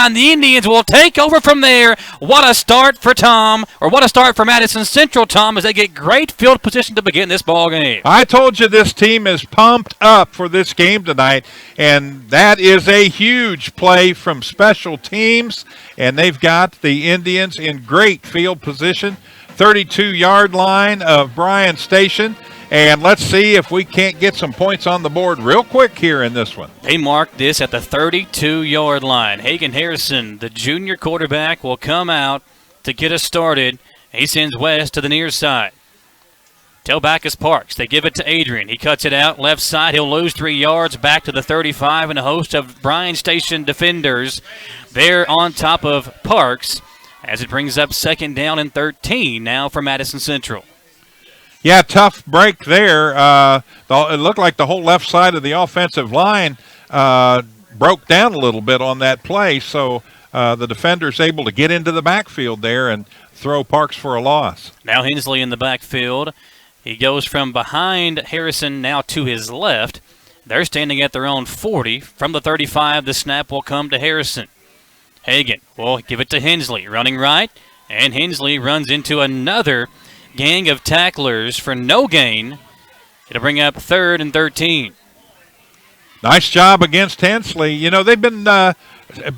line. The Indians will take over from there. What a start for Tom, or what a start for Madison Central, Tom, as they get great field position to begin this ball game. I told you this team is pumped up for this game tonight, and that is a huge play from special teams, and they've got the Indians in great field position, 32-yard line of Bryan Station. And let's see if we can't get some points on the board real quick here in this one. They mark this at the 32-yard line. Hagan Harrison, the junior quarterback, will come out to get us started. He sends West to the near side. Tailback is Parks. They give it to Adrian. He cuts it out left side. He'll lose 3 yards back to the 35, and a host of Bryan Station defenders there on top of Parks as it brings up 2nd down and 13 now for Madison Central. Yeah, tough break there. It looked like the whole left side of the offensive line broke down a little bit on that play, so the defender's able to get into the backfield there and throw Parks for a loss. Now Hensley in the backfield. He goes from behind Harrison now to his left. They're standing at their own 40. From the 35, the snap will come to Harrison. Hagan will give it to Hensley, running right, and Hensley runs into another gang of tacklers for no gain. It'll bring up 3rd and 13. Nice job against Hensley. You know, they've been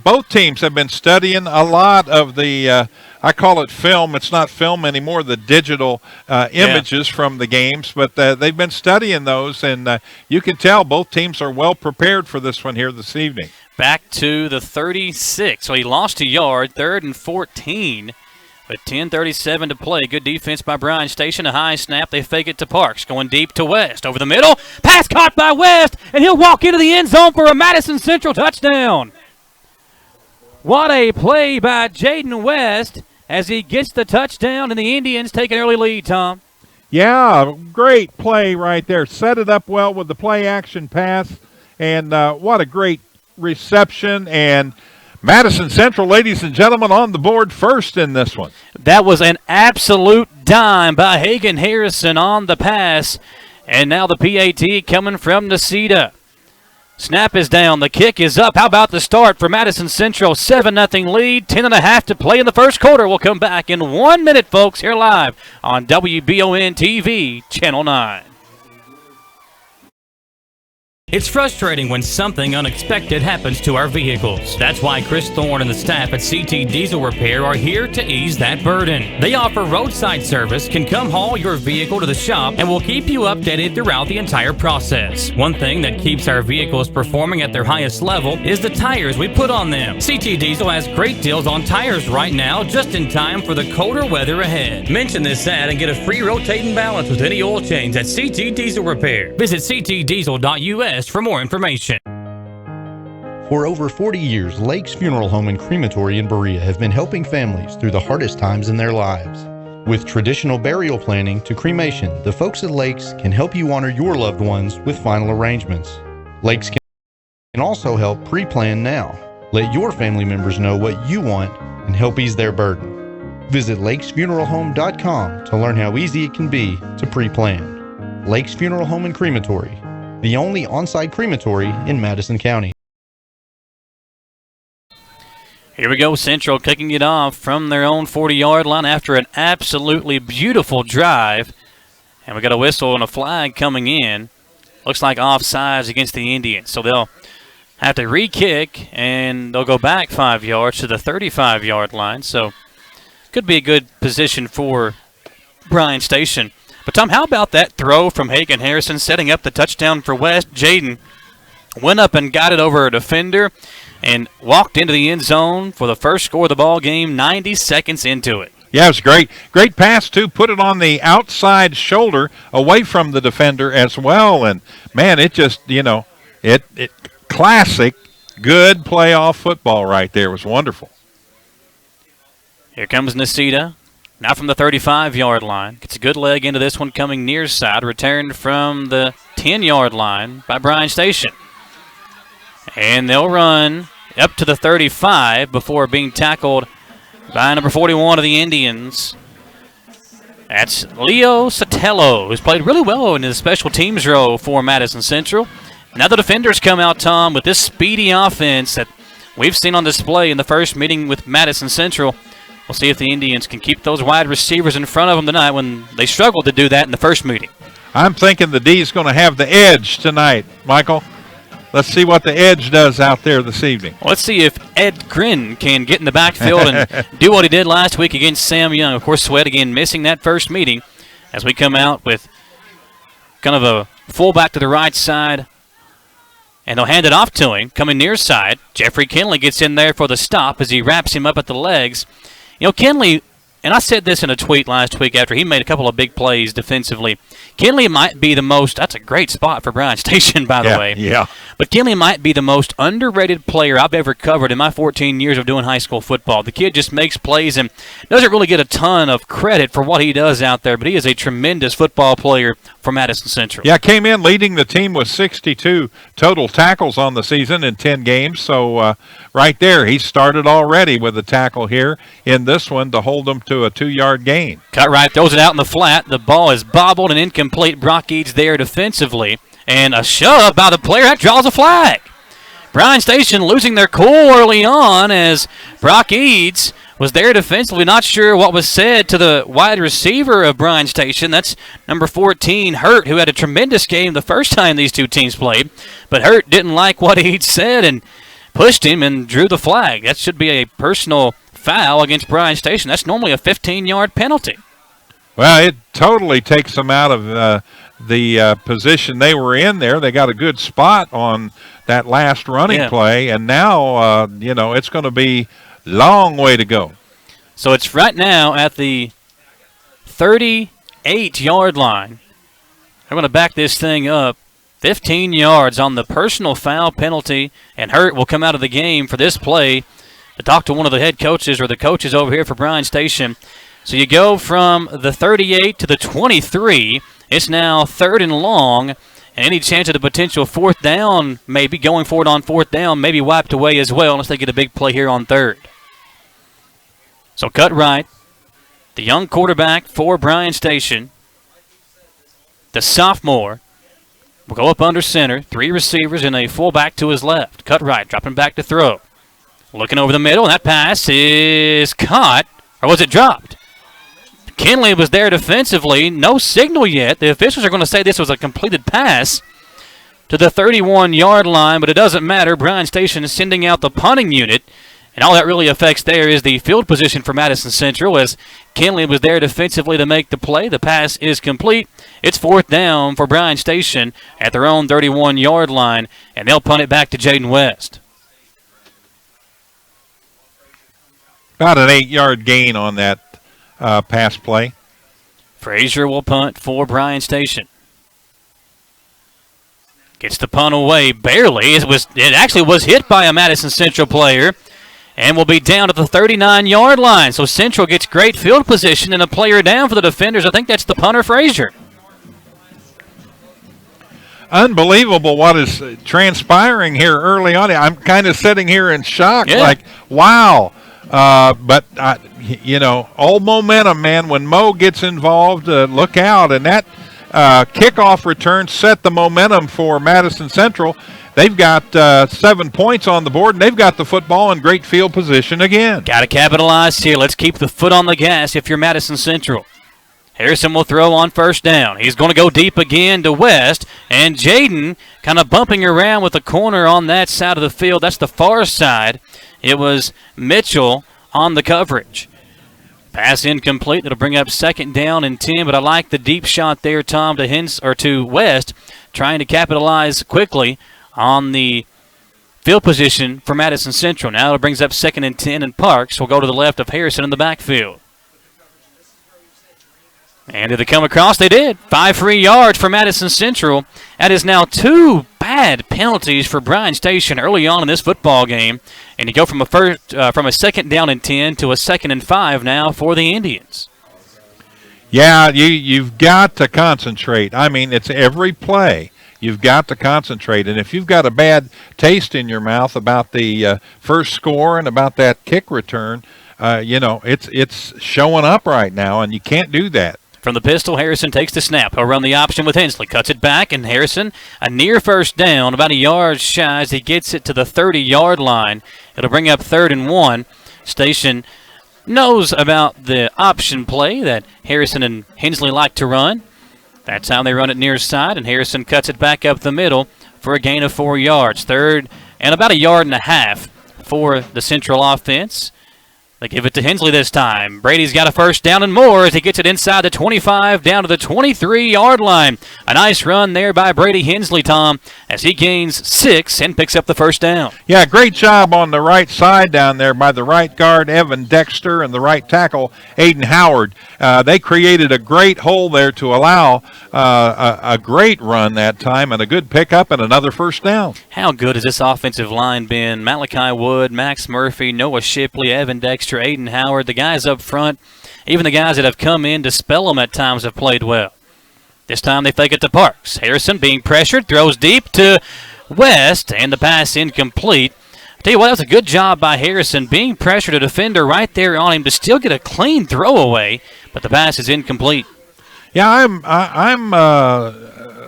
both teams have been studying a lot of the I call it film. It's not film anymore, the digital images from the games, but they've been studying those, and you can tell both teams are well prepared for this one here this evening. Back to the 36. So he lost a yard, 3rd and 14. With 10:37 to play. Good defense by Bryan Station. A high snap. They fake it to Parks. Going deep to West. Over the middle. Pass caught by West. And he'll walk into the end zone for a Madison Central touchdown. What a play by Jaden West as he gets the touchdown, and the Indians take an early lead, Tom. Yeah, great play right there. Set it up well with the play action pass. And what a great reception. And Madison Central, ladies and gentlemen, on the board first in this one. That was an absolute dime by Hagan Harrison on the pass. And now the PAT coming from Necedah. Snap is down. The kick is up. How about the start for Madison Central? 7-0 lead. 10.5 to play in the first quarter. We'll come back in 1 minute, folks, here live on WBON TV, Channel 9. It's frustrating when something unexpected happens to our vehicles. That's why Chris Thorne and the staff at CT Diesel Repair are here to ease that burden. They offer roadside service, can come haul your vehicle to the shop, and will keep you updated throughout the entire process. One thing that keeps our vehicles performing at their highest level is the tires we put on them. CT Diesel has great deals on tires right now, just in time for the colder weather ahead. Mention this ad and get a free rotating balance with any oil change at CT Diesel Repair. Visit ctdiesel.us for more information. For over 40 years, Lake's Funeral Home and Crematory in Berea have been helping families through the hardest times in their lives. With traditional burial planning to cremation, the folks at Lake's can help you honor your loved ones with final arrangements. Lake's can also help pre-plan now. Let your family members know what you want and help ease their burden. Visit lakesfuneralhome.com to learn how easy it can be to pre-plan. Lake's Funeral Home and Crematory, the only on-site crematory in Madison County. Here we go, Central kicking it off from their own 40-yard line after an absolutely beautiful drive. And we got a whistle and a flag coming in. Looks like offsides against the Indians. So they'll have to re-kick, and they'll go back 5 yards to the 35-yard line. So could be a good position for Bryan Station. But, Tom, how about that throw from Hagan Harrison setting up the touchdown for West? Jaden went up and got it over a defender and walked into the end zone for the first score of the ball game 90 seconds into it. Yeah, it was great. Great pass, too. Put it on the outside shoulder away from the defender as well. And, man, it just, it classic, good playoff football right there. It was wonderful. Here comes Necedah. Now from the 35-yard line. Gets a good leg into this one coming near side. Returned from the 10-yard line by Bryan Station. And they'll run up to the 35 before being tackled by number 41 of the Indians. That's Leo Sotelo, who's played really well in his special teams role for Madison Central. Now the defenders come out, Tom, with this speedy offense that we've seen on display in the first meeting with Madison Central. We'll see if the Indians can keep those wide receivers in front of them tonight when they struggled to do that in the first meeting. I'm thinking the D's going to have the edge tonight, Michael. Let's see what the edge does out there this evening. Well, let's see if Ed Grin can get in the backfield and do what he did last week against Sam Young. Of course, Sweat again missing that first meeting as we come out with kind of a fullback to the right side. And they'll hand it off to him, coming near side. Jeffrey Kinley gets in there for the stop as he wraps him up at the legs. You know, Kinley, and I said this in a tweet last week after he made a couple of big plays defensively. Kinley might be the most, that's a great spot for Bryan Station, by the way. Yeah. But Kinley might be the most underrated player I've ever covered in my 14 years of doing high school football. The kid just makes plays and doesn't really get a ton of credit for what he does out there, but he is a tremendous football player for Madison Central. Yeah, came in leading the team with 62 total tackles on the season in 10 games. So right there, he started already with a tackle here in this one to hold them to a 2-yard gain. Cutright throws it out in the flat. The ball is bobbled and incomplete. Brock Eads there defensively. And a shove by the player that draws a flag. Bryan Station losing their cool early on as Brock Eads was there defensively. Not sure what was said to the wide receiver of Bryan Station. That's number 14, Hurt, who had a tremendous game the first time these two teams played. But Hurt didn't like what Eads said and pushed him and drew the flag. That should be a personal foul against Bryan Station. That's normally a 15-yard penalty. Well, it totally takes them out of the position they were in there. They got a good spot on that last running play, and now, it's going to be long way to go. So it's right now at the 38-yard line. They're going to back this thing up 15 yards on the personal foul penalty, and Hurt will come out of the game for this play to talk to one of the head coaches or the coaches over here for Bryan Station. So you go from the 38 to the 23. It's now 3rd and long, and any chance of the potential 4th down, maybe going forward on 4th down, maybe wiped away as well unless they get a big play here on 3rd. So Cutright, the young quarterback for Bryan Station, the sophomore, will go up under center. 3 receivers and a fullback to his left. Cutright dropping back to throw. Looking over the middle, and that pass is caught, or was it dropped? Kinley was there defensively. No signal yet. The officials are going to say this was a completed pass to the 31-yard line, but it doesn't matter. Bryan Station is sending out the punting unit, and all that really affects there is the field position for Madison Central as Kinley was there defensively to make the play. The pass is complete. It's 4th down for Bryan Station at their own 31-yard line, and they'll punt it back to Jaden West. About an 8-yard gain on that pass play. Frazier will punt for Bryan Station. Gets the punt away barely. It actually was hit by a Madison Central player and will be down at the 39-yard line. So Central gets great field position and a player down for the defenders. I think that's the punter, Frazier. Unbelievable what is transpiring here early on. I'm kind of sitting here in shock, like, wow. But, all momentum, man. When Mo gets involved, look out. And that kickoff return set the momentum for Madison Central. They've got 7 points on the board, and they've got the football in great field position again. Got to capitalize here. Let's keep the foot on the gas if you're Madison Central. Harrison will throw on 1st down. He's going to go deep again to West, and Jaden kind of bumping around with the corner on that side of the field. That's the far side. It was Mitchell on the coverage. Pass incomplete. That'll bring up 2nd down and 10, but I like the deep shot there, Tom, to West, trying to capitalize quickly on the field position for Madison Central. Now it brings up 2nd and 10, and Parks will go to the left of Harrison in the backfield. And did they come across? They did. 5 free yards for Madison Central. That is now 2 bad penalties for Bryan Station early on in this football game. And you go from a 2nd down and 10 to a 2nd and 5 now for the Indians. Yeah, you've got to concentrate. I mean, it's every play. You've got to concentrate. And if you've got a bad taste in your mouth about the first score and about that kick return, it's showing up right now, and you can't do that. From the pistol, Harrison takes the snap. He'll run the option with Hensley. Cuts it back, and Harrison, a near first down, about a yard shy as he gets it to the 30-yard line. It'll bring up 3rd and 1. Station knows about the option play that Harrison and Hensley like to run. That's how they run it near side, and Harrison cuts it back up the middle for a gain of 4 yards. 3rd and about a yard and a half for the Central offense. They give it to Hensley this time. Brady's got a first down and more as he gets it inside the 25 down to the 23-yard line. A nice run there by Brady Hensley, Tom, as he gains 6 and picks up the first down. Yeah, great job on the right side down there by the right guard, Evan Dexter, and the right tackle, Aiden Howard. They created a great hole there to allow a great run that time and a good pickup and another first down. How good has this offensive line been? Malachi Wood, Max Murphy, Noah Shipley, Evan Dexter, Aiden Howard, the guys up front, even the guys that have come in to spell them at times have played well. This time they fake it to Parks. Harrison being pressured, throws deep to West, and the pass incomplete. I tell you what, that was a good job by Harrison, being pressured, a defender right there on him to still get a clean throwaway, but the pass is incomplete. Yeah, I'm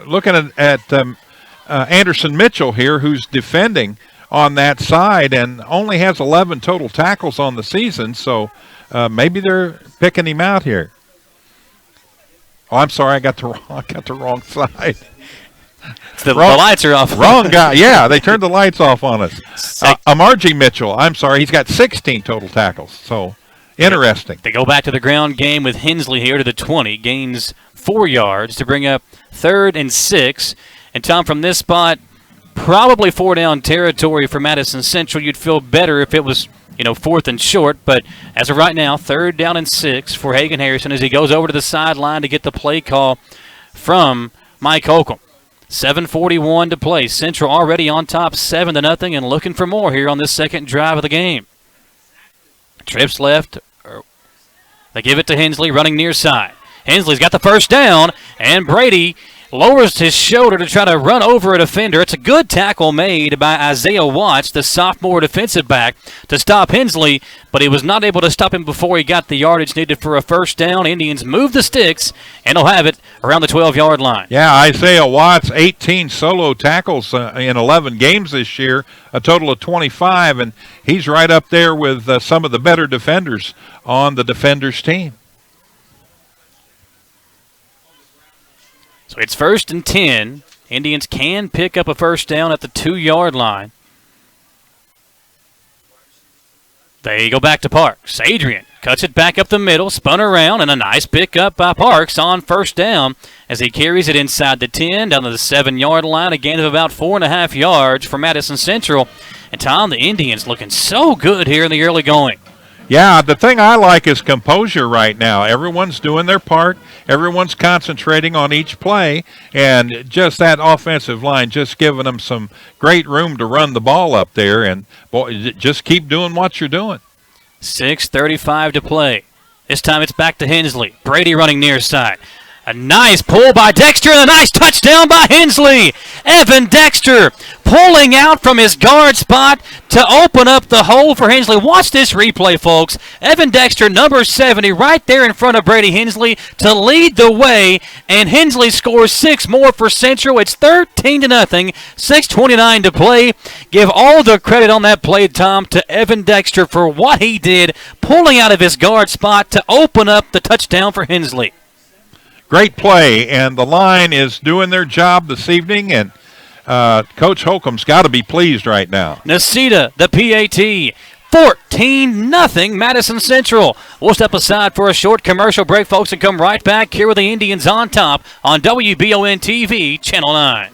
looking at Anderson Mitchell here, who's defending on that side and only has 11 total tackles on the season, so maybe they're picking him out here. Oh, I'm sorry, I got the wrong side. The lights are off. Wrong guy. Yeah, they turned the lights off on us. Amarji Mitchell, I'm sorry, he's got 16 total tackles, so interesting. They go back to the ground game with Hensley here to the 20, gains 4 yards to bring up 3rd and 6. And Tom, from this spot, probably 4-down territory for Madison Central. You'd feel better if it was, 4th and short, but as of right now, 3rd down and 6 for Hagan Harrison as he goes over to the sideline to get the play call from Mike Holcomb. 7:41 to play. Central already on top 7-0 and looking for more here on this second drive of the game. Trips left. They give it to Hensley running near side. Hensley's got the first down, and Brady lowers his shoulder to try to run over a defender. It's a good tackle made by Isaiah Watts, the sophomore defensive back, to stop Hensley, but he was not able to stop him before he got the yardage needed for a first down. Indians move the sticks, and they'll have it around the 12-yard line. Yeah, Isaiah Watts, 18 solo tackles in 11 games this year, a total of 25, and he's right up there with some of the better defenders on the defenders' team. So it's 1st and 10. Indians can pick up a first down at the 2-yard line. They go back to Parks. Adrian cuts it back up the middle, spun around, and a nice pickup by Parks on first down as he carries it inside the 10 down to the 7-yard line, a gain of about 4.5 yards for Madison Central. And Tom, the Indians looking so good here in the early going. Yeah, the thing I like is composure right now. Everyone's doing their part. Everyone's concentrating on each play, and just that offensive line just giving them some great room to run the ball up there, and boy, just keep doing what you're doing. 6:35 to play. This time it's back to Hensley. Brady running near side. A nice pull by Dexter and a nice touchdown by Hensley. Evan Dexter pulling out from his guard spot to open up the hole for Hensley. Watch this replay, folks. Evan Dexter, number 70, right there in front of Brady Hensley to lead the way, and Hensley scores 6 more for Central. It's 13-0, 6:29 to play. Give all the credit on that play, Tom, to Evan Dexter for what he did, pulling out of his guard spot to open up the touchdown for Hensley. Great play, and the line is doing their job this evening, and Coach Holcomb's got to be pleased right now. Nacita, the PAT, 14-0 Madison Central. We'll step aside for a short commercial break, folks, and come right back here with the Indians on top on WBON-TV, Channel 9.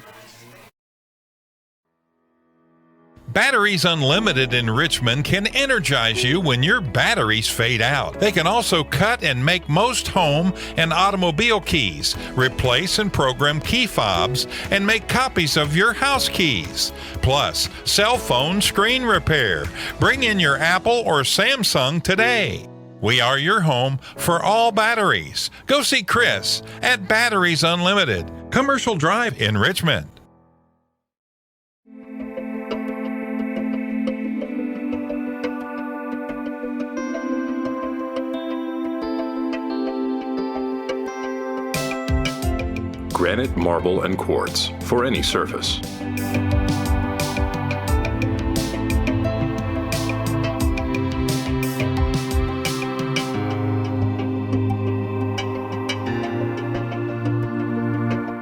Batteries Unlimited in Richmond can energize you when your batteries fade out. They can also cut and make most home and automobile keys, replace and program key fobs, and make copies of your house keys. Plus, cell phone screen repair. Bring in your Apple or Samsung today. We are your home for all batteries. Go see Chris at Batteries Unlimited, Commercial Drive in Richmond. granite, marble, and quartz for any surface.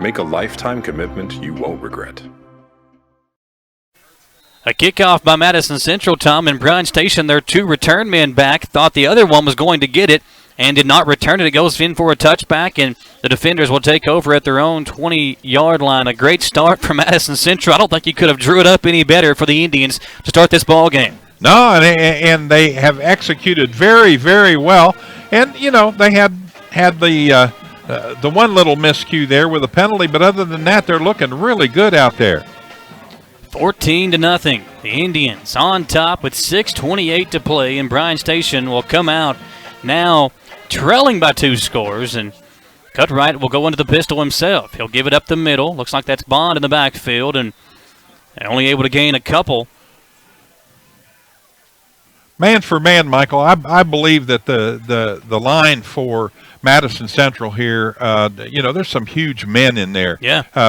Make a lifetime commitment you won't regret. A kickoff by Madison Central, Tom, and Bryan Station, their 2 return men back, thought the other one was going to get it and did not return it. It goes in for a touchback, and the defenders will take over at their own 20-yard line. A great start for Madison Central. I don't think you could have drew it up any better for the Indians to start this ball game. No, and they have executed very, very well. And, you know, they had the one little miscue there with a penalty, but other than that, they're looking really good out there. 14-0. The Indians on top with 6:28 to play, and Bryan Station will come out now trailing by 2 scores, and Cutright will go into the pistol himself. He'll give it up the middle. Looks like that's Bond in the backfield, and only able to gain a couple. Man for man, Michael, I believe that the line for Madison Central here, there's some huge men in there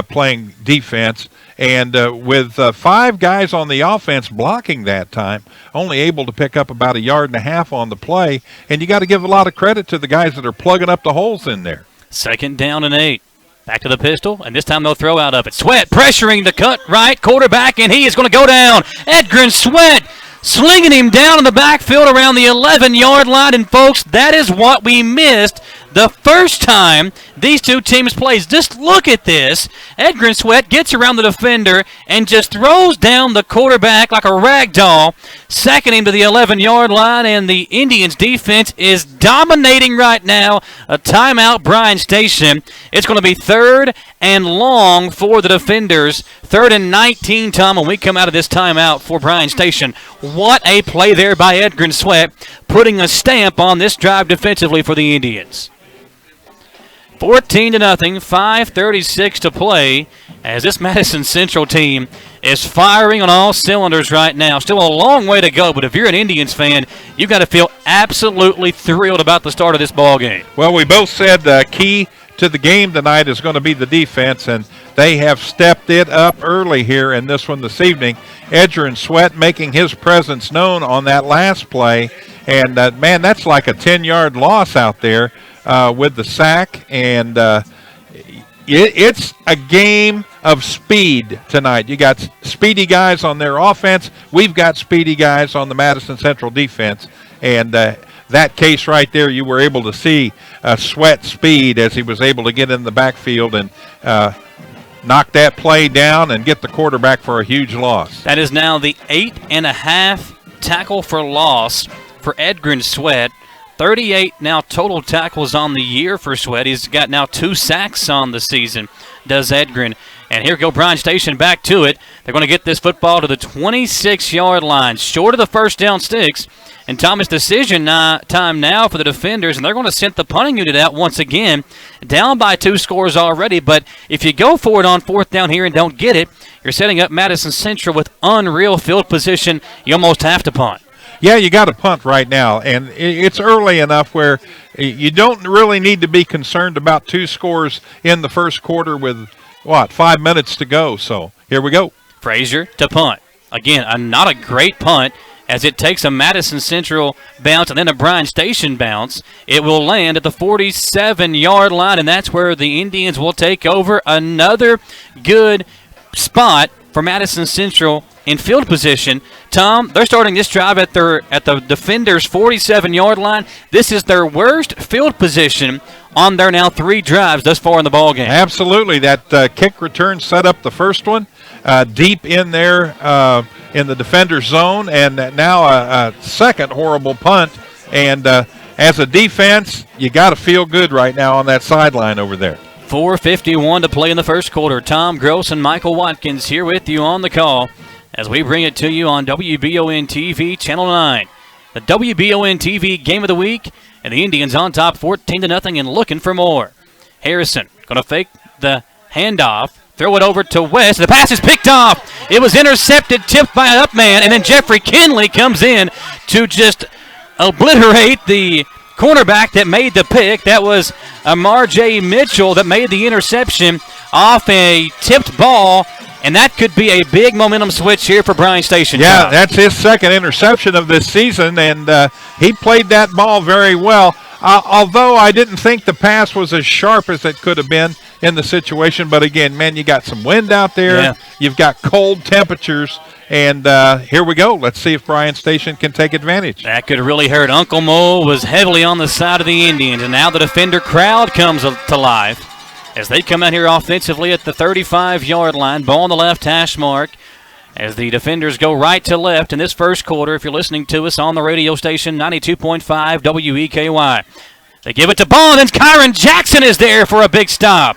playing defense. And with 5 guys on the offense blocking that time, only able to pick up about 1.5 yards on the play. And you got to give a lot of credit to the guys that are plugging up the holes in there. 2nd down and 8. Back to the pistol, and this time they'll throw out of it. Sweat pressuring the Cutright quarterback, and he is going to go down. Edgren Sweat slinging him down in the backfield around the 11-yard line. And, folks, that is what we missed the first time these 2 teams played. Just look at this. Edgren Sweat gets around the defender and just throws down the quarterback like a rag doll, sacking him to the 11-yard line, and the Indians' defense is dominating right now. A timeout, Bryan Station. It's going to be 3rd and long for the defenders. 3rd and 19, Tom, when we come out of this timeout for Bryan Station. What a play there by Edgren Sweat, putting a stamp on this drive defensively for the Indians. 14-0, 5:36 to play, as this Madison Central team is firing on all cylinders right now. Still a long way to go, but if you're an Indians fan, you've got to feel absolutely thrilled about the start of this ball game. Well, we both said the key to the game tonight is going to be the defense, and they have stepped it up early here in this one this evening. Edgren Sweat making his presence known on that last play, and, man, that's like a 10-yard loss out there. With the sack, and it's a game of speed tonight. You got speedy guys on their offense. We've got speedy guys on the Madison Central defense, and that case right there, you were able to see Sweat speed as he was able to get in the backfield and knock that play down and get the quarterback for a huge loss. That is now the 8.5 tackle for loss for Edgren Sweat. 38 now total tackles on the year for Sweat. He's got now 2 sacks on the season, does Edgren. And here go Bryan Station back to it. They're going to get this football to the 26-yard line, short of the first down sticks. And Thomas, decision time now for the defenders, and they're going to send the punting unit out once again, down by 2 scores already. But if you go for it on 4th down here and don't get it, you're setting up Madison Central with unreal field position. You almost have to punt. Yeah, you got to punt right now, and it's early enough where you don't really need to be concerned about 2 scores in the first quarter with, 5 minutes to go. So here we go. Frazier to punt. Again, not a great punt, as it takes a Madison Central bounce and then a Bryan Station bounce. It will land at the 47-yard line, and that's where the Indians will take over. Another good spot for Madison Central in field position. Tom, they're starting this drive at the defender's 47-yard line. This is their worst field position on their now 3 drives thus far in the ball game. Absolutely. That kick return set up the first one deep in there in the defender's zone, and now a second horrible punt. And as a defense, you got to feel good right now on that sideline over there. 4:51 to play in the first quarter. Tom Gross and Michael Watkins here with you on the call as we bring it to you on WBON TV Channel 9. The WBON TV Game of the Week, and the Indians on top 14-0 and looking for more. Harrison going to fake the handoff, throw it over to West. The pass is picked off. It was intercepted, tipped by an upman, and then Jeffrey Kinley comes in to just obliterate the cornerback that made the pick. That was Amar J. Mitchell that made the interception off a tipped ball, and that could be a big momentum switch here for Bryan Station. Yeah, Tom. that's his second interception of this season, and he played that ball very well. Although I didn't think the pass was as sharp as it could have been in the situation. But, again, man, you got some wind out there. Yeah. You've got cold temperatures. And here we go. Let's see if Bryan Station can take advantage. That could really hurt. Uncle Mo was heavily on the side of the Indians, and now the defender crowd comes to life as they come out here offensively at the 35-yard line. Ball on the left hash mark as the defenders go right to left in this first quarter. If you're listening to us on the radio station, 92.5 WEKY. They give it to Bond, and Kyron Jackson is there for a big stop.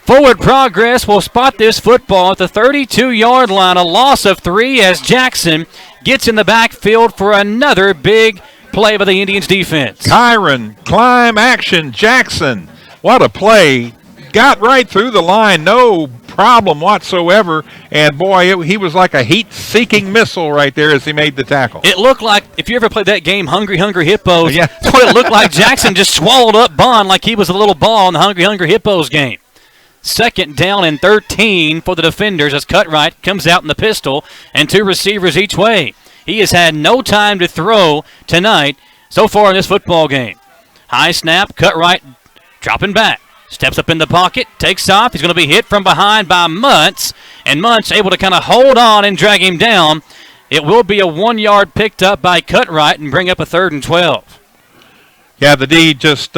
Forward progress will spot this football at the 32-yard line. A loss of 3 as Jackson gets in the backfield for another big play by the Indians defense. Kyron, climb action, Jackson. What a play. Got right through the line, no problem whatsoever. And, boy, he was like a heat-seeking missile right there as he made the tackle. It looked like, if you ever played that game, Hungry Hungry Hippos, Yeah. that's what it looked like. Jackson just swallowed up Bond like he was a little ball in the Hungry Hungry Hippos game. Second down and 13 for the defenders as Cutright comes out in the pistol and 2 receivers each way. He has had no time to throw tonight so far in this football game. High snap, Cutright dropping back. Steps up in the pocket, takes off. He's going to be hit from behind by Muntz, and Muntz able to kind of hold on and drag him down. It will be a 1 yard picked up by Cutright and bring up a 3rd and 12. Yeah, the D just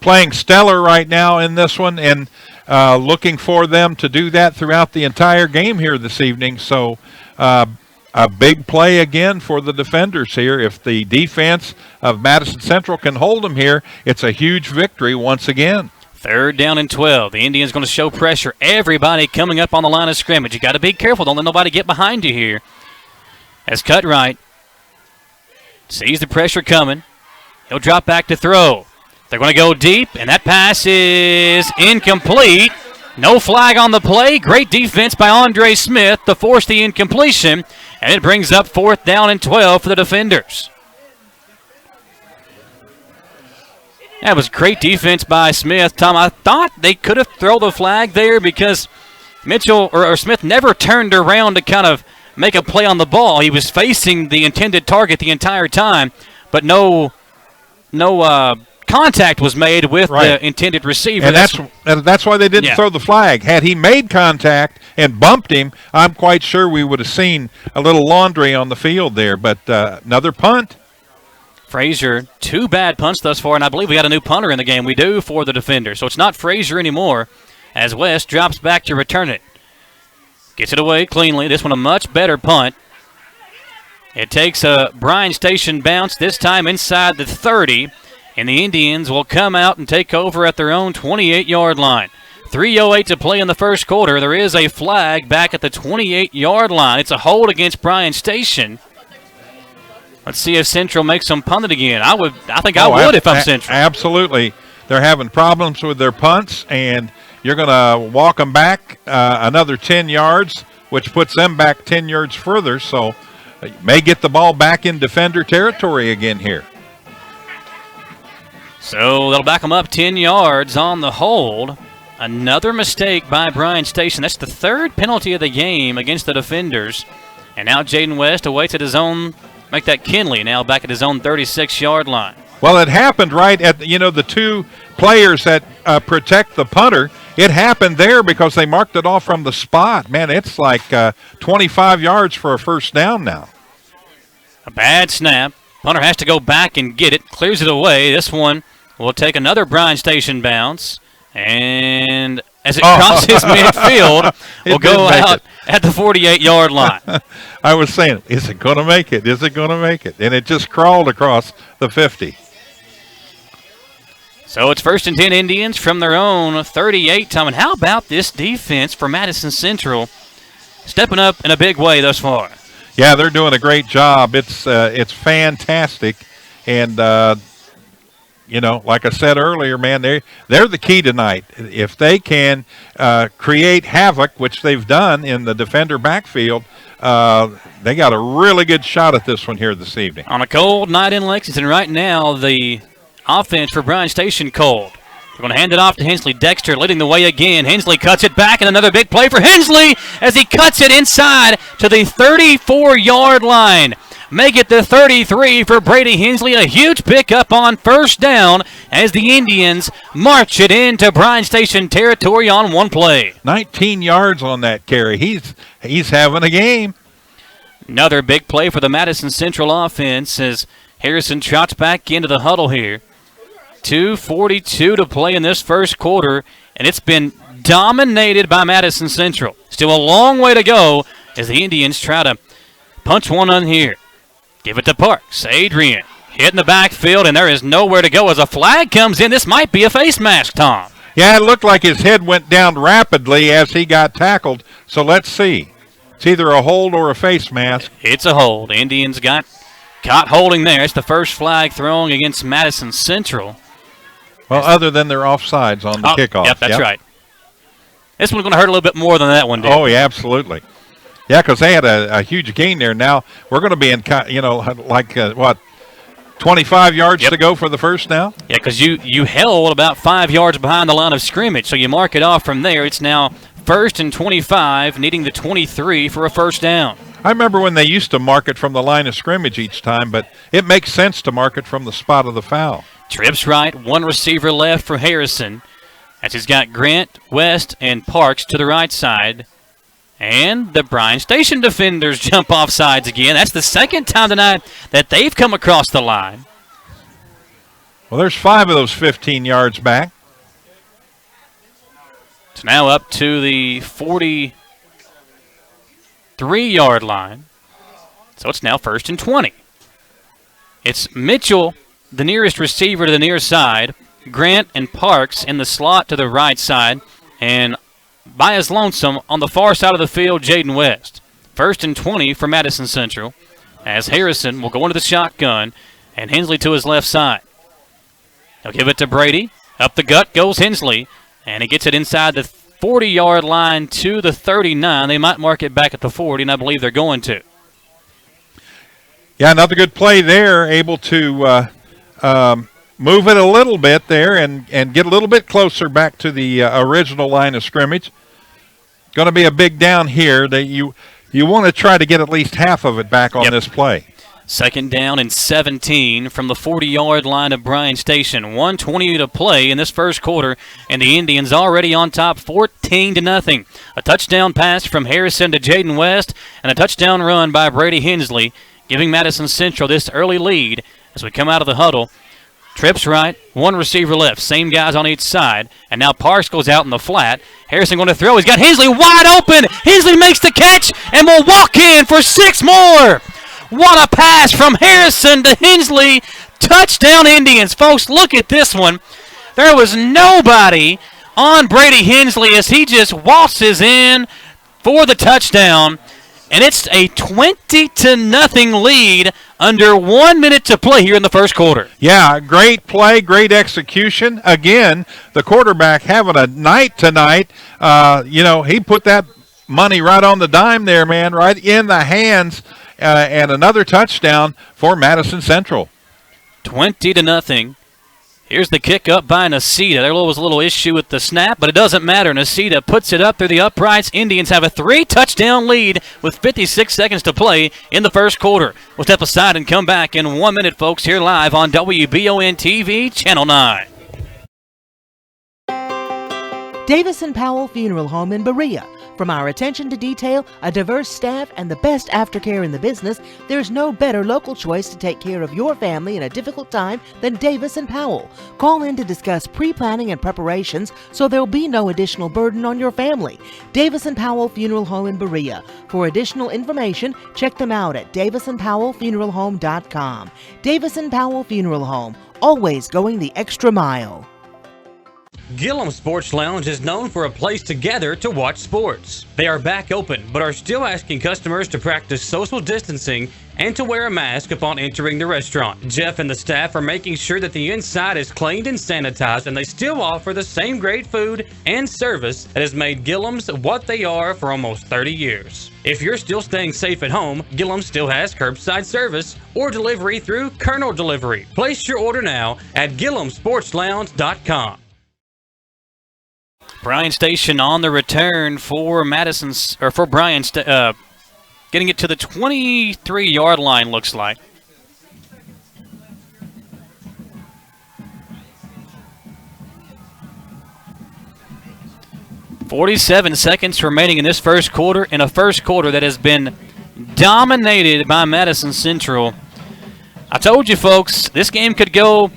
playing stellar right now in this one, and looking for them to do that throughout the entire game here this evening. So a big play again for the defenders here. If the defense of Madison Central can hold them here, it's a huge victory once again. 3rd down and 12. The Indians going to show pressure. Everybody coming up on the line of scrimmage. You got to be careful. Don't let nobody get behind you here. As Cutright sees the pressure coming, he'll drop back to throw. They're going to go deep, and that pass is incomplete. No flag on the play. Great defense by Andre Smith to force the incompletion, and it brings up 4th down and 12 for the defenders. That was great defense by Smith. Tom, I thought they could have thrown the flag there because Mitchell or Smith never turned around to kind of make a play on the ball. He was facing the intended target the entire time, but no contact was made with the intended receiver. And that's why they didn't throw the flag. Had he made contact and bumped him, I'm quite sure we would have seen a little laundry on the field there. But another punt. Frazier, 2 bad punts thus far, and I believe we got a new punter in the game. We do for the defender. So it's not Frazier anymore as West drops back to return it. Gets it away cleanly. This one a much better punt. It takes a Bryan Station bounce, this time inside the 30, and the Indians will come out and take over at their own 28-yard line. 3:08 to play in the first quarter. There is a flag back at the 28-yard line. It's a hold against Bryan Station. Let's see if Central makes them punt it again. I think I would if I'm Central. Absolutely. They're having problems with their punts, and you're going to walk them back another 10 yards, which puts them back 10 yards further. So you may get the ball back in defender territory again here. So they'll back them up 10 yards on the hold. Another mistake by Bryan Station. That's the 3rd penalty of the game against the defenders. And now Jaden West awaits at his own. Make that Kinley now back at his own 36-yard line. Well, it happened right at, the 2 players that protect the punter. It happened there because they marked it off from the spot. Man, it's like 25 yards for a first down now. A bad snap. Punter has to go back and get it. Clears it away. This one will take another Bryan Station bounce. And as it crosses midfield, will go out at the 48-yard line. I was saying, is it going to make it? Is it going to make it? And it just crawled across the 50. So it's 1st and 10 Indians from their own 38, Tom. And how about this defense for Madison Central stepping up in a big way thus far? Yeah, they're doing a great job. It's fantastic. And, like I said earlier, man, they're the key tonight. If they can create havoc, which they've done in the defender backfield, they got a really good shot at this one here this evening. On a cold night in Lexington right now, the offense for Bryan Station cold. We're going to hand it off to Hensley. Dexter leading the way again. Hensley cuts it back, and another big play for Hensley as he cuts it inside to the 34-yard line. Make it the 33 for Brady Hensley. A huge pickup on first down as the Indians march it into Bryan Station territory on one play. 19 yards on that carry. He's having a game. Another big play for the Madison Central offense as Harrison trots back into the huddle here. 2:42 to play in this first quarter, and it's been dominated by Madison Central. Still a long way to go as the Indians try to punch one on here. Give it to Parks. Adrian hit in the backfield, and there is nowhere to go as a flag comes in. This might be a face mask, Tom. Yeah, it looked like his head went down rapidly as he got tackled, so let's see. It's either a hold or a face mask. It's a hold. Indians got caught holding there. It's the first flag thrown against Madison Central. Well, other than their offsides on the kickoff. Yep, that's right. This one's going to hurt a little bit more than that one did. Oh, yeah, absolutely. Yeah, because they had a huge gain there. Now we're going to be in, 25 yards to go for the first now? Yeah, because you held about 5 yards behind the line of scrimmage, so you mark it off from there. It's now 1st and 25, needing the 23 for a first down. I remember when they used to mark it from the line of scrimmage each time, but it makes sense to mark it from the spot of the foul. Trips right, one receiver left for Harrison, as he's got Grant, West, and Parks to the right side. And the Bryan Station defenders jump off sides again. That's the second time tonight that they've come across the line. Well, there's 5 of those 15 yards back. It's now up to the 43-yard line. So it's now 1st and 20. It's Mitchell, the nearest receiver to the near side, Grant and Parks in the slot to the right side, and by his lonesome on the far side of the field, Jaden West. 1st and 20 for Madison Central, as Harrison will go into the shotgun, and Hensley to his left side. He'll give it to Brady. Up the gut goes Hensley, and he gets it inside the 40-yard line to the 39. They might mark it back at the 40, and I believe they're going to. Yeah, another good play there, able to move it a little bit there and get a little bit closer back to the original line of scrimmage. Going to be a big down here. That you want to try to get at least half of it back on this play. 2nd down and 17 from the 40-yard line of Bryan Station. 1:20 to play in this first quarter, and the Indians already on top 14-0. A touchdown pass from Harrison to Jaden West, and a touchdown run by Brady Hensley, giving Madison Central this early lead as we come out of the huddle. Trips right, one receiver left, same guys on each side, and now Parks goes out in the flat. Harrison going to throw. He's got Hensley wide open. Hensley makes the catch and will walk in for 6 more. What a pass from Harrison to Hensley. Touchdown Indians. Folks, look at this one. There was nobody on Brady Hensley as he just waltzes in for the touchdown. And it's a 20-0 lead under 1 minute to play here in the first quarter. Yeah, great play, great execution. Again, the quarterback having a night tonight. He put that money right on the dime there, man, right in the hands. And another touchdown for Madison Central. 20-0. Here's the kick up by Nacita. There was a little issue with the snap, but it doesn't matter. Nacita puts it up through the uprights. Indians have a 3-touchdown lead with 56 seconds to play in the first quarter. We'll step aside and come back in 1 minute, folks, here live on WBON TV, Channel 9. Davis & Powell Funeral Home in Berea. From our attention to detail, a diverse staff, and the best aftercare in the business, there's no better local choice to take care of your family in a difficult time than Davis & Powell. Call in to discuss pre-planning and preparations so there'll be no additional burden on your family. Davis & Powell Funeral Home in Berea. For additional information, check them out at davisandpowellfuneralhome.com. Davis & Powell Funeral Home, always going the extra mile. Gillum Sports Lounge is known for a place to gather to watch sports. They are back open, but are still asking customers to practice social distancing and to wear a mask upon entering the restaurant. Jeff and the staff are making sure that the inside is cleaned and sanitized, and they still offer the same great food and service that has made Gillum's what they are for almost 30 years. If you're still staying safe at home, Gillum still has curbside service or delivery through Colonel Delivery. Place your order now at GillumSportsLounge.com. Bryan Station on the return for Bryan, getting it to the 23-yard line, looks like. .47 seconds remaining in this first quarter, in a first quarter that has been dominated by Madison Central. I told you, folks, this game could go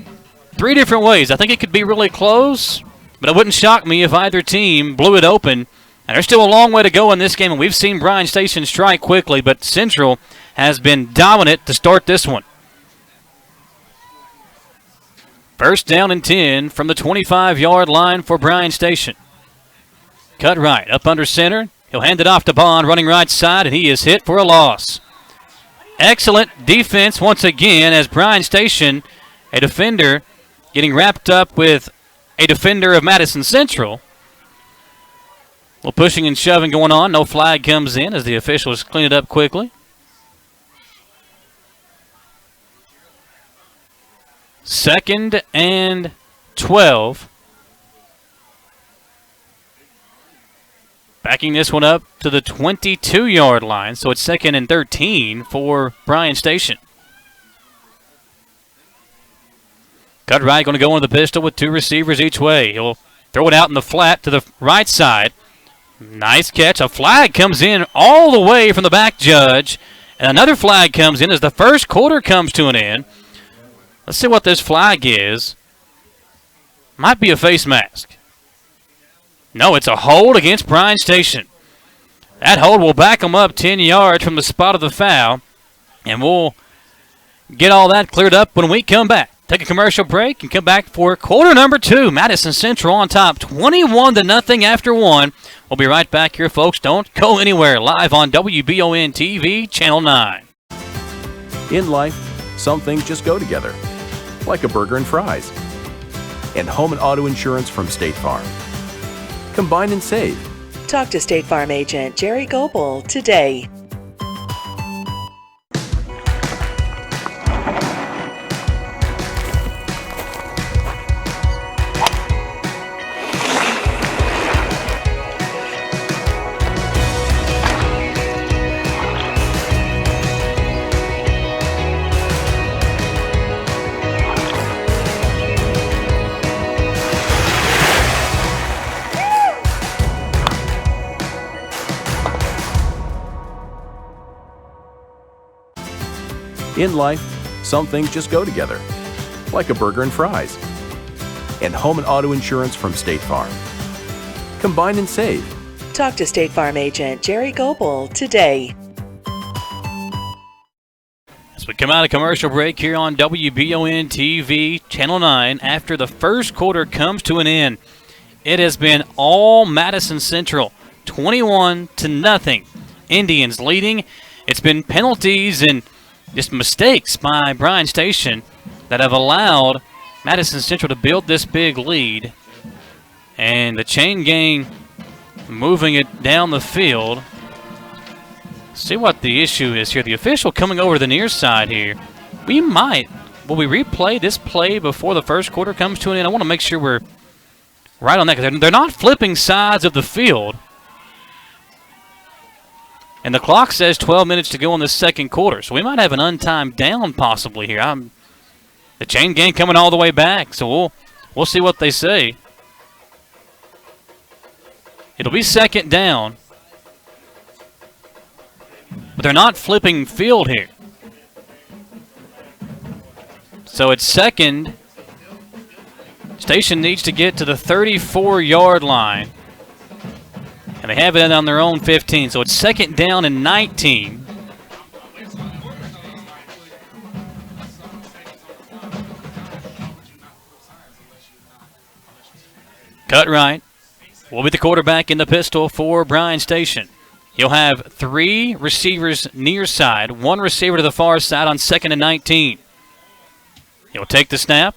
3 different ways. I think it could be really close, but it wouldn't shock me if either team blew it open. And there's still a long way to go in this game, and we've seen Bryan Station strike quickly, but Central has been dominant to start this one. First down and 10 from the 25-yard line for Bryan Station. Cut right, up under center. He'll hand it off to Bond, running right side, and he is hit for a loss. Excellent defense once again as Bryan Station, a defender, getting wrapped up with a defender of Madison Central. A little pushing and shoving going on. No flag comes in as the officials clean it up quickly. Second and 12. Backing this one up to the 22-yard line, so it's second and 13 for Bryan Station. Cut right, going to go into the pistol with 2 receivers each way. He'll throw it out in the flat to the right side. Nice catch. A flag comes in all the way from the back judge, and another flag comes in as the first quarter comes to an end. Let's see what this flag is. Might be a face mask. No, it's a hold against Bryan Station. That hold will back them up 10 yards from the spot of the foul, and we'll get all that cleared up when we come back. Take a commercial break and come back for quarter number 2. Madison Central on top, 21-0 after 1. We'll be right back here, folks. Don't go anywhere. Live on WBON TV, Channel 9. In life, some things just go together, like a burger and fries, and home and auto insurance from State Farm. Combine and save. Talk to State Farm agent Jerry Goebel today. In life, some things just go together, like a burger and fries, and home and auto insurance from State Farm. Combine and save. Talk to State Farm agent Jerry Goebel today. As we come out of commercial break here on WBON TV, Channel 9, after the first quarter comes to an end, it has been all Madison Central, 21-0. Indians leading. It's been penalties and just mistakes by Bryan Station that have allowed Madison Central to build this big lead. And the chain gang moving it down the field. See what the issue is here. The official coming over to the near side here. Will we replay this play before the first quarter comes to an end? I want to make sure we're right on that, because they're not flipping sides of the field. And the clock says 12 minutes to go in the second quarter, so we might have an untimed down possibly here. The chain gang coming all the way back, so we'll see what they say. It'll be second down, but they're not flipping field here. So it's second. Station needs to get to the 34-yard line. And they have it on their own 15, so it's second down and 19. Cut right. Will be the quarterback in the pistol for Bryan Station. He'll have 3 receivers near side, 1 receiver to the far side on second and 19. He'll take the snap,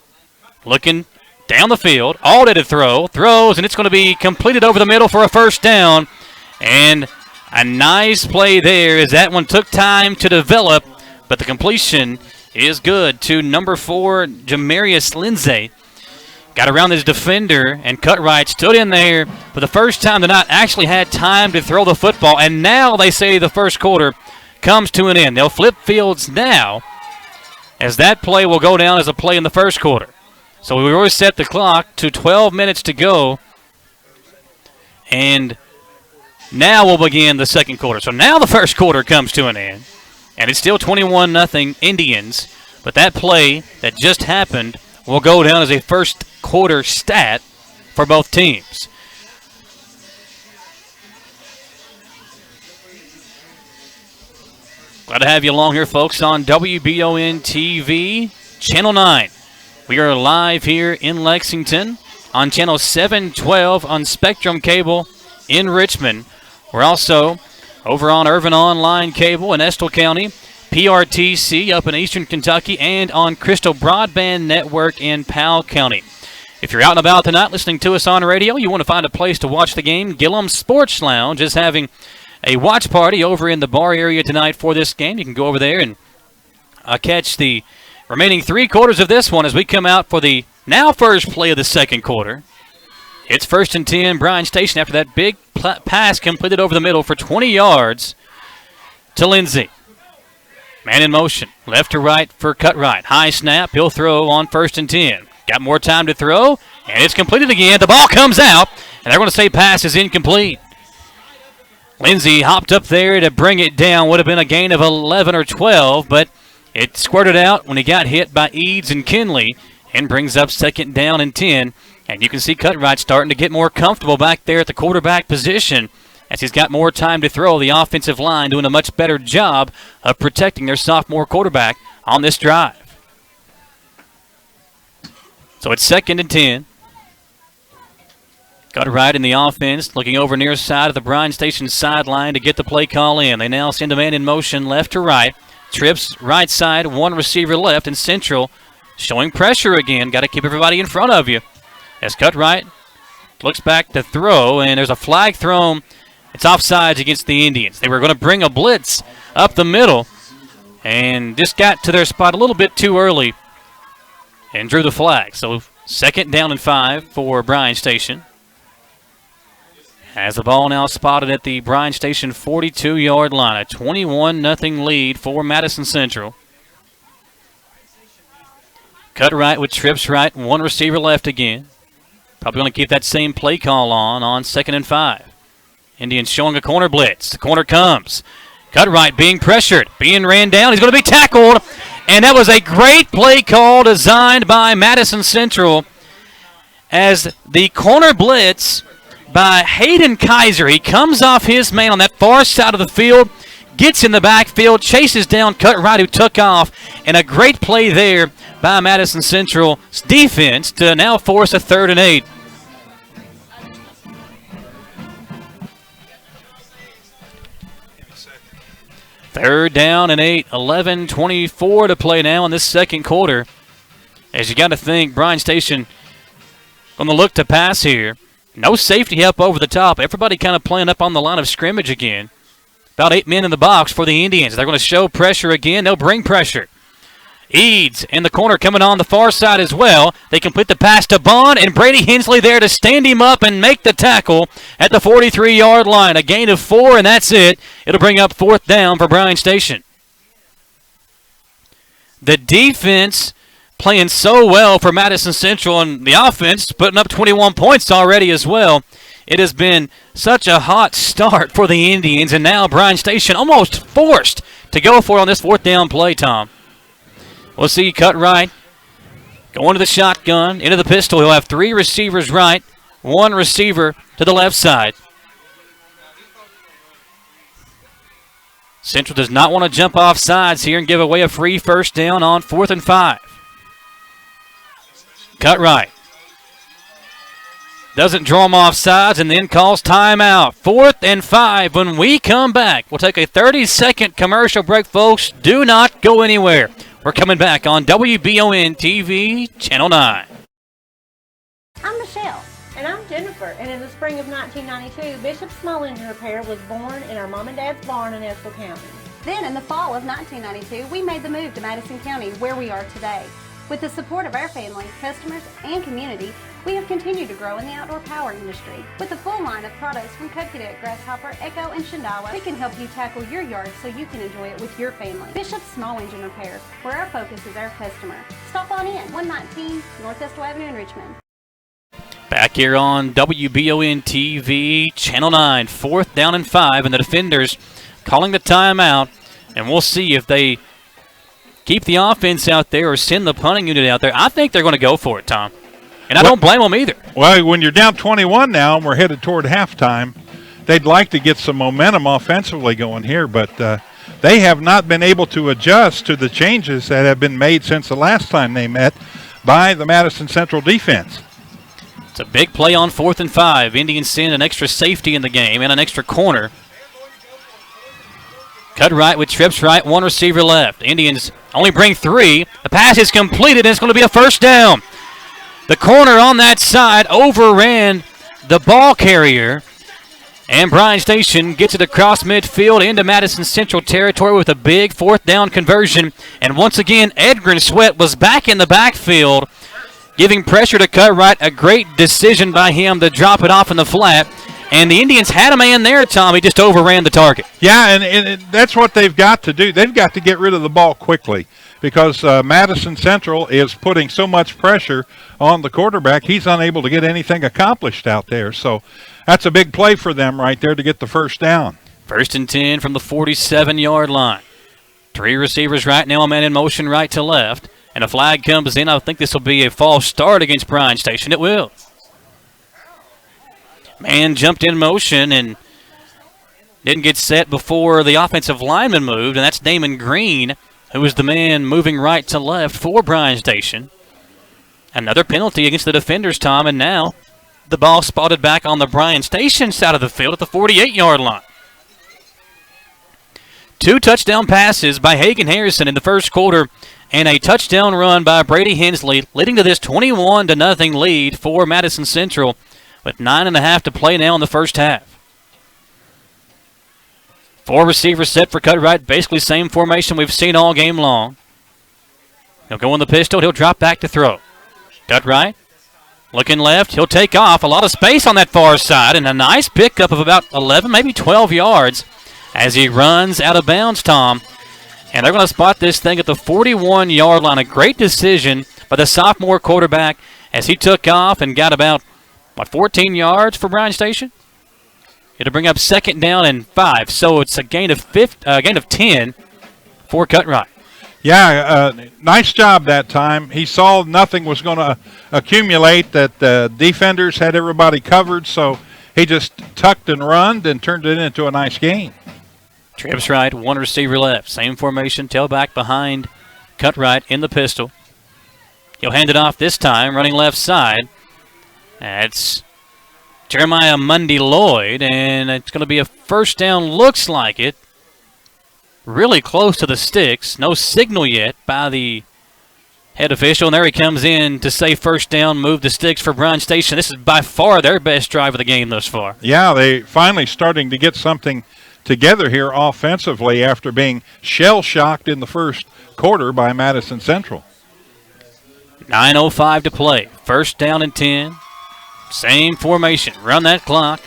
looking down the field, all day to throws, and it's going to be completed over the middle for a first down. And a nice play there as that one took time to develop, but the completion is good to number 4, Jamarius Lindsay. got around his defender, and Cutright stood in there for the first time tonight, actually had time to throw the football, and now they say the first quarter comes to an end. They'll flip fields now, as that play will go down as a play in the first quarter. So we always set the clock to 12 minutes to go, and now we'll begin the second quarter. So now the first quarter comes to an end, and it's still 21-0 Indians, but that play that just happened will go down as a first quarter stat for both teams. Glad to have you along here, folks, on WBON TV, Channel 9. We are live here in Lexington on Channel 712 on Spectrum Cable in Richmond. We're also over on Irvin Online Cable in Estill County, PRTC up in Eastern Kentucky, and on Crystal Broadband Network in Powell County. If you're out and about tonight listening to us on radio, you want to find a place to watch the game, Gillum Sports Lounge is having a watch party over in the bar area tonight for this game. You can go over there and catch the remaining 3 quarters of this one as we come out for the now first play of the second quarter. It's 1st and 10, Bryan Station, after that big pass completed over the middle for 20 yards to Lindsey. Man in motion, left to right for Cutright. High snap, he'll throw on 1st and 10. Got more time to throw, and it's completed again. The ball comes out, and they're going to say pass is incomplete. Lindsey hopped up there to bring it down. Would have been a gain of 11 or 12, but it squirted out when he got hit by Eads and Kinley and brings up 2nd down and 10. And you can see Cutright starting to get more comfortable back there at the quarterback position as he's got more time to throw. The offensive line doing a much better job of protecting their sophomore quarterback on this drive. So it's 2nd and 10. Cutright in the offense, looking over near side of the Bryan Station sideline to get the play call in. They now send a man in motion left to right. Trips right side, 1 receiver left, and Central showing pressure again. Got to keep everybody in front of you. As Cutright looks back to throw, and there's a flag thrown. It's offsides against the Indians. They were going to bring a blitz up the middle and just got to their spot a little bit too early and drew the flag. So 2nd down and 5 for Bryan Station. As the ball now spotted at the Bryan Station 42-yard line. A 21-0 lead for Madison Central. Cutright with trips right, 1 receiver left again. Probably going to keep that same play call on 2nd and 5. Indians showing a corner blitz. The corner comes. Cutright being pressured, being ran down. He's going to be tackled. And that was a great play call designed by Madison Central as the corner blitz by Hayden Kaiser. He comes off his man on that far side of the field, gets in the backfield, chases down Cutright, who took off, and a great play there by Madison Central's defense to now force a 3rd and 8. Third down and 8, 11:24 to play now in this second quarter. As you got to think, Bryan Station going to look to pass here. No safety help over the top. Everybody kind of playing up on the line of scrimmage again. About 8 men in the box for the Indians. They're going to show pressure again. They'll bring pressure. Eads in the corner coming on the far side as well. They complete the pass to Bond, and Brady Hensley there to stand him up and make the tackle at the 43-yard line. A gain of 4, and that's it. It'll bring up 4th down for Bryan Station. The defense playing so well for Madison Central, and the offense putting up 21 points already as well. It has been such a hot start for the Indians, and now Bryan Station almost forced to go for it on this 4th down play, Tom. We'll see Cutright going to the shotgun, into the pistol. He'll have 3 receivers right, 1 receiver to the left side. Central does not want to jump off sides here and give away a free 1st down on 4th and 5. Cutright doesn't draw him off sides and then calls timeout. 4th and 5 when we come back. We'll take a 30-second commercial break, folks. Do not go anywhere. We're coming back on WBON TV, Channel 9. I'm Michelle. And I'm Jennifer. And in the spring of 1992, Bishop Small Engine Repair was born in our mom and dad's barn in Estill County. Then in the fall of 1992, we made the move to Madison County, where we are today. With the support of our families, customers, and community, we have continued to grow in the outdoor power industry. With a full line of products from Cub Cadet, Grasshopper, Echo, and Shindawa, we can help you tackle your yard so you can enjoy it with your family. Bishop's Small Engine Repair, where our focus is our customer. Stop on in, 119 North Estill Avenue in Richmond. Back here on WBON TV, Channel 9, 4th down and 5, and the defenders calling the timeout, and we'll see if they keep the offense out there or send the punting unit out there. I think they're going to go for it, Tom. And I don't blame them either. Well, when you're down 21 now and we're headed toward halftime, they'd like to get some momentum offensively going here, but they have not been able to adjust to the changes that have been made since the last time they met by the Madison Central defense. It's a big play on 4th and 5. Indians send an extra safety in the game and an extra corner. Cut right with trips right, one receiver left. Indians only bring 3. The pass is completed, and it's going to be a first down. The corner on that side overran the ball carrier, and Bryan Station gets it across midfield into Madison Central territory with a big 4th down conversion. And once again, Edgren Sweat was back in the backfield, giving pressure to Cut Right. A great decision by him to drop it off in the flat. And the Indians had a man there, Tom. He just overran the target. Yeah, and that's what they've got to do. They've got to get rid of the ball quickly because Madison Central is putting so much pressure on the quarterback. He's unable to get anything accomplished out there. So that's a big play for them right there to get the first down. 1st and 10 from the 47-yard line. 3 receivers right now, a man in motion right to left. And a flag comes in. I think this will be a false start against Bryan Station. It will. Man jumped in motion and didn't get set before the offensive lineman moved, and that's Damon Green, who was the man moving right to left for Bryan Station. Another penalty against the defenders, Tom, and now the ball spotted back on the Bryan Station side of the field at the 48-yard line. 2 touchdown passes by Hagan Harrison in the first quarter and a touchdown run by Brady Hensley, leading to this 21-0 lead for Madison Central, with 9.5 to play now in the first half. 4 receivers set for Cut Right, basically same formation we've seen all game long. He'll go in the pistol, he'll drop back to throw. Cut Right, looking left, he'll take off. A lot of space on that far side, and a nice pickup of about 11, maybe 12 yards as he runs out of bounds, Tom. And they're going to spot this thing at the 41-yard line. A great decision by the sophomore quarterback as he took off and got about 14 yards for Bryan Station. It'll bring up 2nd down and 5, so it's a gain of 10 for Cut Right. Yeah, nice job that time. He saw nothing was going to accumulate, that the defenders had everybody covered, so he just tucked and runned and turned it into a nice gain. Trips right, 1 receiver left. Same formation, tailback behind Cut Right in the pistol. He'll hand it off this time, running left side. That's Jeremiah Mundy Lloyd, and it's going to be a first down, looks like it. Really close to the sticks. No signal yet by the head official, and there he comes in to say first down, move the sticks for Bryan Station. This is by far their best drive of the game thus far. Yeah, they finally starting to get something together here offensively after being shell-shocked in the first quarter by Madison Central. 9:05 to play. First down and 10. Same formation. Run that clock.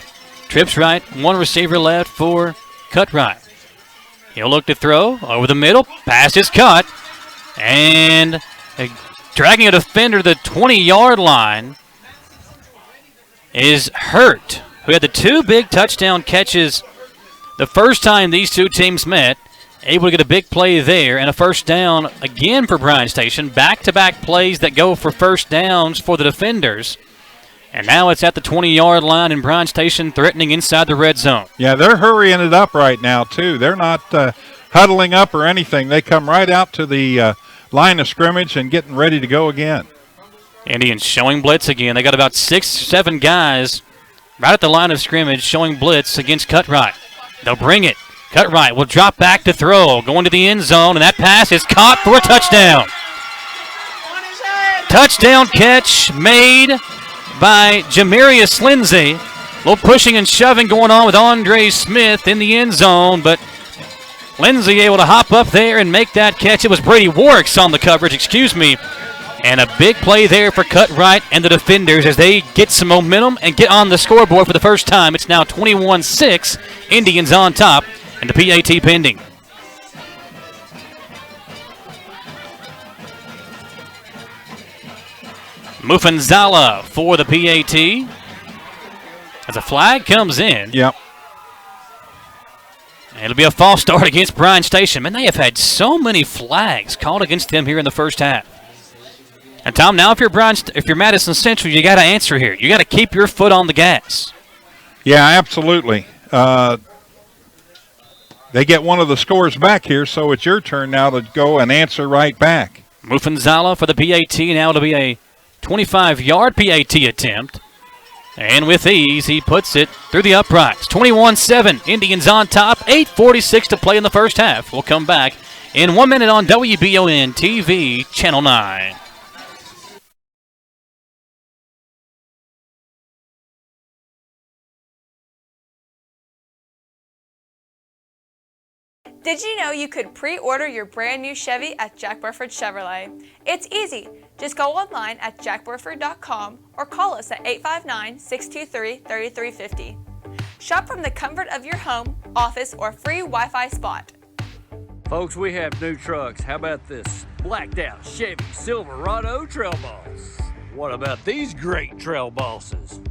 Trips right. 1 receiver left for Cut Right. He'll look to throw over the middle. Pass is cut. And dragging a defender to the 20-yard line is Hurt, who had the 2 big touchdown catches the first time these 2 teams met. Able to get a big play there and a first down again for Bryan Station. Back-to-back plays that go for first downs for the defenders. And now it's at the 20-yard line, and Bryan Station threatening inside the red zone. Yeah, they're hurrying it up right now, too. They're not huddling up or anything. They come right out to the line of scrimmage and getting ready to go again. Indians showing blitz again. They got about 6 or 7 guys right at the line of scrimmage showing blitz against Cut Right. They'll bring it. Cut Right will drop back to throw, going to the end zone, and that pass is caught for a touchdown. Touchdown catch made by Jamarius Lindsay. A little pushing and shoving going on with Andre Smith in the end zone, but Lindsay able to hop up there and make that catch. It was Brady Warwick's on the coverage, And a big play there for Cutright and the defenders as they get some momentum and get on the scoreboard for the first time. It's now 21-6, Indians on top, and the PAT pending. Mufanzala for the PAT as a flag comes in. Yep. It'll be a false start against Bryan Station. Man, they have had so many flags called against them here in the first half. And Tom, now if you're Madison Central, you got to answer here. You got to keep your foot on the gas. Yeah, absolutely. They get one of the scores back here, so it's your turn now to go and answer right back. Mufanzala for the PAT. Now it'll be a 25-yard PAT attempt. And with ease, he puts it through the uprights. 21-7, Indians on top. 8:46 to play in the first half. We'll come back in 1 minute on WBON TV, Channel 9. Did you know you could pre-order your brand new Chevy at Jack Burford Chevrolet? It's easy. Just go online at jackburford.com or call us at 859-623-3350. Shop from the comfort of your home, office, or free Wi-Fi spot. Folks, we have new trucks. How about this blacked out Chevy Silverado Trail Boss? What about these great Trail Bosses?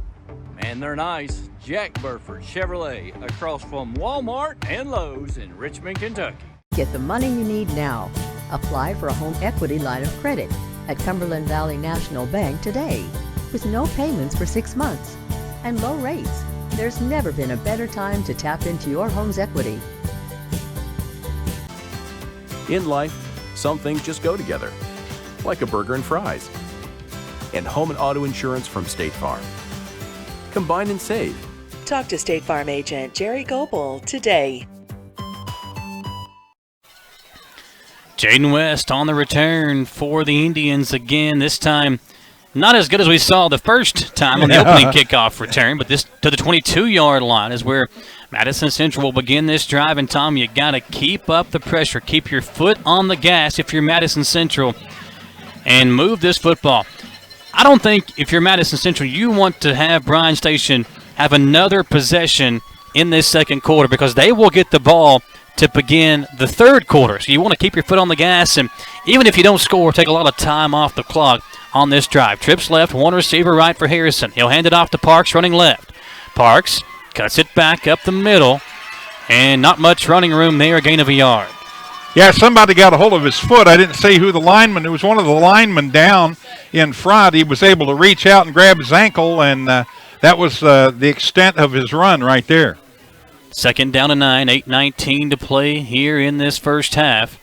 Man, they're nice. Jack Burford Chevrolet, across from Walmart and Lowe's in Richmond, Kentucky. Get the money you need now. Apply for a home equity line of credit at Cumberland Valley National Bank today with no payments for 6 months and low rates. There's never been a better time to tap into your home's equity. In life, some things just go together, like a burger and fries. And home and auto insurance from State Farm. Combine and save. Talk to State Farm agent Jerry Goebel today. Jaden West on the return for the Indians again. This time, not as good as we saw the first time on the opening kickoff return, but this to the 22-yard line is where Madison Central will begin this drive. And, Tom, you got to keep up the pressure. Keep your foot on the gas if you're Madison Central and move this football. I don't think if you're Madison Central, you want to have Bryan Station have another possession in this second quarter because they will get the ball to begin the third quarter. So you want to keep your foot on the gas, and even if you don't score, take a lot of time off the clock on this drive. Trips left, one receiver right for Harrison. He'll hand it off to Parks running left. Parks cuts it back up the middle, and not much running room there, a gain of a yard. Yeah, somebody got a hold of his foot. I didn't see who the lineman. It was one of the linemen down in front. He was able to reach out and grab his ankle, and that was the extent of his run right there. Second down and 9, 8:19 to play here in this first half.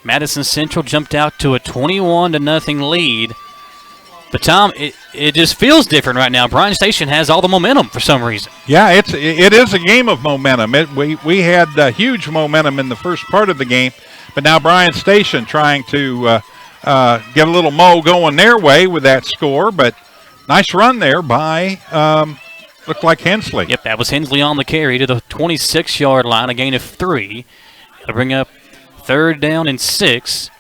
Madison Central jumped out to a 21-0 lead. But, Tom, it just feels different right now. Bryan Station has all the momentum for some reason. Yeah, it is a game of momentum. We had huge momentum in the first part of the game, but now Bryan Station trying to get a little mo going their way with that score. But nice run there by looked like Hensley. Yep, that was Hensley on the carry to the 26-yard line, a gain of 3. It'll bring up third down and 6.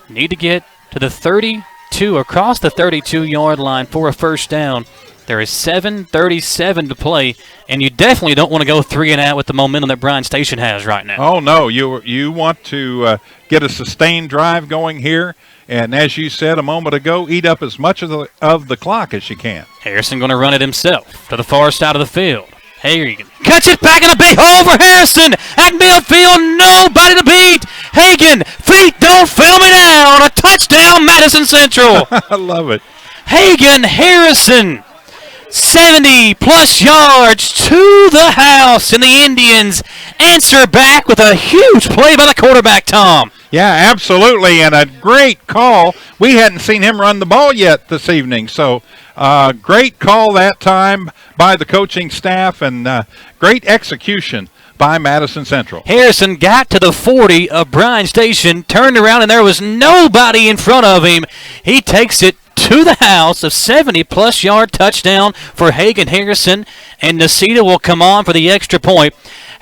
Need to get to the 32, across the 32-yard line for a first down. There is 7:37 to play, and you definitely don't want to go 3 and out with the momentum that Bryan Station has right now. Oh, no. You want to get a sustained drive going here, and as you said a moment ago, eat up as much of the clock as you can. Harrison going to run it himself to the far side of the field. Hagen cuts it back in a big hole for Harrison. At midfield, nobody to beat. Hagen, feet don't fail me now. A touchdown, Madison Central. I love it. Hagen Harrison, 70-plus yards to the house, and the Indians answer back with a huge play by the quarterback, Tom. Yeah, absolutely, and a great call. We hadn't seen him run the ball yet this evening, so great call that time by the coaching staff, and great execution by Madison Central. Harrison got to the 40 of Bryan Station, turned around, and there was nobody in front of him. He takes it to the house, a 70-plus yard touchdown for Hagen Harrison, and Nasita will come on for the extra point.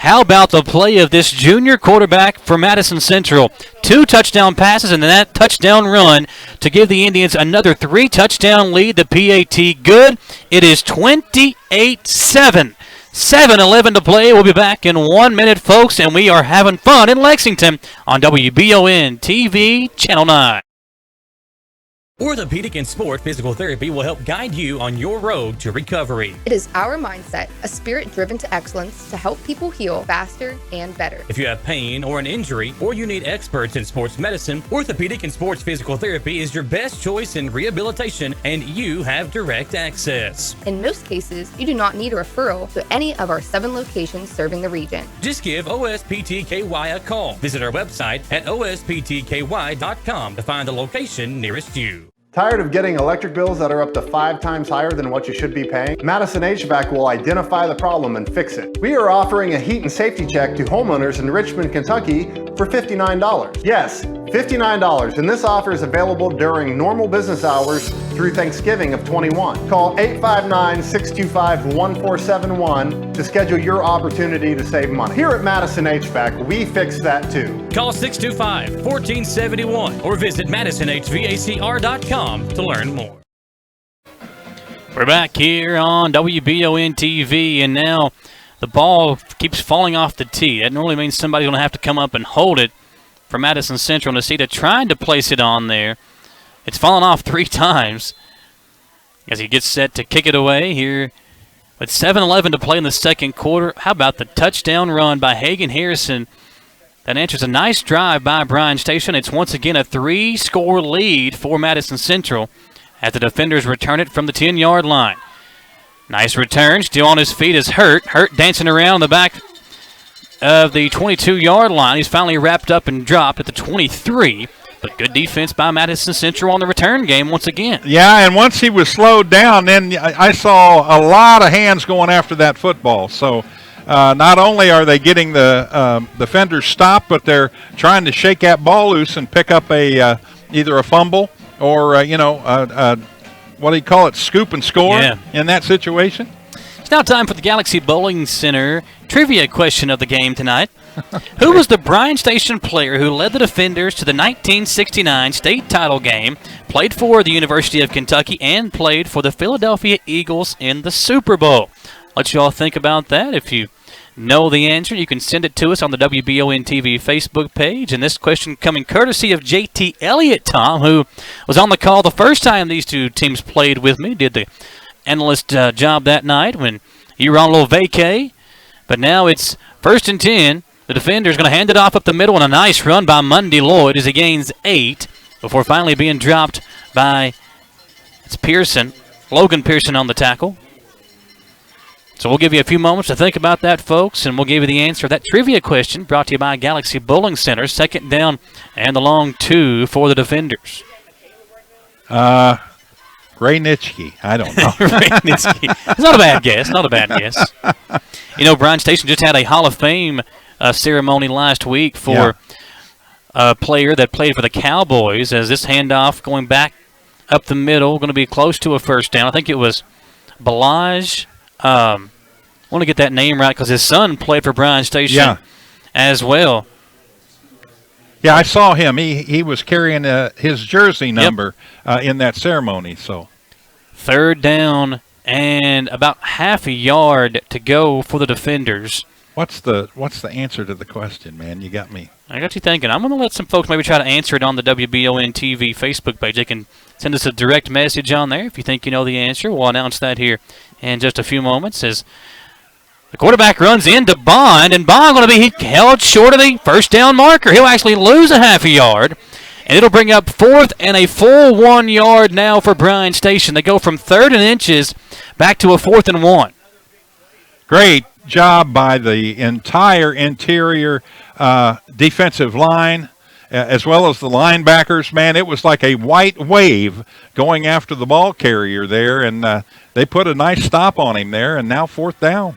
How about the play of this junior quarterback for Madison Central? 2 touchdown passes and that touchdown run to give the Indians another 3-touchdown lead. The PAT good. It is 28-7. 7-11 to play. We'll be back in 1 minute, folks, and we are having fun in Lexington on WBON TV, Channel 9. Orthopedic and Sport Physical Therapy will help guide you on your road to recovery. It is our mindset, a spirit driven to excellence to help people heal faster and better. If you have pain or an injury, or you need experts in sports medicine, Orthopedic and Sports Physical Therapy is your best choice in rehabilitation, and you have direct access. In most cases, you do not need a referral to any of our 7 locations serving the region. Just give OSPTKY a call. Visit our website at osptky.com to find the location nearest you. Tired of getting electric bills that are up to 5 times higher than what you should be paying? Madison HVAC will identify the problem and fix it. We are offering a heat and safety check to homeowners in Richmond, Kentucky for $59. Yes, $59, and this offer is available during normal business hours through Thanksgiving of 21. Call 859-625-1471 to schedule your opportunity to save money. Here at Madison HVAC, we fix that too. Call 625-1471 or visit madisonhvacr.com to learn more. We're back here on WBON TV, and now the ball keeps falling off the tee. That normally means somebody's going to have to come up and hold it for Madison Central. Nacita trying to place it on there. It's fallen off 3 times as he gets set to kick it away here with 7:11 to play in the second quarter. How about the touchdown run by Hagan Harrison? That answers a nice drive by Bryan Station. It's once again a 3-score lead for Madison Central as the defenders return it from the 10-yard line. Nice return. Still on his feet is Hurt. Hurt dancing around the back of the 22-yard line. He's finally wrapped up and dropped at the 23. But good defense by Madison Central on the return game once again. Yeah, and once he was slowed down, then I saw a lot of hands going after that football. So not only are they getting the defenders stopped, but they're trying to shake that ball loose and pick up either a fumble or, what do you call it, scoop and score in that situation. It's now time for the Galaxy Bowling Center trivia question of the game tonight. Who was the Bryan Station player who led the defenders to the 1969 state title game, played for the University of Kentucky, and played for the Philadelphia Eagles in the Super Bowl? Let you all think about that. If you know the answer, you can send it to us on the WBON TV Facebook page. And this question coming courtesy of J.T. Elliott, Tom, who was on the call the first time these two teams played with me, did the analyst job that night when you were on a little vacay. But now it's 1st and 10. The defender's going to hand it off up the middle, and a nice run by Mundy Lloyd as he gains 8 before finally being dropped by Pearson, Logan Pearson on the tackle. So we'll give you a few moments to think about that, folks, and we'll give you the answer to that trivia question brought to you by Galaxy Bowling Center. 2nd down and the long 2 for the defenders. Ray Nitschke. I don't know. Ray Nitschke. It's not a bad guess. Not a bad guess. You know, Bryan Station just had a Hall of Fame ceremony last week for a player that played for the Cowboys, as this handoff going back up the middle, going to be close to a first down. I think it was Balaj. I want to get that name right because his son played for Bryan Station as well. Yeah, I saw him. He was carrying his jersey number in that ceremony. So 3rd down and about half a yard to go for the defenders. What's the answer to the question, man? You got me. I got you thinking. I'm going to let some folks maybe try to answer it on the WBON TV Facebook page. They can send us a direct message on there if you think you know the answer. We'll announce that here in just a few moments as the quarterback runs into Bond, and Bond going to be held short of the first down marker. He'll actually lose a half a yard, and it'll bring up 4th and a full 1 yard now for Bryan Station. They go from 3rd and inches back to a 4th and 1. Great job by the entire interior defensive line, as well as the linebackers. Man, it was like a white wave going after the ball carrier there, and they put a nice stop on him there, and now 4th down.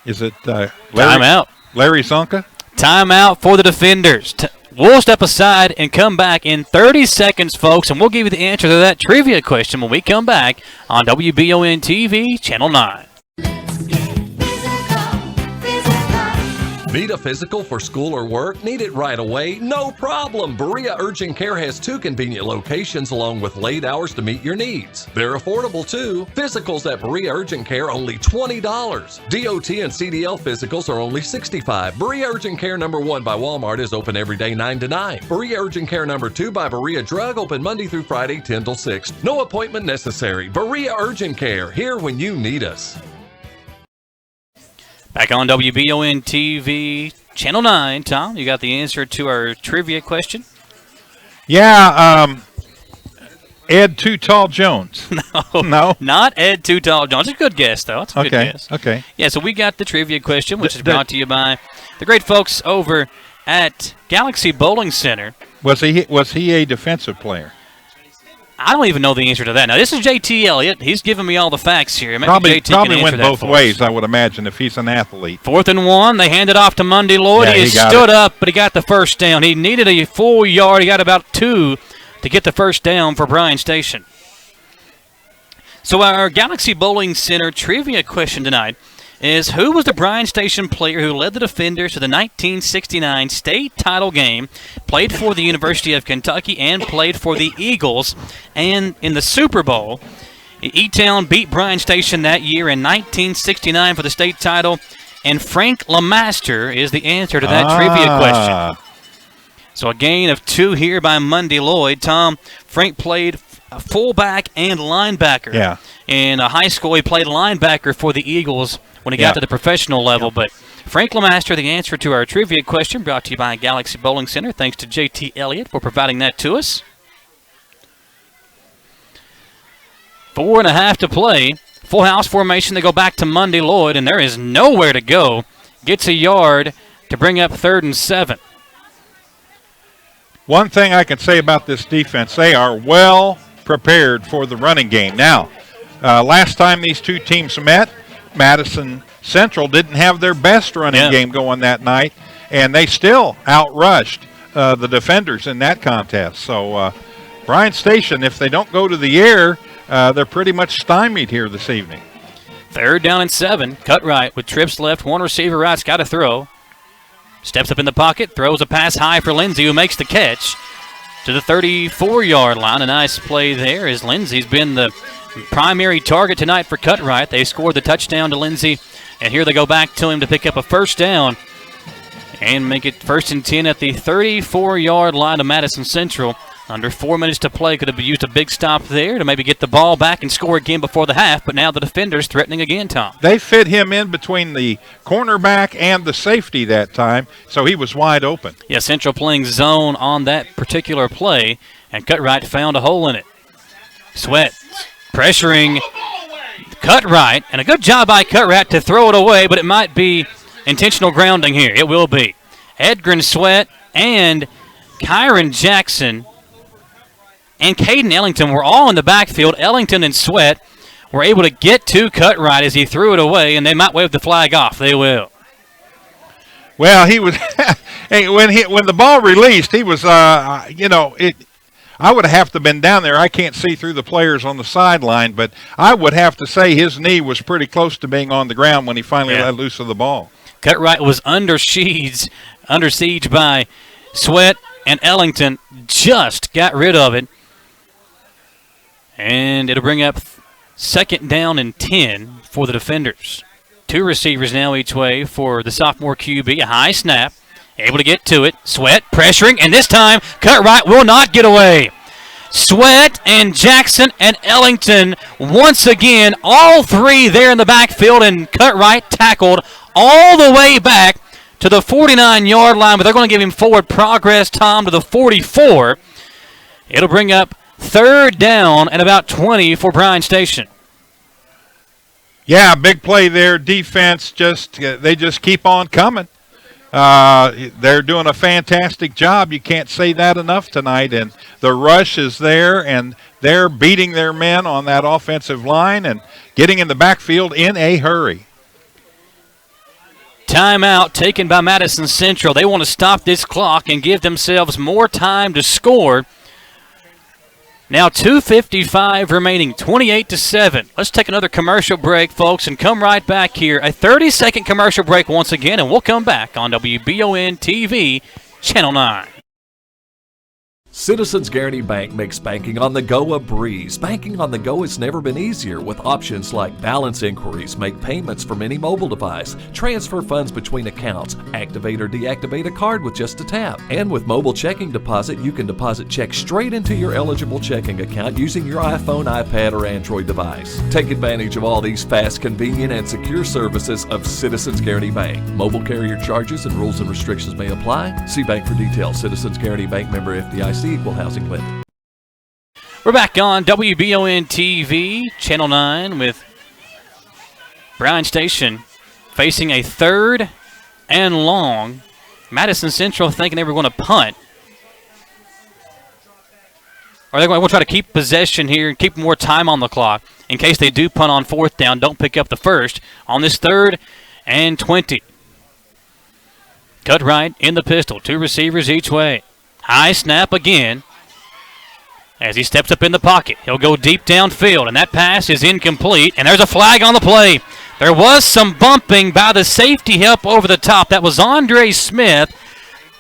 Is it timeout? Larry Zonka? Timeout for the defenders. We'll step aside and come back in 30 seconds, folks, and we'll give you the answer to that trivia question when we come back on WBON TV, Channel 9. Need a physical for school or work? Need it right away? No problem. Berea Urgent Care has 2 convenient locations along with late hours to meet your needs. They're affordable too. Physicals at Berea Urgent Care only $20. DOT and CDL physicals are only $65. Berea Urgent Care number 1 by Walmart is open every day 9 to 9. Berea Urgent Care number 2 by Berea Drug open Monday through Friday 10 till 6. No appointment necessary. Berea Urgent Care, here when you need us. Back on WBON TV, Channel 9, Tom, you got the answer to our trivia question? Yeah, Ed Too Tall Jones. No, not Ed Too Tall Jones. It's a good guess, though. It's a good guess. Okay. Yeah, so we got the trivia question, which is brought to you by the great folks over at Galaxy Bowling Center. Was he a defensive player? I don't even know the answer to that. Now, this is JT Elliott. He's giving me all the facts here. Maybe Probably JT went both ways, I would imagine, if he's an athlete. 4th and 1. They hand it off to Monday Lloyd. Yeah, he stood up, but he got the first down. He needed a full yard. He got about 2 to get the first down for Bryan Station. So our Galaxy Bowling Center trivia question tonight is, who was the Bryan Station player who led the Defenders to the 1969 state title game, played for the University of Kentucky, and played for the Eagles? And in the Super Bowl, E-Town beat Bryan Station that year in 1969 for the state title, and Frank LeMaster is the answer to that trivia question. So a gain of 2 here by Monday Lloyd. Tom, Frank played fullback and linebacker. Yeah. In high school, he played linebacker for the Eagles when he got to the professional level. But Frank LeMaster, the answer to our trivia question, brought to you by Galaxy Bowling Center. Thanks to JT Elliott for providing that to us. 4.5 to play. Full house formation. They go back to Monday Lloyd, and there is nowhere to go. Gets a yard to bring up 3rd and 7. One thing I can say about this defense, they are well prepared for the running game. Now, last time these two teams met, Madison Central didn't have their best running game going that night, and they still outrushed the Defenders in that contest. So Bryan Station, if they don't go to the air, they're pretty much stymied here this evening. 3rd down and 7. Cut right with trips left. One receiver right's got to throw. Steps up in the pocket, throws a pass high for Lindsey, who makes the catch to the 34-yard line. A nice play there as Lindsey's been the primary target tonight for Cutright. They scored the touchdown to Lindsey, and here they go back to him to pick up a first down and make it 1st and 10 at the 34-yard line of Madison Central. Under 4 minutes to play, could have used a big stop there to maybe get the ball back and score again before the half, but now the Defenders threatening again, Tom. They fit him in between the cornerback and the safety that time, so he was wide open. Yeah, Central playing zone on that particular play, and Cutright found a hole in it. Sweat pressuring Cutright, and a good job by Cutright to throw it away, but it might be intentional grounding here. It will be. Edgren Sweat and Kyron Jackson and Caden Ellington were all in the backfield. Ellington and Sweat were able to get to Cutright as he threw it away, and they might wave the flag off. They will. Well, he was when the ball released, he was I would have to been down there. I can't see through the players on the sideline, but I would have to say his knee was pretty close to being on the ground when he finally let loose of the ball. Cutright was under siege by Sweat, and Ellington just got rid of it. And it'll bring up 2nd down and 10 for the Defenders. 2 receivers now each way for the sophomore QB. A high snap, able to get to it. Sweat pressuring, and this time Cutright will not get away. Sweat and Jackson and Ellington once again, all 3 there in the backfield, and Cutright tackled all the way back to the 49-yard line, but they're going to give him forward progress, Tom, to the 44. It'll bring up 3rd down and about 20 for Bryan Station. Yeah, big play there. Defense they just keep on coming. They're doing a fantastic job. You can't say that enough tonight. And the rush is there, and they're beating their men on that offensive line and getting in the backfield in a hurry. Timeout taken by Madison Central. They want to stop this clock and give themselves more time to score. Now 2:55 remaining, 28-7. Let's take another commercial break, folks, and come right back here. A 30-second commercial break once again, and we'll come back on WBON TV, Channel 9. Citizens Guaranty Bank makes banking on the go a breeze. Banking on the go has never been easier with options like balance inquiries, make payments from any mobile device, transfer funds between accounts, activate or deactivate a card with just a tap. And with mobile checking deposit, you can deposit checks straight into your eligible checking account using your iPhone, iPad, or Android device. Take advantage of all these fast, convenient, and secure services of Citizens Guaranty Bank. Mobile carrier charges and rules and restrictions may apply. See bank for details. Citizens Guaranty Bank, member FDIC. Equal housing lender. We're back on WBON TV, Channel 9, with Bryan Station facing a 3rd and long. Madison Central thinking they were going to punt. Or they're going to try to keep possession here and keep more time on the clock in case they do punt on 4th down, don't pick up the first on this 3rd and 20. Cut right in the pistol, 2 receivers each way. High snap again. As he steps up in the pocket, he'll go deep downfield, and that pass is incomplete, and there's a flag on the play. There was some bumping by the safety help over the top. That was Andre Smith.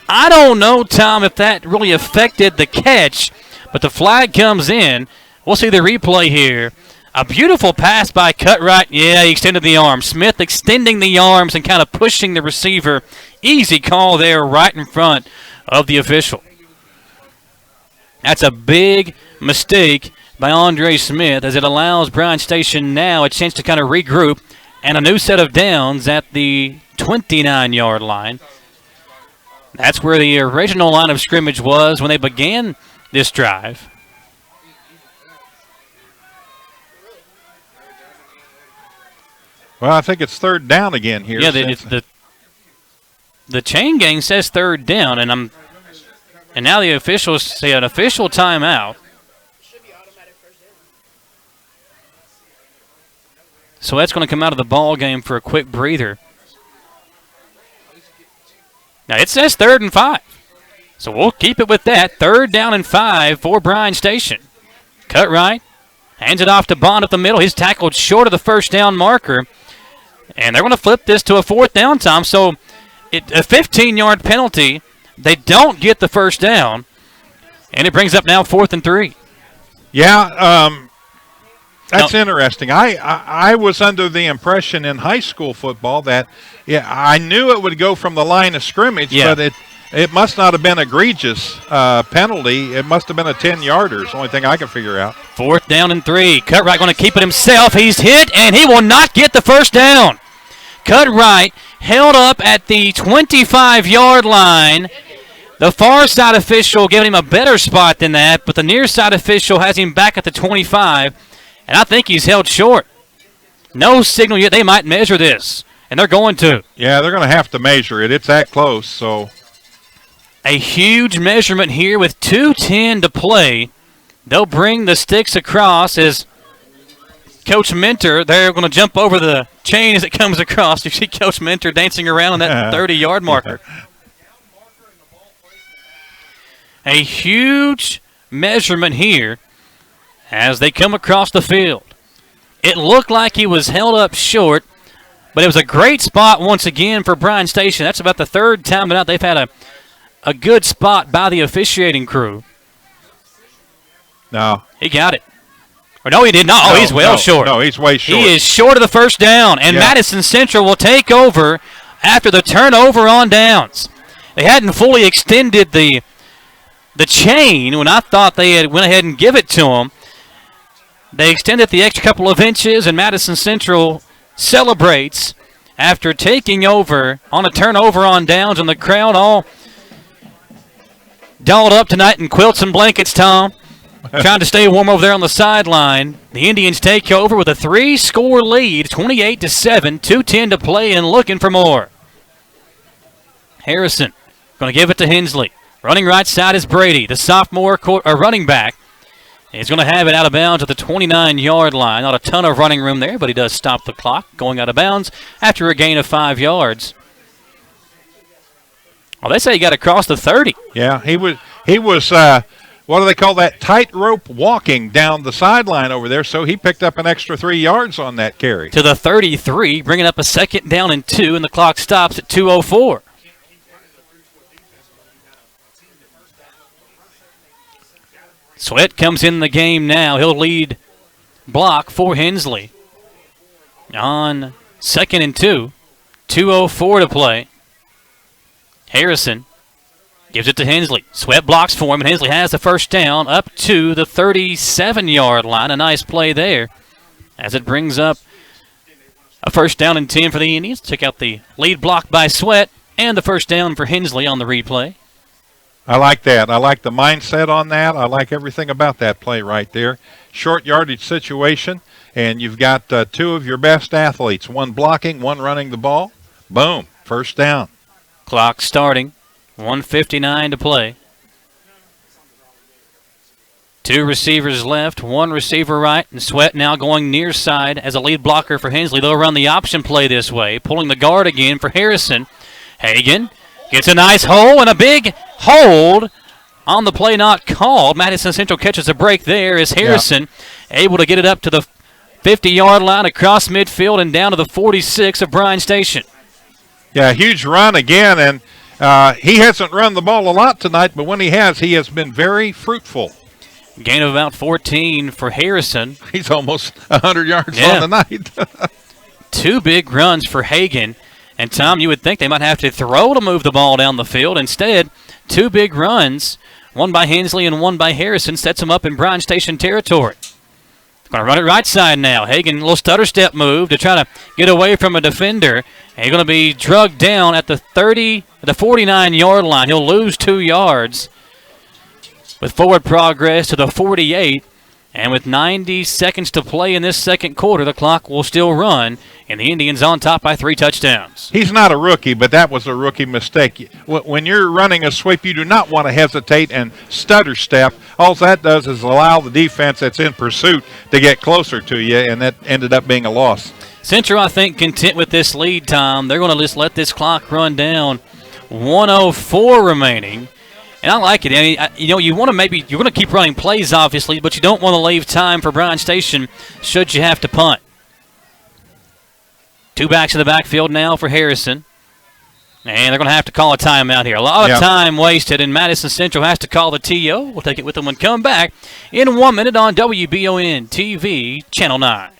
I don't know, Tom, if that really affected the catch, but the flag comes in. We'll see the replay here. A beautiful pass by Cutright. Yeah, he extended the arm. Smith extending the arms and kind of pushing the receiver. Easy call there right in front of the official. That's a big mistake by Andre Smith as it allows Bryan Station now a chance to kind of regroup and a new set of downs at the 29-yard line. That's where the original line of scrimmage was when they began this drive. Well, I think it's 3rd down again here. Yeah, the chain gang says 3rd down, and now the officials say an official timeout. So that's going to come out of the ball game for a quick breather. Now it says 3rd and 5. So we'll keep it with that. 3rd down and 5 for Bryan Station. Cut right. Hands it off to Bond up the middle. He's tackled short of the first down marker. And they're going to flip this to a 4th down, Tom. So a 15-yard penalty. They don't get the first down, and it brings up now 4th and 3. Yeah, that's interesting. I was under the impression in high school football that, I knew it would go from the line of scrimmage, but it must not have been egregious penalty. It must have been a 10-yarder. It's the only thing I can figure out. 4th down and 3. Cutright going to keep it himself. He's hit, and he will not get the first down. Cutright held up at the 25-yard line. The far side official giving him a better spot than that, but the near side official has him back at the 25, and I think he's held short. No signal yet. They might measure this, and they're going to. Yeah, they're going to have to measure it. It's that close, so. A huge measurement here with 2:10 to play. They'll bring the sticks across as Coach Mentor, they're going to jump over the chain as it comes across. You see Coach Mentor dancing around on that 30-yard marker. A huge measurement here as they come across the field. It looked like he was held up short, but it was a great spot once again for Bryan Station. That's about the 3rd time tonight they've had a good spot by the officiating crew. No. He got it. Or no, he did not. Oh, he's well short. No, he's way short. He is short of the first down, and Madison Central will take over after the turnover on downs. They hadn't fully extended the chain when I thought they had went ahead and give it to him. They extended the extra couple of inches, and Madison Central celebrates after taking over on a turnover on downs, and the crowd all dolled up tonight in quilts and blankets, Tom, trying to stay warm over there on the sideline. The Indians take over with a 3-score lead, 28-7, 2:10 to play, and looking for more. Harrison going to give it to Hensley. Running right side is Brady, the sophomore running back. He's going to have it out of bounds at the 29-yard line. Not a ton of running room there, but he does stop the clock going out of bounds after a gain of 5 yards. Well, they say he got across the 30. Yeah, he was what do they call that, tightrope walking down the sideline over there, so he picked up an extra 3 yards on that carry. To the 33, bringing up a 2nd down and 2, and the clock stops at 2:04. Sweat comes in the game now. He'll lead block for Hensley. On 2nd and 2, 2:04 to play. Harrison gives it to Hensley. Sweat blocks for him, and Hensley has the 1st down up to the 37-yard line. A nice play there as it brings up a 1st down and 10 for the Indians. Check out the lead block by Sweat and the 1st down for Hensley on the replay. I like that. I like the mindset on that. I like everything about that play right there. Short yardage situation, and you've got 2 of your best athletes, one blocking, one running the ball. Boom, 1st down. Clock starting, 1:59 to play. 2 receivers left, 1 receiver right, and Sweat now going near side as a lead blocker for Hensley. They'll run the option play this way, pulling the guard again for Harrison. Hagan gets a nice hole and a big hold on the play not called. Madison Central catches a break there as Harrison able to get it up to the 50-yard line across midfield and down to the 46 of Bryan Station. Yeah, huge run again, and he hasn't run the ball a lot tonight, but when he has been very fruitful. Gain of about 14 for Harrison. He's almost 100 yards on the night. 2 big runs for Hagan. And, Tom, you would think they might have to throw to move the ball down the field. Instead, 2 big runs, one by Hensley and one by Harrison, sets them up in Bryan Station territory. Going to run it right side now. Hagan, a little stutter step move to try to get away from a defender. And he's going to be drugged down at the 49-yard line. He'll lose 2 yards with forward progress to the 48. And with 90 seconds to play in this 2nd quarter, the clock will still run, and the Indians on top by 3 touchdowns. He's not a rookie, but that was a rookie mistake. When you're running a sweep, you do not want to hesitate and stutter step. All that does is allow the defense that's in pursuit to get closer to you, and that ended up being a loss. Central, I think, content with this lead, Tom. They're going to just let this clock run down. 1:04 remaining. And I like it. I mean, you want to you're going to keep running plays, obviously, but you don't want to leave time for Bryan Station should you have to punt. 2 backs in the backfield now for Harrison. And they're going to have to call a timeout here. A lot of time wasted, and Madison Central has to call the TO. We'll take it with them and come back in 1 minute on WBON TV, Channel 9.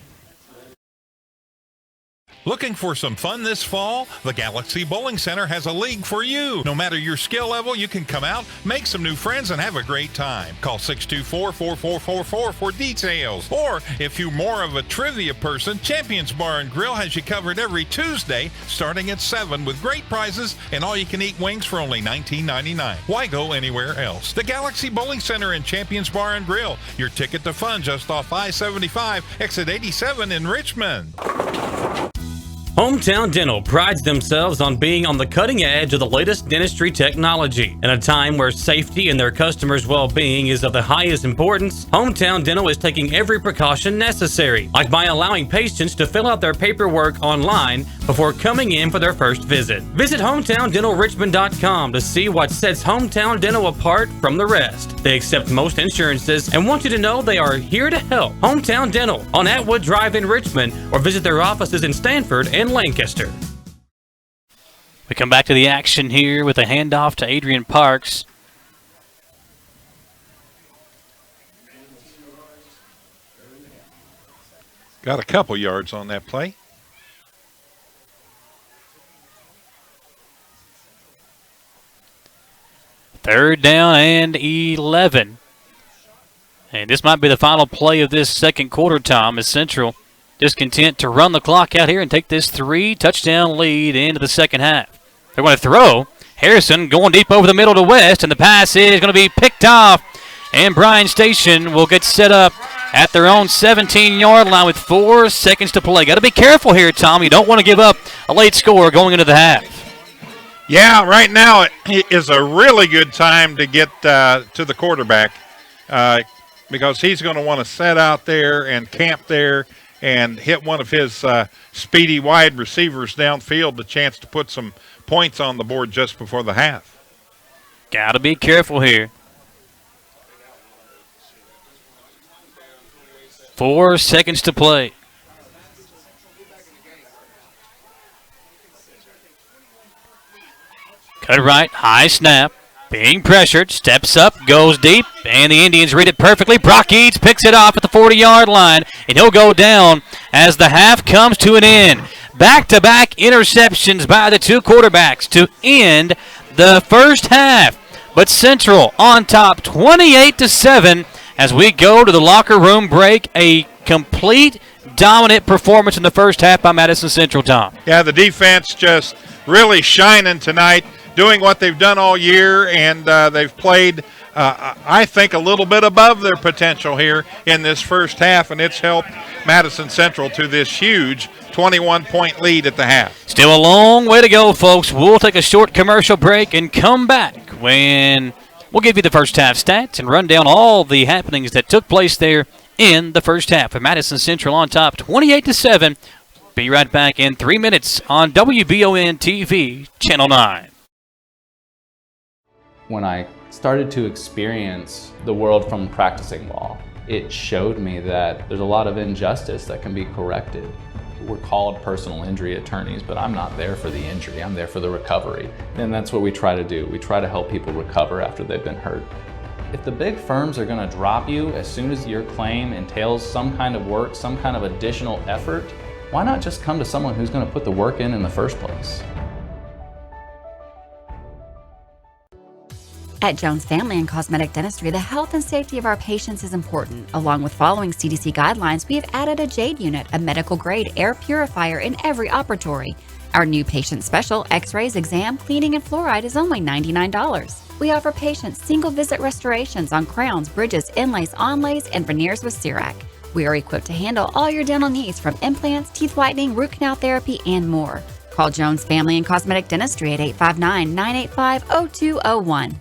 Looking for some fun this fall? The Galaxy Bowling Center has a league for you. No matter your skill level, you can come out, make some new friends, and have a great time. Call 624-4444 for details. Or, if you're more of a trivia person, Champions Bar and Grill has you covered every Tuesday, starting at 7 with great prizes and all-you-can-eat wings for only $19.99. Why go anywhere else? The Galaxy Bowling Center and Champions Bar and Grill, your ticket to fun just off I-75, exit 87 in Richmond. Hometown Dental prides themselves on being on the cutting edge of the latest dentistry technology. In a time where safety and their customers' well-being is of the highest importance, Hometown Dental is taking every precaution necessary, like by allowing patients to fill out their paperwork online before coming in for their first visit. Visit HometownDentalRichmond.com to see what sets Hometown Dental apart from the rest. They accept most insurances and want you to know they are here to help. Hometown Dental on Atwood Drive in Richmond, or visit their offices in Stanford and Lancaster. We come back to the action here with a handoff to Adrian Parks. Got a couple yards on that play. Third down and 11. And this might be the final play of this 2nd quarter, Tom, as Central just content to run the clock out here and take this 3-touchdown lead into the 2nd half. They're going to throw. Harrison going deep over the middle to West, and the pass is going to be picked off. And Bryan Station will get set up at their own 17-yard line with 4 seconds to play. Got to be careful here, Tom. You don't want to give up a late score going into the half. Yeah, right now it is a really good time to get to the quarterback because he's going to want to set out there and camp there and hit one of his speedy wide receivers downfield, the chance to put some points on the board just before the half. Got to be careful here. 4 seconds to play. Cut right, high snap, being pressured, steps up, goes deep, and the Indians read it perfectly. Brock Eads picks it off at the 40-yard line, and he'll go down as the half comes to an end. Back-to-back interceptions by the two quarterbacks to end the first half. But Central on top 28-7 as we go to the locker room break. A complete dominant performance in the first half by Madison Central, Tom. Yeah, the defense just really shining tonight, doing what they've done all year, and they've played, I think, a little bit above their potential here in this first half, and it's helped Madison Central to this huge 21-point lead at the half. Still a long way to go, folks. We'll take a short commercial break and come back when we'll give you the first half stats and run down all the happenings that took place there in the first half. With Madison Central on top 28-7. Be right back in 3 minutes on WBON TV, Channel 9. When I started to experience the world from practicing law, it showed me that there's a lot of injustice that can be corrected. We're called personal injury attorneys, but I'm not there for the injury, I'm there for the recovery. And that's what we try to do. We try to help people recover after they've been hurt. If the big firms are going to drop you as soon as your claim entails some kind of work, some kind of additional effort, why not just come to someone who's going to put the work in the first place? At Jones Family and Cosmetic Dentistry, the health and safety of our patients is important. Along with following CDC guidelines, we have added a JADE unit, a medical-grade air purifier in every operatory. Our new patient special, x-rays, exam, cleaning, and fluoride is only $99. We offer patients single-visit restorations on crowns, bridges, inlays, onlays, and veneers with CERAC. We are equipped to handle all your dental needs from implants, teeth whitening, root canal therapy, and more. Call Jones Family and Cosmetic Dentistry at 859-985-0201.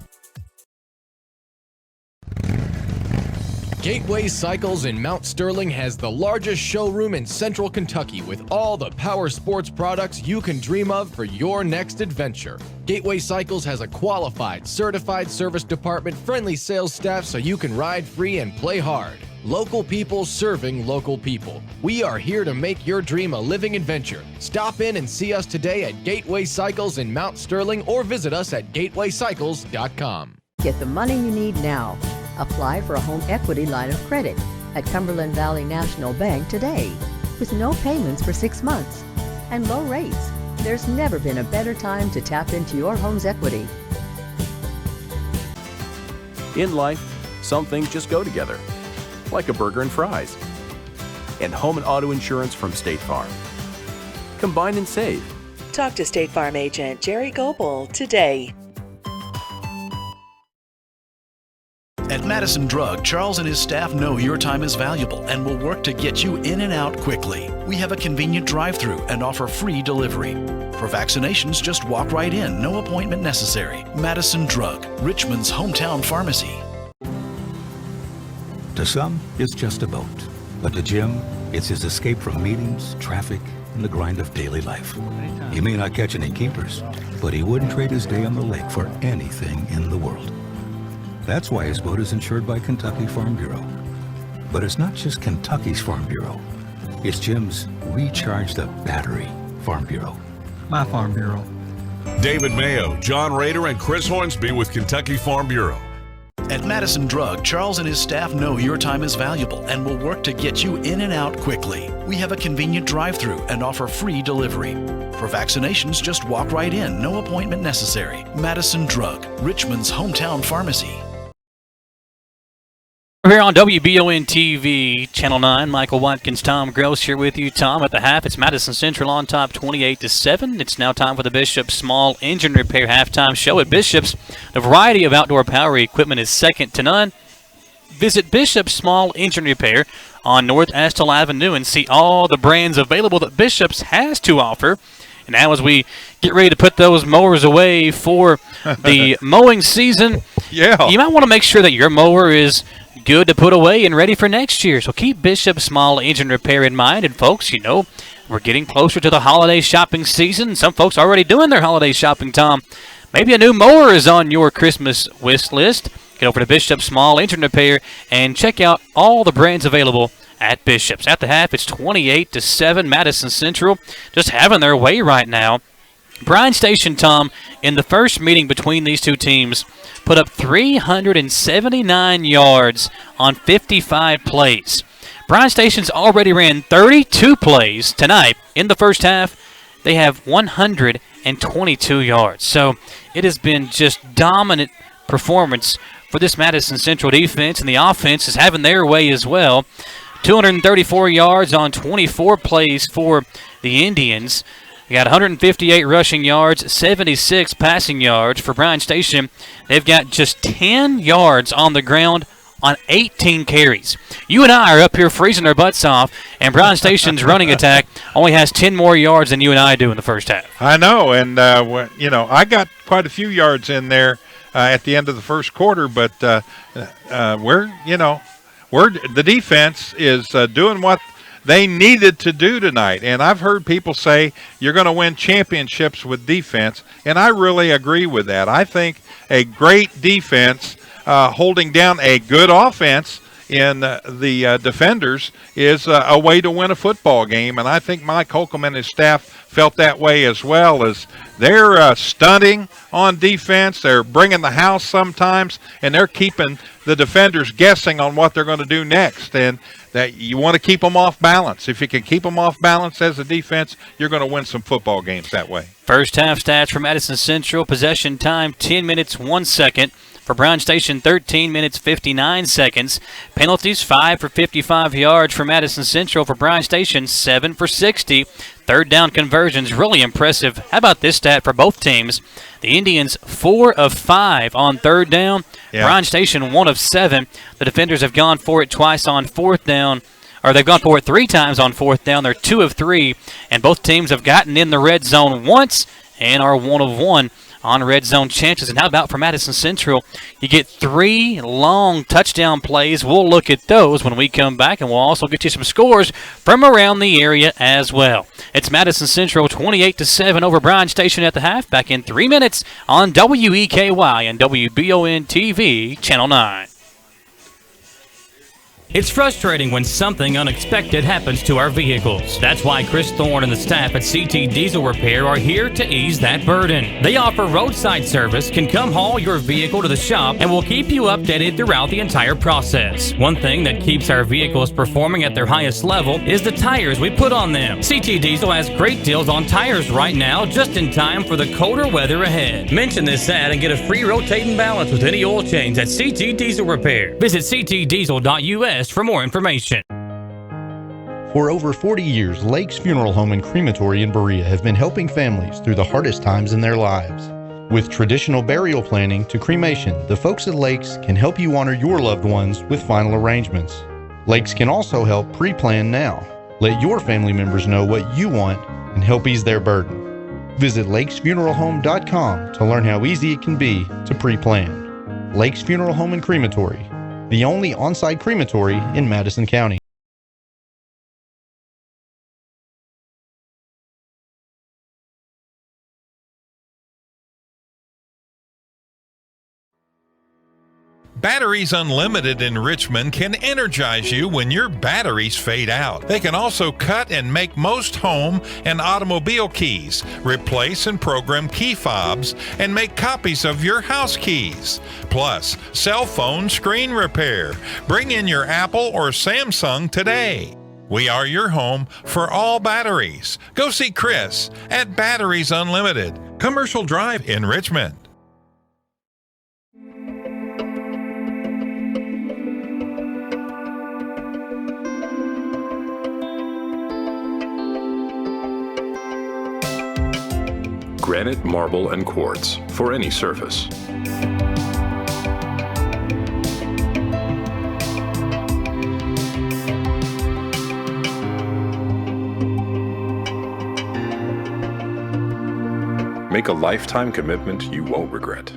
Gateway Cycles in Mount Sterling has the largest showroom in Central Kentucky with all the power sports products you can dream of for your next adventure. Gateway Cycles has a qualified, certified service department, friendly sales staff so you can ride free and play hard. Local people serving local people. We are here to make your dream a living adventure. Stop in and see us today at Gateway Cycles in Mount Sterling or visit us at gatewaycycles.com. Get the money you need now. Apply for a home equity line of credit at Cumberland Valley National Bank today. With no payments for 6 months and low rates, there's never been a better time to tap into your home's equity. In life, some things just go together, like a burger and fries. And home and auto insurance from State Farm. Combine and save. Talk to State Farm agent Jerry Goebel today. At Madison Drug, Charles and his staff know your time is valuable and will work to get you in and out quickly. We have a convenient drive-through and offer free delivery. For vaccinations, just walk right in, no appointment necessary. Madison Drug, Richmond's hometown pharmacy. To some, it's just a boat. But to Jim, it's his escape from meetings, traffic, and the grind of daily life. He may not catch any keepers, but he wouldn't trade his day on the lake for anything in the world. That's why his boat is insured by Kentucky Farm Bureau. But it's not just Kentucky's Farm Bureau. It's Jim's Recharge the Battery Farm Bureau. My Farm Bureau. David Mayo, John Rader, and Chris Hornsby with Kentucky Farm Bureau. At Madison Drug, Charles and his staff know your time is valuable and will work to get you in and out quickly. We have a convenient drive-through and offer free delivery. For vaccinations, just walk right in, no appointment necessary. Madison Drug, Richmond's hometown pharmacy. We're here on WBON TV, Channel 9. Michael Watkins, Tom Gross here with you. Tom, at the half, it's Madison Central on top 28-7. It's now time for the Bishop's Small Engine Repair halftime show at Bishop's. The variety of outdoor power equipment is second to none. Visit Bishop's Small Engine Repair on North Estill Avenue and see all the brands available that Bishop's has to offer. And now as we get ready to put those mowers away for the mowing season, you might want to make sure that your mower is good to put away and ready for next year. So keep Bishop Small Engine Repair in mind. And folks, you know, we're getting closer to the holiday shopping season. Some folks are already doing their holiday shopping, Tom. Maybe a new mower is on your Christmas wish list. Get over to Bishop Small Engine Repair and check out all the brands available at Bishops. At the half, it's 28-7. Madison Central just having their way right now. Bryan Station, Tom, in the first meeting between these two teams, put up 379 yards on 55 plays. Bryan Station's already ran 32 plays tonight. In the first half, they have 122 yards. So it has been just dominant performance for this Madison Central defense, and the offense is having their way as well. 234 yards on 24 plays for the Indians. They got 158 rushing yards, 76 passing yards for Bryan Station. They've got just 10 yards on the ground on 18 carries. You and I are up here freezing our butts off, and Bryan Station's running attack only has 10 more yards than you and I do in the first half. I know, and I got quite a few yards in there at the end of the first quarter, but the defense is doing what they needed to do tonight. And I've heard people say you're going to win championships with defense, and I really agree with that. I think a great defense holding down a good offense in the defenders is a way to win a football game, and I think Mike Holcomb and his staff felt that way as well. As they're stunting on defense, they're bringing the house sometimes, and they're keeping the defenders guessing on what they're going to do next, and that you want to keep them off balance. If you can keep them off balance as a defense, you're going to win some football games that way. First half stats for Madison Central: possession time 10 minutes 1 second. For Bryan Station, 13 minutes, 59 seconds. Penalties, 5 for 55 yards for Madison Central. For Bryan Station, 7 for 60. Third down conversions, really impressive. How about this stat for both teams? The Indians, 4 of 5 on third down. Yeah. Bryan Station, 1 of 7. The defenders have gone for it twice on fourth down. Or they've gone for it 3 times on fourth down. They're 2 of 3. And both teams have gotten in the red zone once and are 1 of 1 on red zone chances. And how about for Madison Central? You get 3 long touchdown plays. We'll look at those when we come back, and we'll also get you some scores from around the area as well. It's Madison Central 28-7 over Bryan Station at the half. Back in 3 minutes on WEKY and WBON TV, Channel 9. It's frustrating when something unexpected happens to our vehicles. That's why Chris Thorne and the staff at CT Diesel Repair are here to ease that burden. They offer roadside service, can come haul your vehicle to the shop, and will keep you updated throughout the entire process. One thing that keeps our vehicles performing at their highest level is the tires we put on them. CT Diesel has great deals on tires right now, just in time for the colder weather ahead. Mention this ad and get a free rotating balance with any oil change at CT Diesel Repair. Visit ctdiesel.us for more information. For over 40 years, Lake's Funeral Home and Crematory in Berea have been helping families through the hardest times in their lives. With traditional burial planning to cremation, the folks at Lake's can help you honor your loved ones with final arrangements. Lake's can also help pre-plan now. Let your family members know what you want and help ease their burden. Visit lakesfuneralhome.com to learn how easy it can be to pre-plan. Lake's Funeral Home and Crematory, the only on-site crematory in Madison County. Batteries Unlimited in Richmond can energize you when your batteries fade out. They can also cut and make most home and automobile keys, replace and program key fobs, and make copies of your house keys. Plus, cell phone screen repair. Bring in your Apple or Samsung today. We are your home for all batteries. Go see Chris at Batteries Unlimited, Commercial Drive in Richmond. Granite, marble, and quartz for any surface. Make a lifetime commitment you won't regret.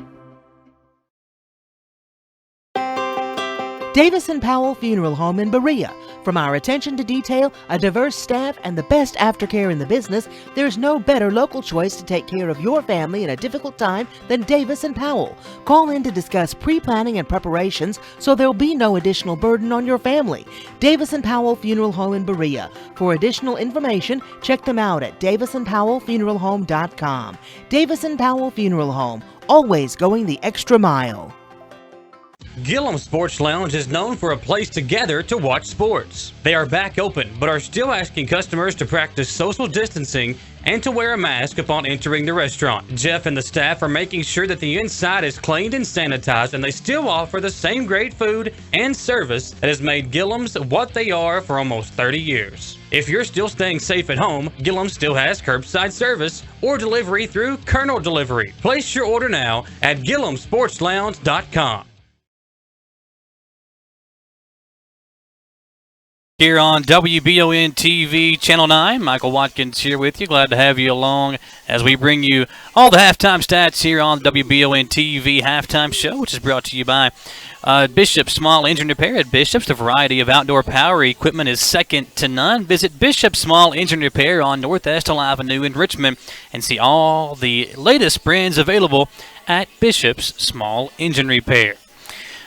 Davis & Powell Funeral Home in Berea. From our attention to detail, a diverse staff, and the best aftercare in the business, there's no better local choice to take care of your family in a difficult time than Davis & Powell. Call in to discuss pre-planning and preparations so there'll be no additional burden on your family. Davis & Powell Funeral Home in Berea. For additional information, check them out at davisandpowellfuneralhome.com. Davis & Powell Funeral Home, always going the extra mile. Gillum Sports Lounge is known for a place to gather to watch sports. They are back open, but are still asking customers to practice social distancing and to wear a mask upon entering the restaurant. Jeff and the staff are making sure that the inside is cleaned and sanitized, and they still offer the same great food and service that has made Gillum's what they are for almost 30 years. If you're still staying safe at home, Gillum still has curbside service or delivery through Colonel Delivery. Place your order now at GillumSportsLounge.com. Here on WBON TV Channel 9, Michael Watkins here with you. Glad to have you along as we bring you all the halftime stats here on the WBON TV Halftime Show, which is brought to you by Bishop's Small Engine Repair at Bishop's. The variety of outdoor power equipment is second to none. Visit Bishop's Small Engine Repair on North Estill Avenue in Richmond and see all the latest brands available at Bishop's Small Engine Repair.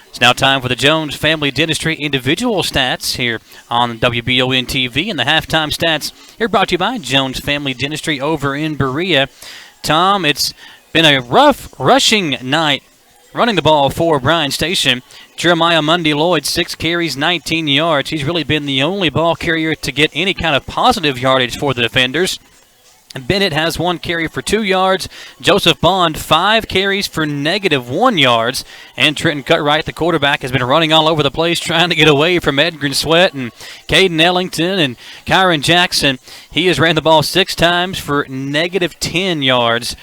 It's now time for the Jones Family Dentistry individual stats here on WBON TV. And the halftime stats here brought to you by Jones Family Dentistry over in Berea. Tom, it's been a rough rushing night running the ball for Bryan Station. Jeremiah Mundy Lloyd, 6 carries, 19 yards. He's really been the only ball carrier to get any kind of positive yardage for the defenders. Bennett has 1 carry for 2 yards. Joseph Bond, 5 carries for -1 yards. And Trenton Cutright, the quarterback, has been running all over the place trying to get away from Edgren Sweat and Caden Ellington and Kyron Jackson. He has ran the ball 6 times for -10 yards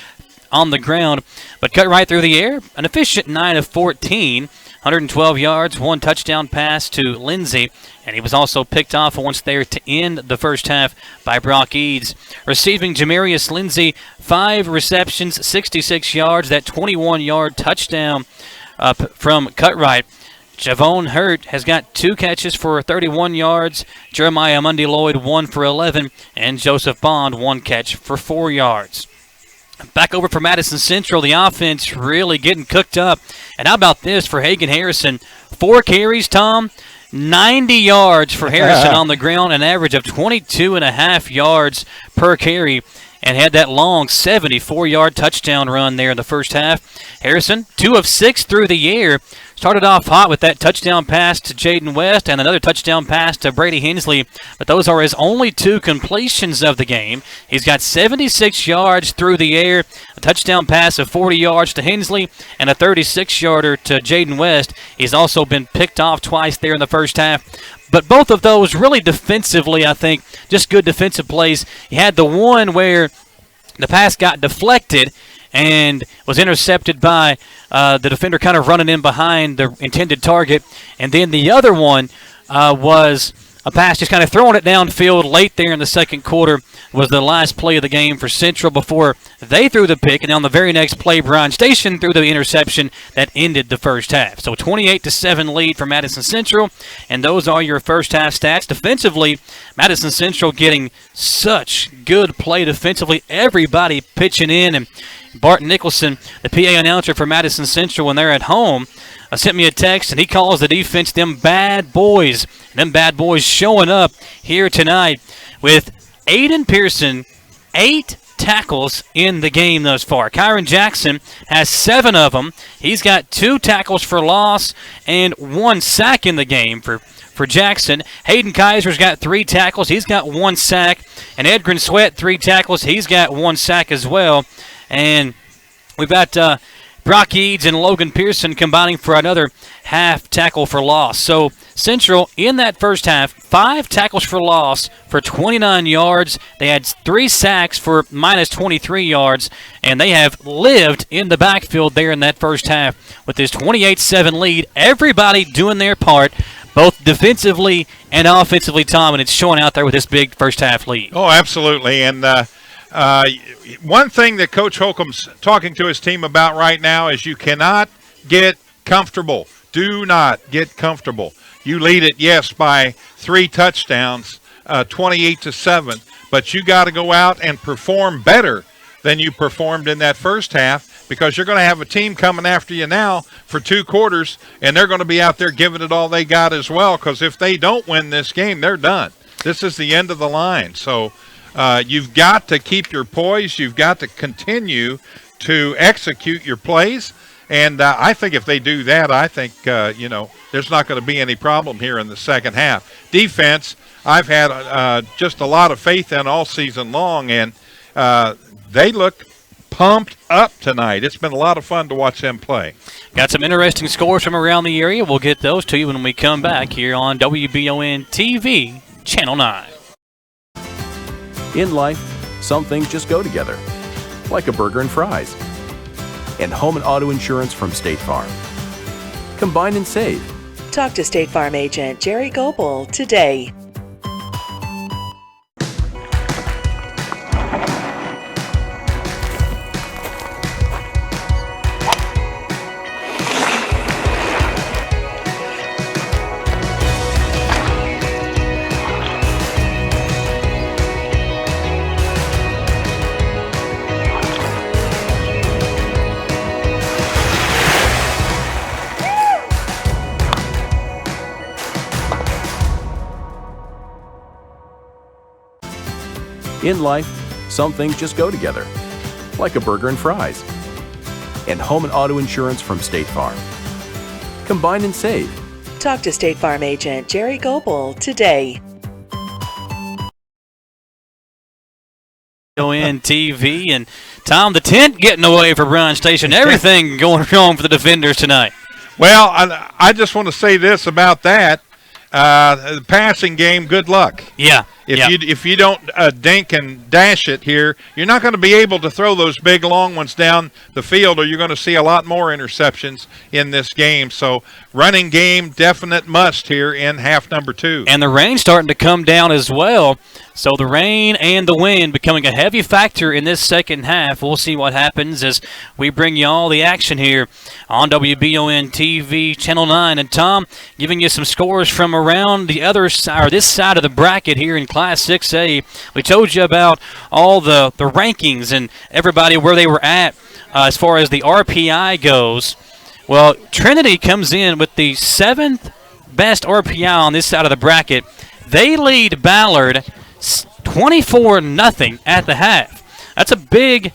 on the ground. But Cutright through the air, an efficient 9 of 14. 112 yards, 1 touchdown pass to Lindsey, and he was also picked off once there to end the first half by Brock Eads. Receiving Jamarius Lindsey, 5 receptions, 66 yards, that 21-yard touchdown from Cutright. Javon Hurt has got 2 catches for 31 yards. Jeremiah Mundy Lloyd, 1 for 11, and Joseph Bond, 1 catch for 4 yards. Back over for Madison Central, the offense really getting cooked up. And how about this for Hagan Harrison? 4 carries, Tom, 90 yards for Harrison on the ground, an average of 22.5 yards per carry, and had that long 74-yard touchdown run there in the first half. Harrison, 2 of 6 through the air. Started off hot with that touchdown pass to Jaden West and another touchdown pass to Brady Hensley, but those are his only 2 completions of the game. He's got 76 yards through the air, a touchdown pass of 40 yards to Hensley, and a 36-yarder to Jaden West. He's also been picked off twice there in the first half. But both of those really defensively, I think, just good defensive plays. He had the one where the pass got deflected and was intercepted by the defender kind of running in behind the intended target. And then the other one was a pass just kind of throwing it downfield late there in the second quarter. Was the last play of the game for Central before they threw the pick. And on the very next play, Bryan Station threw the interception that ended the first half. So 28-7 lead for Madison Central. And those are your first half stats. Defensively, Madison Central getting such good play defensively. Everybody pitching in. And Bart Nicholson, the PA announcer for Madison Central when they're at home, sent me a text, and he calls the defense them bad boys. Them bad boys showing up here tonight with Aiden Pearson, 8 tackles in the game thus far. Kyron Jackson has 7 of them. He's got 2 tackles for loss and 1 sack in the game for Jackson. Hayden Kaiser's got 3 tackles. He's got 1 sack. And Edgren Sweat, 3 tackles. He's got 1 sack as well. And we've got Brock Eads and Logan Pearson combining for another half tackle for loss. So Central, in that first half, 5 tackles for loss for 29 yards. They had 3 sacks for minus 23 yards, and they have lived in the backfield there in that first half with this 28-7 lead. Everybody doing their part, both defensively and offensively, Tom, and it's showing out there with this big first half lead. Oh, absolutely. And one thing that Coach Holcomb's talking to his team about right now is you cannot get comfortable. Do not get comfortable. You lead it, yes, by 3 touchdowns, 28-7, but you got to go out and perform better than you performed in that first half, because you're going to have a team coming after you now for 2 quarters, and they're going to be out there giving it all they got as well, because if they don't win this game, they're done. This is the end of the line. So you've got to keep your poise. You've got to continue to execute your plays. And I think if they do that, I think, there's not going to be any problem here in the second half. Defense, I've had just a lot of faith in all season long, and they look pumped up tonight. It's been a lot of fun to watch them play. Got some interesting scores from around the area. We'll get those to you when we come back here on WBON TV, Channel 9. In life, some things just go together, like a burger and fries. And home and auto insurance from State Farm. Combine and save. Talk to State Farm agent Jerry Goebel today. In life, some things just go together, like a burger and fries. And home and auto insurance from State Farm. Combine and save. Talk to State Farm agent Jerry Goebel today. WBON TV, and Tom, the tent getting away for Bryan Station. Everything going wrong for the defenders tonight. Well, I just want to say this about that. The passing game, good luck. Yeah. If you don't dink and dash it here, you're not going to be able to throw those big long ones down the field, or you're going to see a lot more interceptions in this game. So running game, definite must here in half number 2. And the rain's starting to come down as well. So the rain and the wind becoming a heavy factor in this second half. We'll see what happens as we bring you all the action here on WBON TV Channel 9. And Tom, giving you some scores from around the other side, or this side of the bracket here in Class 6A. We told you about all the rankings and everybody where they were at as far as the RPI goes. Well, Trinity comes in with the 7th best RPI on this side of the bracket. They lead Ballard 24-0 at the half. That's a big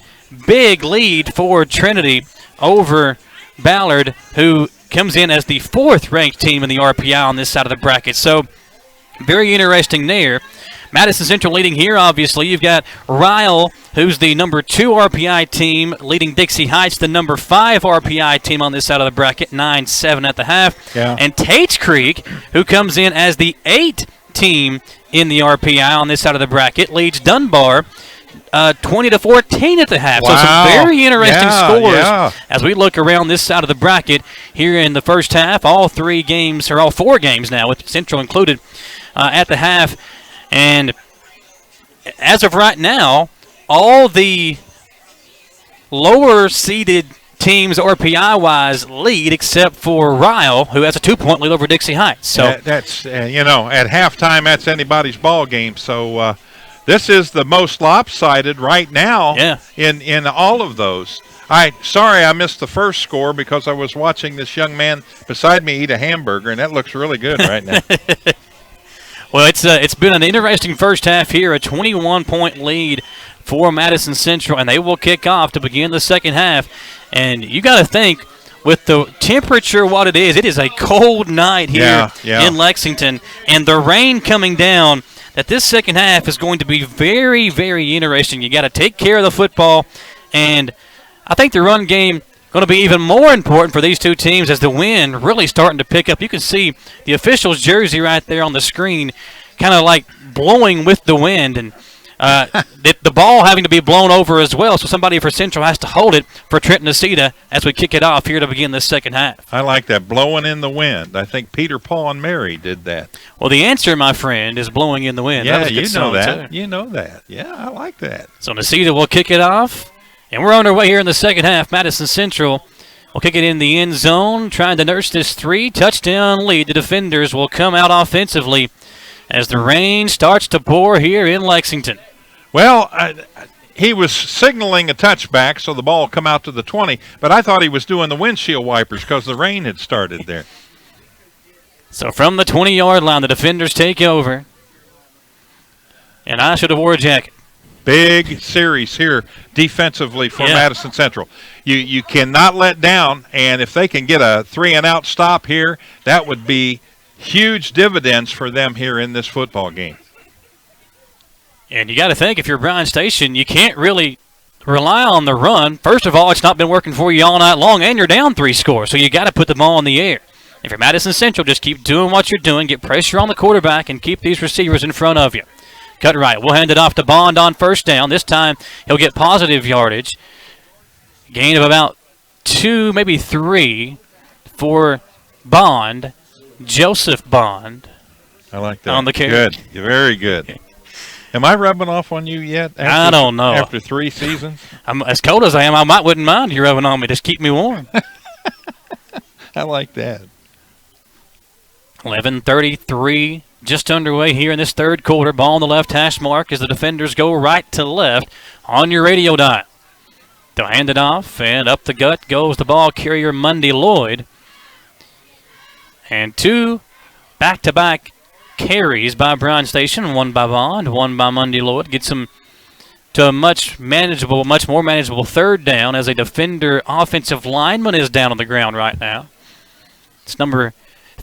lead for Trinity over Ballard, who comes in as the 4th ranked team in the RPI on this side of the bracket. So very interesting there. Madison Central leading here, obviously. You've got Ryle, who's the number 2 RPI team, leading Dixie Heights, the number 5 RPI team on this side of the bracket, 9-7 at the half. Yeah. And Tate's Creek, who comes in as the 8th team in the RPI on this side of the bracket, leads Dunbar 20-14 at the half. Wow. So some very interesting scores yeah. as we look around this side of the bracket here in the first half. All 4 games now, with Central included, at the half. And as of right now, all the lower-seeded teams RPI-wise lead except for Ryle, who has a 2-point lead over Dixie Heights. So that's at halftime, that's anybody's ball game. So this is the most lopsided right now in all of those. Sorry I missed the first score because I was watching this young man beside me eat a hamburger, and that looks really good right now. Well, it's been an interesting first half here, a 21-point lead for Madison Central, and they will kick off to begin the second half. And you got to think, with the temperature what it is a cold night here in Lexington, and the rain coming down, that this second half is going to be very, very interesting. You got to take care of the football, and I think the run game going to be even more important for these two teams as the wind really starting to pick up. You can see the official's jersey right there on the screen kind of like blowing with the wind, and the ball having to be blown over as well, so somebody for Central has to hold it for Trenton Aceta as we kick it off here to begin this second half. I like that, blowing in the wind. I think Peter, Paul, and Mary did that. Well, the answer, my friend, is blowing in the wind. Yeah, that you know that. Too. You know that. Yeah, I like that. So Aceta will kick it off, and we're on our way here in the second half. Madison Central will kick it in the end zone, trying to nurse this 3-touchdown lead. The defenders will come out offensively as the rain starts to pour here in Lexington. Well, he was signaling a touchback, so the ball will come out to the 20, but I thought he was doing the windshield wipers because the rain had started there. So from the 20-yard line, the defenders take over. And I should have wore a jacket. Big series here defensively for Madison Central. You cannot let down, and if they can get a 3-and-out stop here, that would be huge dividends for them here in this football game. And you got to think, if you're Bryan Station, you can't really rely on the run. First of all, it's not been working for you all night long, and you're down 3 scores, so you got to put the ball in the air. If you're Madison Central, just keep doing what you're doing, get pressure on the quarterback, and keep these receivers in front of you. Cut right. We'll hand it off to Bond on first down. This time he'll get positive yardage. Gain of about 2, maybe 3 for Bond, Joseph Bond. I like that. On the carry. Good. Very good. Am I rubbing off on you yet? I don't know. After 3 seasons? I'm as cold as I am. I wouldn't mind you rubbing on me. Just keep me warm. I like that. 11:33 just underway here in this third quarter. Ball on the left hash mark as the defenders go right to left on your radio dial. They'll hand it off, and up the gut goes the ball carrier, Mundy Lloyd. And 2 back-to-back carries by Bryan Station, 1 by Bond, 1 by Mundy Lloyd. Gets them to a much more manageable third down as a defender offensive lineman is down on the ground right now. It's number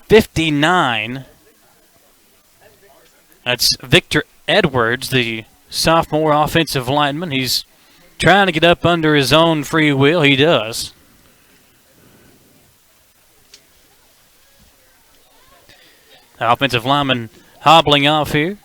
59. That's Victor Edwards, the sophomore offensive lineman. He's trying to get up under his own free will. He does. The offensive lineman hobbling off here.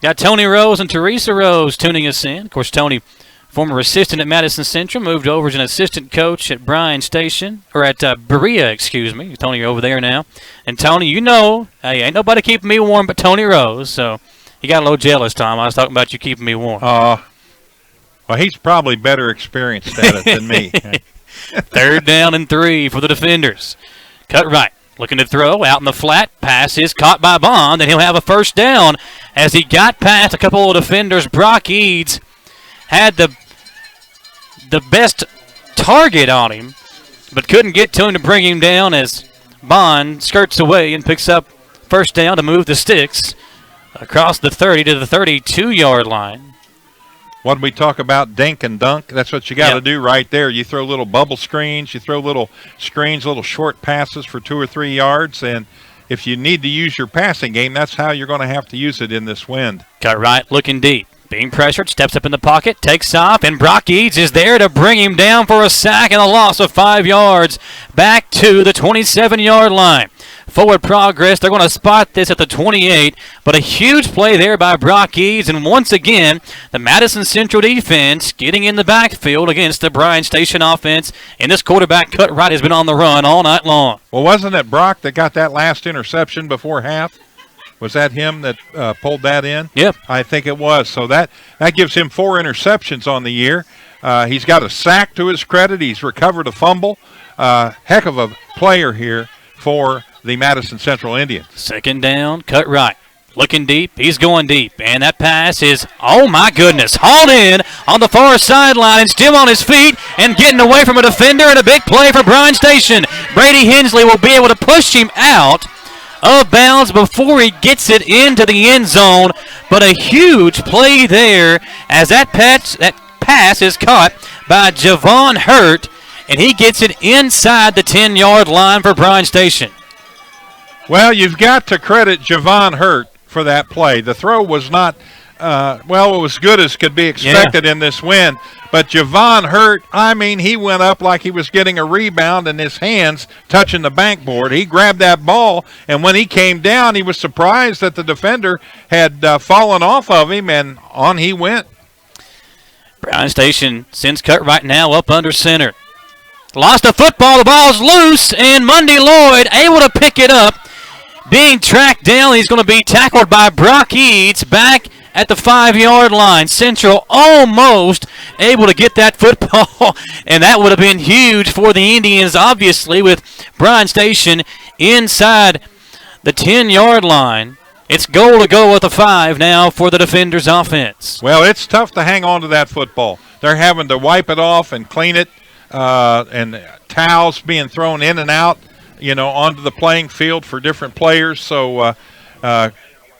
Got Tony Rose and Teresa Rose tuning us in. Of course, Tony, former assistant at Madison Central, moved over as an assistant coach at Bryan Station, or at Berea, excuse me. Tony over there now. And Tony, you know, hey, ain't nobody keeping me warm but Tony Rose, so you got a little jealous, Tom. I was talking about you keeping me warm. Well, he's probably better experienced at it than me. 3rd down and 3 for the defenders. Cut right. Looking to throw out in the flat. Pass is caught by Bond, and he'll have a first down as he got past a couple of defenders. Brock Eads had the best target on him, but couldn't get to him to bring him down as Bond skirts away and picks up first down to move the sticks across the 30 to the 32-yard line. When we talk about dink and dunk, that's what you got to do right there. You throw little bubble screens, you throw little screens, little short passes for 2 or 3 yards, and if you need to use your passing game, that's how you're going to have to use it in this wind. Cut right, looking deep. Being pressured, steps up in the pocket, takes off, and Brock Eads is there to bring him down for a sack and a loss of 5 yards back to the 27-yard line. Forward progress, they're going to spot this at the 28, but a huge play there by Brock Eads, and once again, the Madison Central defense getting in the backfield against the Bryan Station offense, and this quarterback cut right has been on the run all night long. Well, wasn't it Brock that got that last interception before half? Was that him that pulled that in? Yep. I think it was. So that gives him 4 interceptions on the year. He's got a sack to his credit. He's recovered a fumble. Heck of a player here for the Madison Central Indians. 2nd down, cut right. Looking deep, he's going deep. And that pass is, oh my goodness, hauled in on the far sideline and still on his feet and getting away from a defender, and a big play for Bryan Station. Brady Hensley will be able to push him out of bounds before he gets it into the end zone, but a huge play there as that pass is caught by Javon Hurt, and he gets it inside the 10-yard line for Bryan Station. Well, you've got to credit Javon Hurt for that play. The throw was not, it was good as could be expected in this win. But Javon Hurt, I mean, he went up like he was getting a rebound and his hands touching the backboard. He grabbed that ball, and when he came down, he was surprised that the defender had fallen off of him, and on he went. Bryan Station sends cut right now up under center. Lost the football. The ball's loose, and Mundy Lloyd able to pick it up. Being tracked down, he's going to be tackled by Brock Eads back at the 5-yard line. Central almost able to get that football, and that would have been huge for the Indians, obviously, with Bryan Station inside the 10-yard line. It's goal to go with a 5 now for the defenders' offense. Well, it's tough to hang on to that football. They're having to wipe it off and clean it, and towels being thrown in and out, onto the playing field for different players. So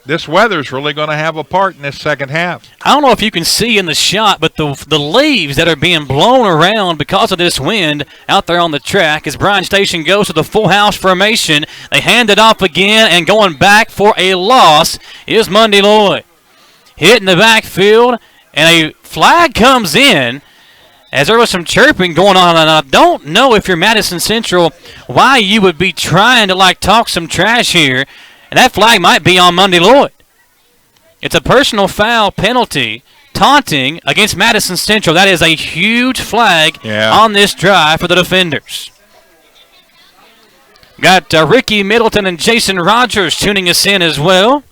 this weather's really going to have a part in this second half. I don't know if you can see in the shot, but the leaves that are being blown around because of this wind out there on the track as Bryan Station goes to the full house formation. They hand it off again, and going back for a loss is Monday Lloyd. Hitting the backfield, and a flag comes in as there was some chirping going on. And I don't know if you're Madison Central why you would be trying to talk some trash here. And that flag might be on Monday Lloyd. It's a personal foul penalty, taunting against Madison Central. That is a huge flag on this drive for the defenders. Got Ricky Middleton and Jason Rogers tuning us in as well.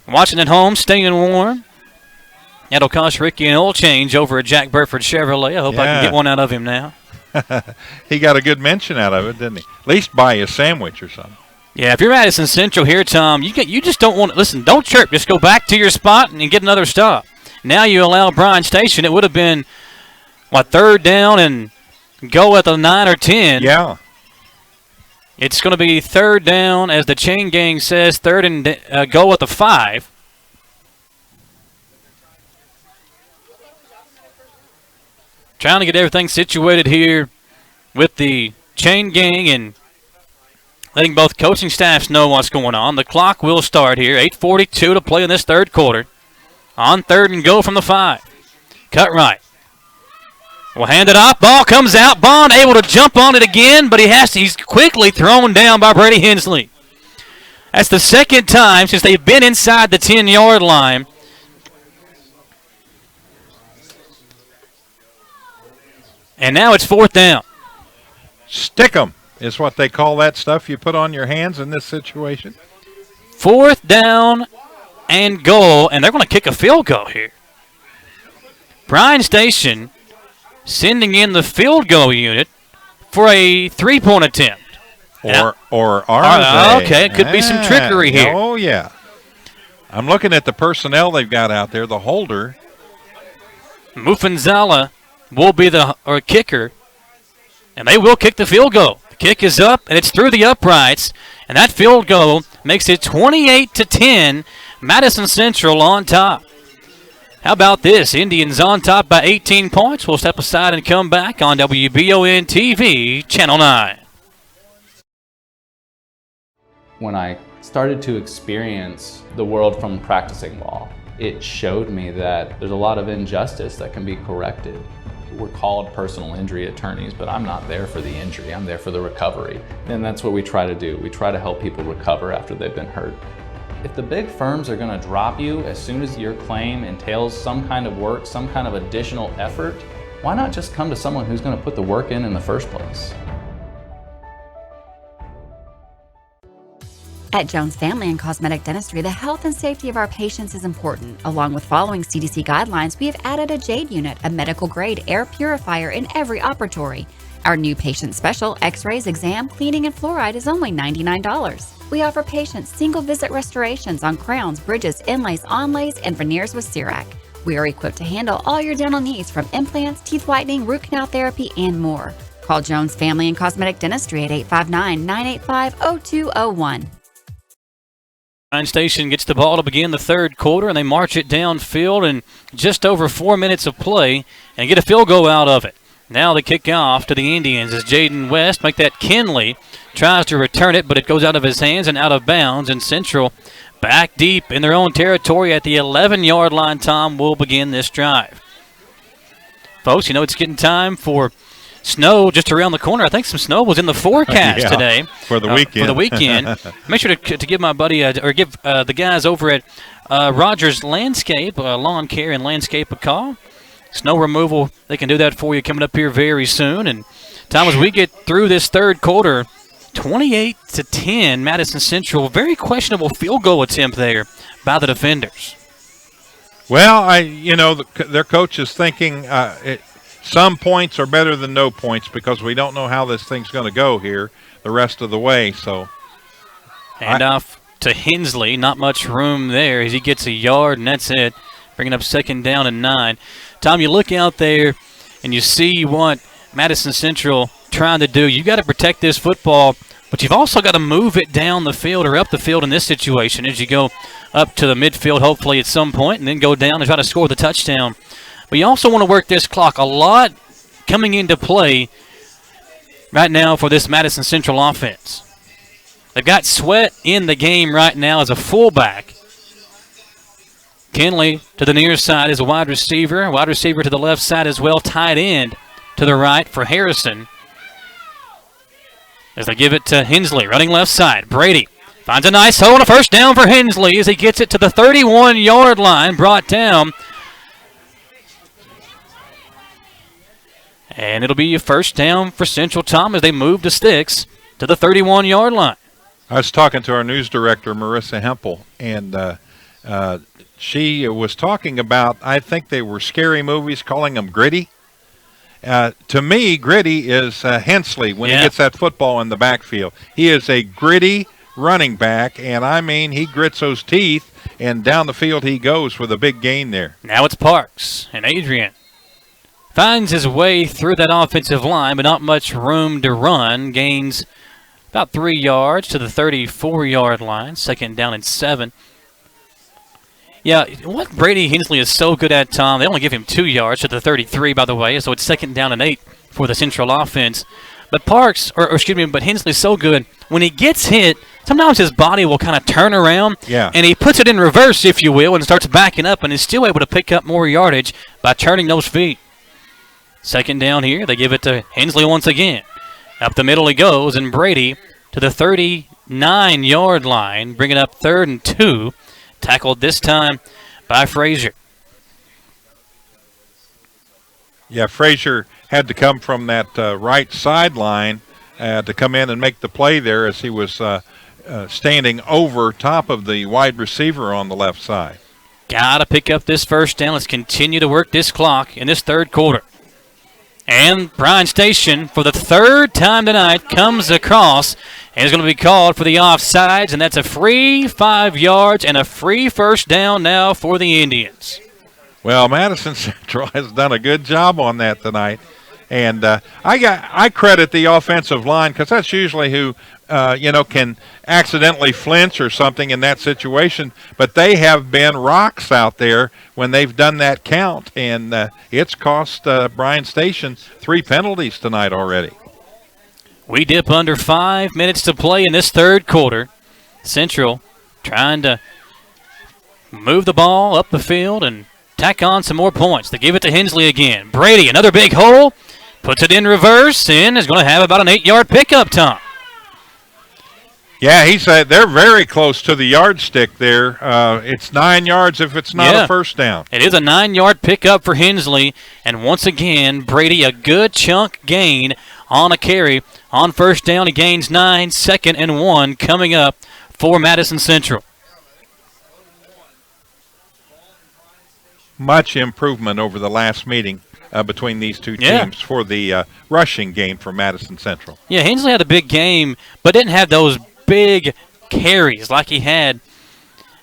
Watching at home, staying warm. That'll cost Ricky an oil change over at Jack Burford Chevrolet. I hope I can get one out of him now. He got a good mention out of it, didn't he? At least buy you a sandwich or something. Yeah, if you're Madison Central here, Tom, you just don't want to – listen, don't chirp. Just go back to your spot and get another stop. Now you allow Bryan Station. It would have been, third down and go at the 9 or 10. Yeah. It's going to be third down, as the chain gang says, third and go at the 5. Trying to get everything situated here with the chain gang and letting both coaching staffs know what's going on. The clock will start here. 8:42 to play in this third quarter. On third and go from the 5. Cut right. We'll hand it off. Ball comes out. Bond able to jump on it again, but he's quickly thrown down by Brady Hensley. That's the second time since they've been inside the 10-yard line. And now it's fourth down. Stick 'em is what they call that stuff you put on your hands in this situation. Fourth down and goal, and they're going to kick a field goal here. Bryan Station sending in the field goal unit for a 3-point attempt. Or are they? Okay, it could be some trickery here. Oh, yeah. I'm looking at the personnel they've got out there, the holder. Mufanzala will be the kicker, and they will kick the field goal. The kick is up, and it's through the uprights, and that field goal makes it 28-10, Madison Central on top. How about this? Indians on top by 18 points. We'll step aside and come back on WBON TV, Channel 9. When I started to experience the world from practicing law, it showed me that there's a lot of injustice that can be corrected. We're called personal injury attorneys, but I'm not there for the injury. I'm there for the recovery. And that's what we try to do. We try to help people recover after they've been hurt. If the big firms are going to drop you as soon as your claim entails some kind of work, some kind of additional effort, why not just come to someone who's going to put the work in the first place? At Jones Family and Cosmetic Dentistry, the health and safety of our patients is important. Along with following CDC guidelines, we have added a JADE unit, a medical-grade air purifier in every operatory. Our new patient special, x-rays, exam, cleaning, and fluoride is only $99. We offer patients single-visit restorations on crowns, bridges, inlays, onlays, and veneers with CERAC. We are equipped to handle all your dental needs from implants, teeth whitening, root canal therapy, and more. Call Jones Family and Cosmetic Dentistry at 859-985-0201. Bryan Station gets the ball to begin the third quarter, and they march it downfield in just over 4 minutes of play and get a field goal out of it. Now the kickoff to the Indians as Jaden West make that Kinley tries to return it, but it goes out of his hands and out of bounds, and Central back deep in their own territory at the 11-yard line. Tom will begin this drive. Folks, it's getting time for snow just around the corner. I think some snow was in the forecast today for the weekend. Make sure to give my buddy give the guys over at Rogers Landscape, Lawn Care and Landscape a call. Snow removal, they can do that for you coming up here very soon. And Tom, as we get through this third quarter, 28-10, Madison Central. Very questionable field goal attempt there by the defenders. Well, their coach is thinking some points are better than no points because we don't know how this thing's going to go here the rest of the way. So, hand off to Hensley. Not much room there as he gets a yard, and that's it. Bringing up 2nd down and 9. Tom, you look out there and you see what Madison Central trying to do. You got to protect this football, but you've also got to move it down the field or up the field in this situation as you go up to the midfield, hopefully at some point, and then go down and try to score the touchdown. But you also want to work this clock. A lot coming into play right now for this Madison Central offense. They've got Sweat in the game right now as a fullback. Kinley to the near side is a wide receiver to the left side as well, tight end to the right for Harrison. As they give it to Hensley, running left side. Brady finds a nice hole and a first down for Hensley as he gets it to the 31-yard line, brought down. And it'll be a first down for Central, Tom, as they move the sticks to the 31-yard line. I was talking to our news director, Marissa Hempel, and she was talking about, I think they were scary movies, calling them gritty. To me, gritty is Hensley when he gets that football in the backfield. He is a gritty running back, and I mean, he grits those teeth, and down the field he goes with a big gain there. Now it's Parks, and Adrian finds his way through that offensive line, but not much room to run. Gains about 3 yards to the 34-yard line, 2nd down and 7. Yeah, what Brady Hensley is so good at, Tom, they only give him 2 yards to the 33, by the way, so it's 2nd down and 8 for the Central offense. But but Hensley's so good. When he gets hit, sometimes his body will kind of turn around, and he puts it in reverse, if you will, and starts backing up, and is still able to pick up more yardage by turning those feet. 2nd down here, they give it to Hensley once again. Up the middle he goes, and Brady to the 39-yard line, bringing up 3rd and 2. Tackled this time by Frazier. Yeah, Frazier had to come from that right sideline to come in and make the play there as he was standing over top of the wide receiver on the left side. Got to pick up this first down. Let's continue to work this clock in this 3rd quarter. And Bryan Station, for the 3rd time tonight, comes across and is going to be called for the offsides, and that's a free 5 yards and a free first down now for the Indians. Well, Madison Central has done a good job on that tonight. And I credit the offensive line because that's usually who, can accidentally flinch or something in that situation. But they have been rocks out there when they've done that count. And it's cost Bryan Station 3 penalties tonight already. We dip under 5 minutes to play in this 3rd quarter. Central trying to move the ball up the field and tack on some more points. They give it to Hensley again. Brady, another big hole. Puts it in reverse and is going to have about an 8-yard pickup, Tom. Yeah, they're very close to the yardstick there. It's 9 yards if it's not a first down. It is a 9-yard pickup for Hensley. And once again, Brady, a good chunk gain on a carry. On first down, he gains 9, 2nd and 1 coming up for Madison Central. Much improvement over the last meeting between these two teams for the rushing game for Madison Central. Yeah, Hensley had a big game, but didn't have those big carries like he had.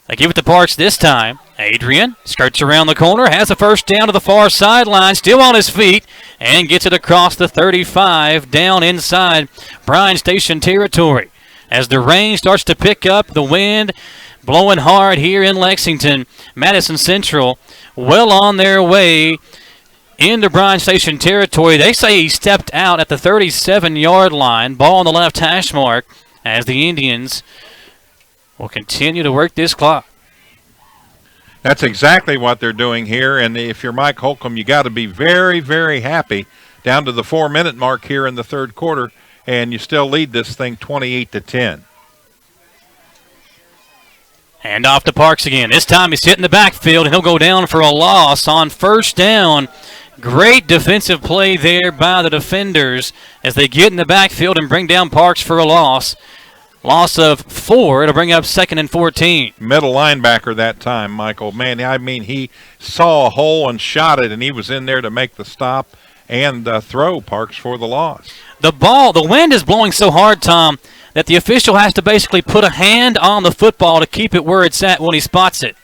They give it to Parks this time. Adrian skirts around the corner, has a first down to the far sideline, still on his feet, and gets it across the 35 down inside Bryan Station territory. As the rain starts to pick up, the wind blowing hard here in Lexington, Madison Central well on their way into Bryan Station territory. They say he stepped out at the 37-yard line, ball on the left hash mark, as the Indians will continue to work this clock. That's exactly what they're doing here, and if you're Mike Holcomb, you got to be very, very happy down to the 4-minute mark here in the 3rd quarter, and you still lead this thing 28-10. Hand off to Parks again. This time he's hitting the backfield, and he'll go down for a loss on first down. Great defensive play there by the defenders as they get in the backfield and bring down Parks for a loss. Loss of 4. It'll bring up 2nd and 14. Middle linebacker that time, Michael. Man, I mean, he saw a hole and shot it, and he was in there to make the stop and throw. Parks for the loss. The wind is blowing so hard, Tom, that the official has to basically put a hand on the football to keep it where it's at when he spots it.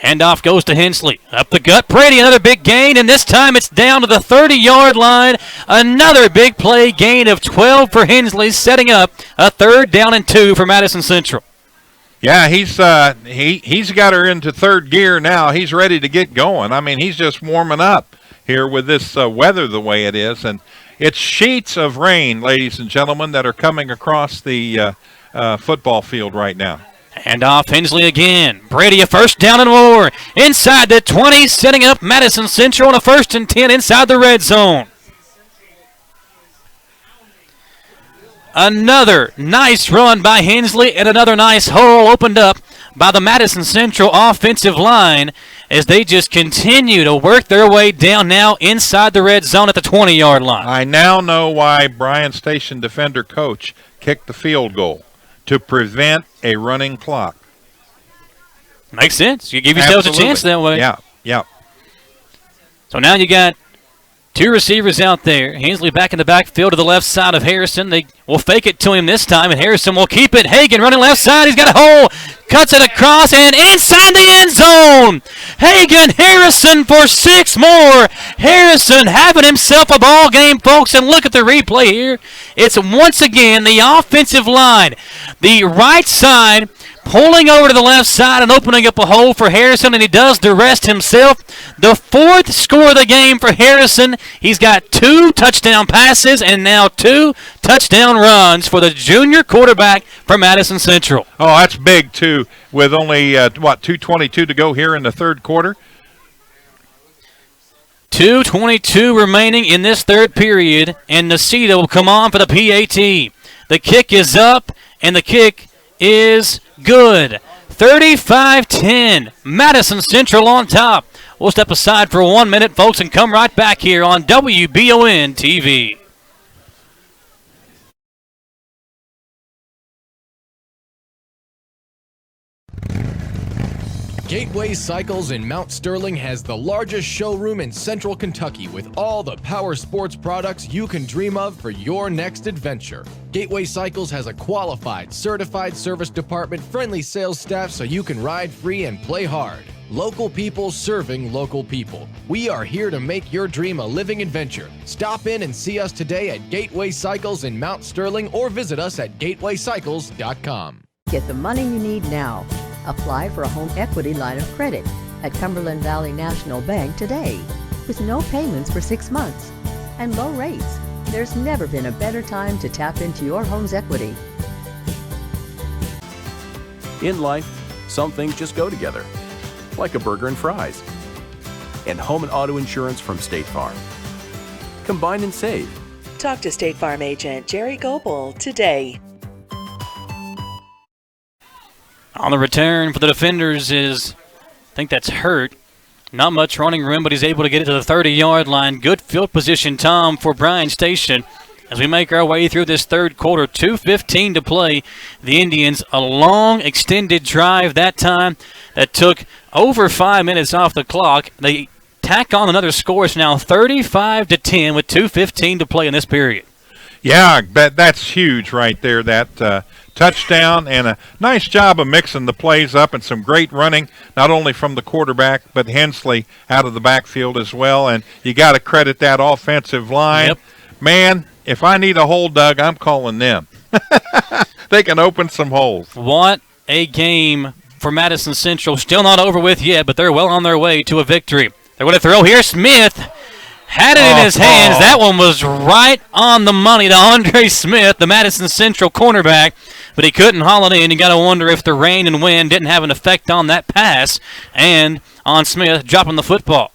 Handoff goes to Hensley. Up the gut, Brady, another big gain, and this time it's down to the 30-yard line. Another big play, gain of 12 for Hensley, setting up a 3rd down and 2 for Madison Central. Yeah, he's got her into 3rd gear now. He's ready to get going. I mean, he's just warming up here with this weather the way it is, and it's sheets of rain, ladies and gentlemen, that are coming across the football field right now. And off Hensley again. Brady a 1st down and more. Inside the 20, setting up Madison Central on a 1st and 10 inside the red zone. Another nice run by Hensley and another nice hole opened up by the Madison Central offensive line as they just continue to work their way down now inside the red zone at the 20-yard line. I now know why Bryan Station defender coach kicked the field goal. To prevent a running clock. Makes sense. You give yourselves a chance that way. Yeah. So now you got 2 receivers out there. Hensley back in the backfield to the left side of Harrison. They will fake it to him this time, and Harrison will keep it. Hagan running left side. He's got a hole. Cuts it across and inside the end zone. Hagan, Harrison for 6 more. Harrison having himself a ball game, folks. And look at the replay here. It's once again the offensive line. The right side pulling over to the left side and opening up a hole for Harrison, and he does the rest himself. The 4th score of the game for Harrison. He's got 2 touchdown passes and now 2 touchdown runs for the junior quarterback for Madison Central. Oh, that's big, too, with only, 2:22 to go here in the 3rd quarter. 2:22 remaining in this 3rd period, and Nacita will come on for the PAT. The kick is up, and the kick is good. 35-10. Madison Central on top. We'll step aside for 1 minute, folks, and come right back here on WBON TV. Gateway Cycles in Mount Sterling has the largest showroom in central Kentucky with all the power sports products you can dream of for your next adventure. Gateway Cycles has a qualified, certified service department, friendly sales staff so you can ride free and play hard. Local people serving local people. We are here to make your dream a living adventure. Stop in and see us today at Gateway Cycles in Mount Sterling or visit us at gatewaycycles.com. Get the money you need now. Apply for a home equity line of credit at Cumberland Valley National Bank today with no payments for 6 months and low rates. There's never been a better time to tap into your home's equity. In life, some things just go together, like a burger and fries. And home and auto insurance from State Farm. Combine and save. Talk to State Farm agent Jerry Goebel today. On the return for the defenders is, I think that's Hurt. Not much running room, but he's able to get it to the 30-yard line. Good field position, Tom, for Bryan Station. As we make our way through this 3rd quarter, 2:15 to play. The Indians, a long extended drive that time that took over 5 minutes off the clock. They tack on another score. It's now 35-10 with 2:15 to play in this period. Yeah, that's huge right there, that touchdown, and a nice job of mixing the plays up and some great running, not only from the quarterback, but Hensley out of the backfield as well. And you got to credit that offensive line. Yep. Man, if I need a hole dug, I'm calling them. They can open some holes. What a game for Madison Central. Still not over with yet, but they're well on their way to a victory. They're going to throw here. Smith had it in his hands. That one was right on the money to Andre Smith, the Madison Central cornerback, but he couldn't haul it in. You got to wonder if the rain and wind didn't have an effect on that pass and on Smith dropping the football.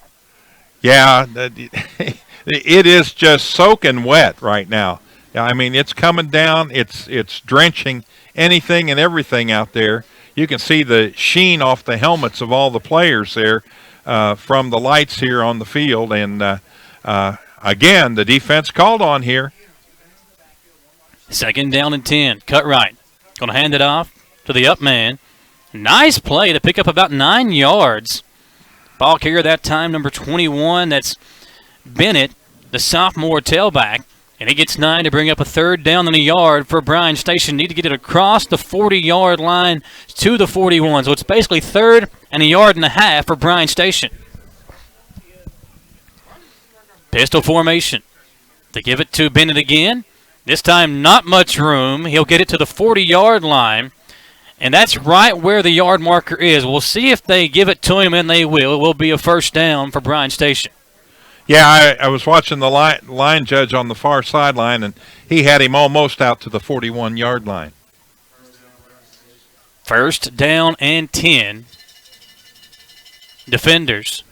Yeah, it is just soaking wet right now. I mean, it's coming down. It's drenching anything and everything out there. You can see the sheen off the helmets of all the players there from the lights here on the field. And again, the defense called on here. Second down and 10. Cut right. Going to hand it off to the up man. Nice play to pick up about 9 yards. Ball carrier that time, number 21. That's Bennett, the sophomore tailback. And he gets 9 to bring up a third down and a yard for Bryan Station. Need to get it across the 40-yard line to the 41. So it's basically third and a yard and a half for Bryan Station. Pistol formation. They give it to Bennett again. This time not much room. He'll get it to the 40-yard line. And that's right where the yard marker is. We'll see if they give it to him, and they will. It will be a first down for Bryan Station. Yeah, I was watching the line judge on the far sideline, and he had him almost out to the 41-yard line. First down and 10. Defenders.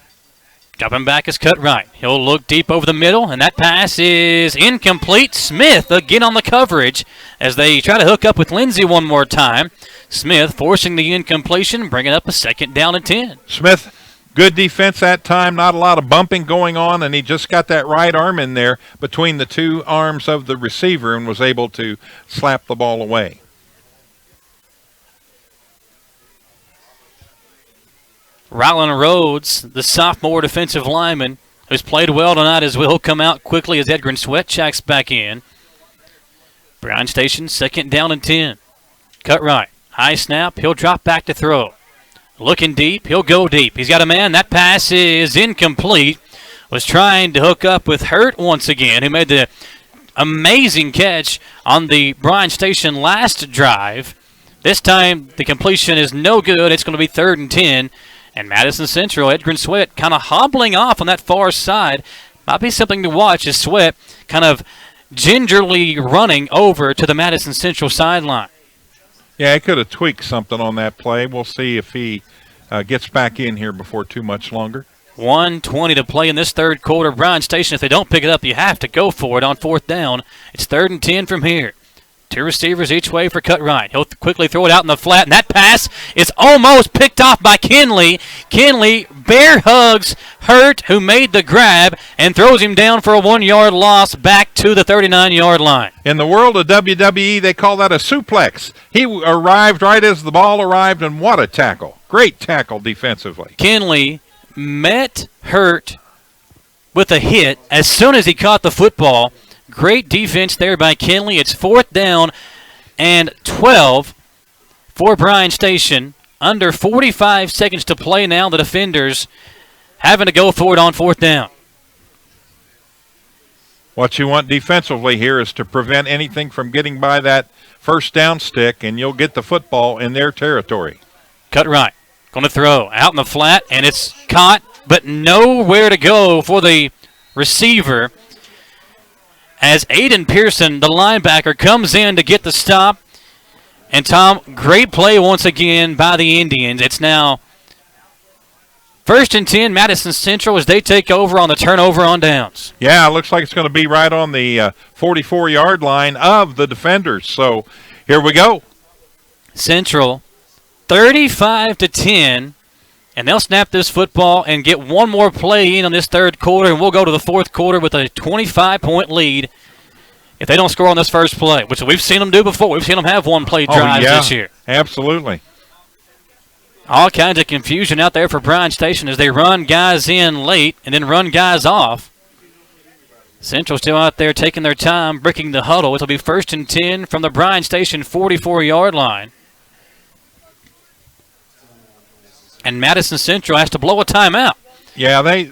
Dropping back is cut right. He'll look deep over the middle, and that pass is incomplete. Smith again on the coverage as they try to hook up with Lindsey one more time. Smith forcing the incompletion, bringing up a second down and 10. Smith, good defense that time, not a lot of bumping going on, and he just got that right arm in there between the two arms of the receiver and was able to slap the ball away. Rylan Rhodes, the sophomore defensive lineman, who's played well tonight as well. He'll come out quickly as Edgren Sweat checks back in. Bryan Station, second down and 10. Cut right. High snap. He'll drop back to throw. Looking deep. He'll go deep. He's got a man. That pass is incomplete. Was trying to hook up with Hurt once again, who made the amazing catch on the Bryan Station last drive. This time the completion is no good. It's going to be third and 10. And Madison Central, Edgren Sweat kind of hobbling off on that far side. Might be something to watch as Sweat kind of gingerly running over to the Madison Central sideline. Yeah, he could have tweaked something on that play. We'll see if he gets back in here before too much longer. 1:20 to play in this third quarter. Bryan Station, if they don't pick it up, you have to go for it on fourth down. It's third and 10 from here. Two receivers each way for cut right. He'll quickly throw it out in the flat, and that pass is almost picked off by Kinley. Kinley bear hugs Hurt, who made the grab, and throws him down for a 1-yard loss back to the 39-yard line. In the world of WWE, they call that a suplex. He arrived right as the ball arrived, and what a tackle. Great tackle defensively. Kinley met Hurt with a hit as soon as he caught the football. Great defense there by Kinley. It's fourth down and 12 for Bryan Station. Under 45 seconds to play now. The defenders having to go for it on fourth down. What you want defensively here is to prevent anything from getting by that first down stick, and you'll get the football in their territory. Cut right. Going to throw out in the flat, and it's caught, but nowhere to go for the receiver. As Aiden Pearson, the linebacker, comes in to get the stop. And, Tom, great play once again by the Indians. It's now first and 10, Madison Central, as they take over on the turnover on downs. Yeah, it looks like it's going to be right on the 44-yard line of the defenders. So here we go. Central, 35-10. And they'll snap this football and get one more play in on this third quarter, and we'll go to the fourth quarter with a 25-point lead if they don't score on this first play, which we've seen them do before. We've seen them have one-play drives this year. Absolutely. All kinds of confusion out there for Bryan Station as they run guys in late and then run guys off. Central still out there taking their time, breaking the huddle. It'll be first and 10 from the Bryan Station 44-yard line. And Madison Central has to blow a timeout. Yeah, they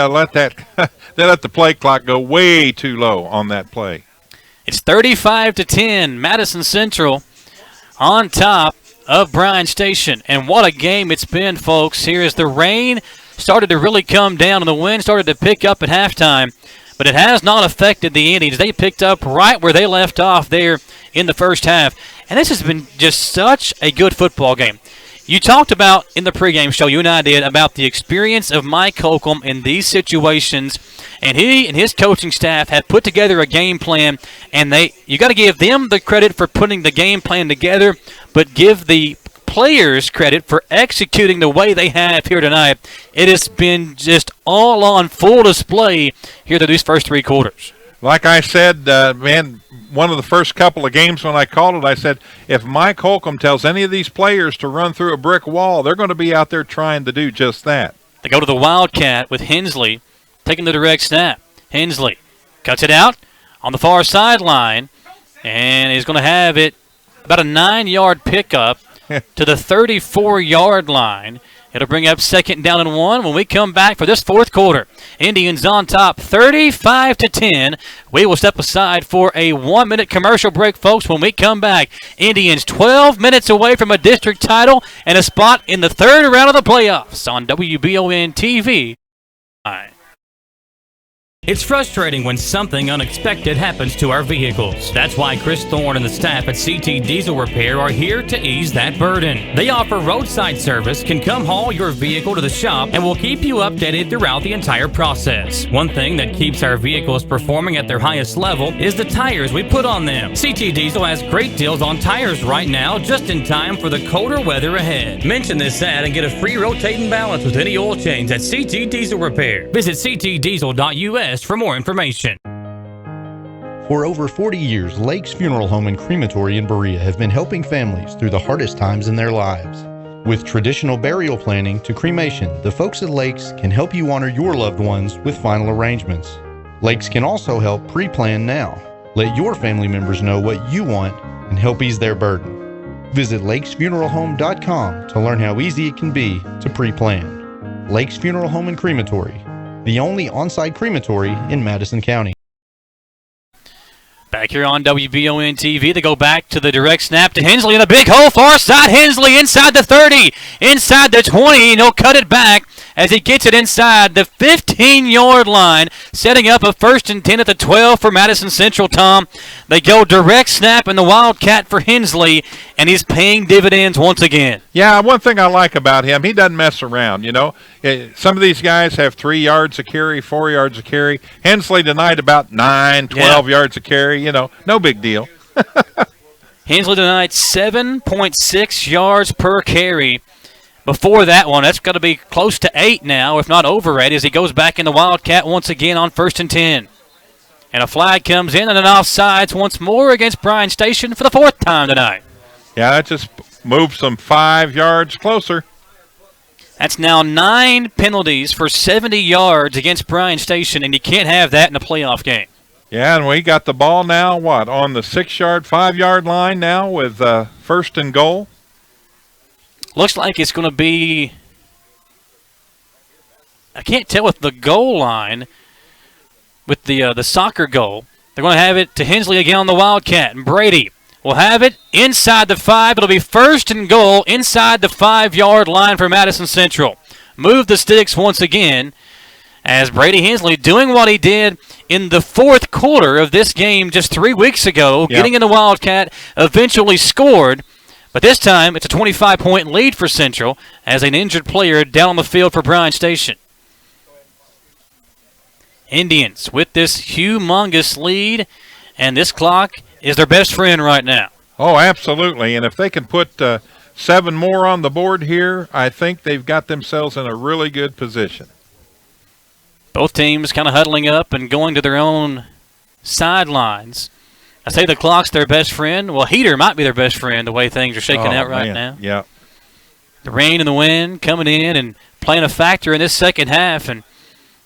let that they let the play clock go way too low on that play. It's 35-10. Madison Central on top of Bryan Station. And what a game it's been, folks. Here as the rain started to really come down and the wind started to pick up at halftime. But it has not affected the Indians. They picked up right where they left off there in the first half. And this has been just such a good football game. You talked about in the pregame show, you and I did, about the experience of Mike Holcomb in these situations, and he and his coaching staff have put together a game plan, and you got to give them the credit for putting the game plan together, but give the players credit for executing the way they have here tonight. It has been just all on full display here through these first three quarters. Like I said, man, one of the first couple of games when I called it, I said, if Mike Holcomb tells any of these players to run through a brick wall, they're going to be out there trying to do just that. They go to the Wildcat with Hensley taking the direct snap. Hensley cuts it out on the far sideline, and he's going to have it about a 9-yard pickup to the 34-yard line. It'll bring up 2nd down and 1 when we come back for this fourth quarter. Indians on top 35-10. We will step aside for a 1-minute commercial break, folks. When we come back, Indians 12 minutes away from a district title and a spot in the third round of the playoffs on WBON TV. It's frustrating when something unexpected happens to our vehicles. That's why Chris Thorne and the staff at CT Diesel Repair are here to ease that burden. They offer roadside service, can come haul your vehicle to the shop, and will keep you updated throughout the entire process. One thing that keeps our vehicles performing at their highest level is the tires we put on them. CT Diesel has great deals on tires right now, just in time for the colder weather ahead. Mention this ad and get a free rotating balance with any oil change at CT Diesel Repair. Visit ctdiesel.us for more information. For over 40 years, Lake's Funeral Home and Crematory in Berea have been helping families through the hardest times in their lives. With traditional burial planning to cremation, the folks at Lake's can help you honor your loved ones with final arrangements. Lake's can also help pre-plan now. Let your family members know what you want and help ease their burden. Visit lakesfuneralhome.com to learn how easy it can be to pre-plan. Lake's Funeral Home and Crematory, the only on-site crematory in Madison County. Back here on WBON TV, they go back to the direct snap to Hensley in a big hole, far side. Hensley inside the 30, inside the 20, and he'll cut it back as he gets it inside the 15-yard line, setting up a 1st and 10 at the 12 for Madison Central, Tom. They go direct snap in the Wildcat for Hensley, and he's paying dividends once again. Yeah, one thing I like about him, he doesn't mess around, you know. Some of these guys have 3 yards a carry, 4 yards a carry. Hensley tonight about 9, 12 yards a carry, you know, no big deal. Hensley tonight 7.6 yards per carry. Before that one, that's got to be close to 8 now, if not over 8, as he goes back in the Wildcat once again on 1st and 10. And a flag comes in and an offsides once more against Bryan Station for the 4th time tonight. Yeah, that just moves them 5 yards closer. That's now 9 penalties for 70 yards against Bryan Station, and you can't have that in a playoff game. Yeah, and we got the ball now, on the 6-yard, 5-yard line now with 1st and goal. Looks like it's going to be, I can't tell with the goal line, with the soccer goal. They're going to have it to Hensley again on the Wildcat, and Brady will have it inside the 5. It'll be 1st and goal inside the 5-yard line for Madison Central. Move the sticks once again as Brady Hensley doing what he did in the 4th quarter of this game just 3 weeks ago, getting in the Wildcat, eventually scored. But this time, it's a 25-point lead for Central as an injured player down on the field for Bryan Station. Indians with this humongous lead, and this clock is their best friend right now. Oh, absolutely. And if they can put 7 more on the board here, I think they've got themselves in a really good position. Both teams kind of huddling up and going to their own sidelines. I say the clock's their best friend. Well, heater might be their best friend the way things are shaking out right now. Yeah. The rain and the wind coming in and playing a factor in this second half, and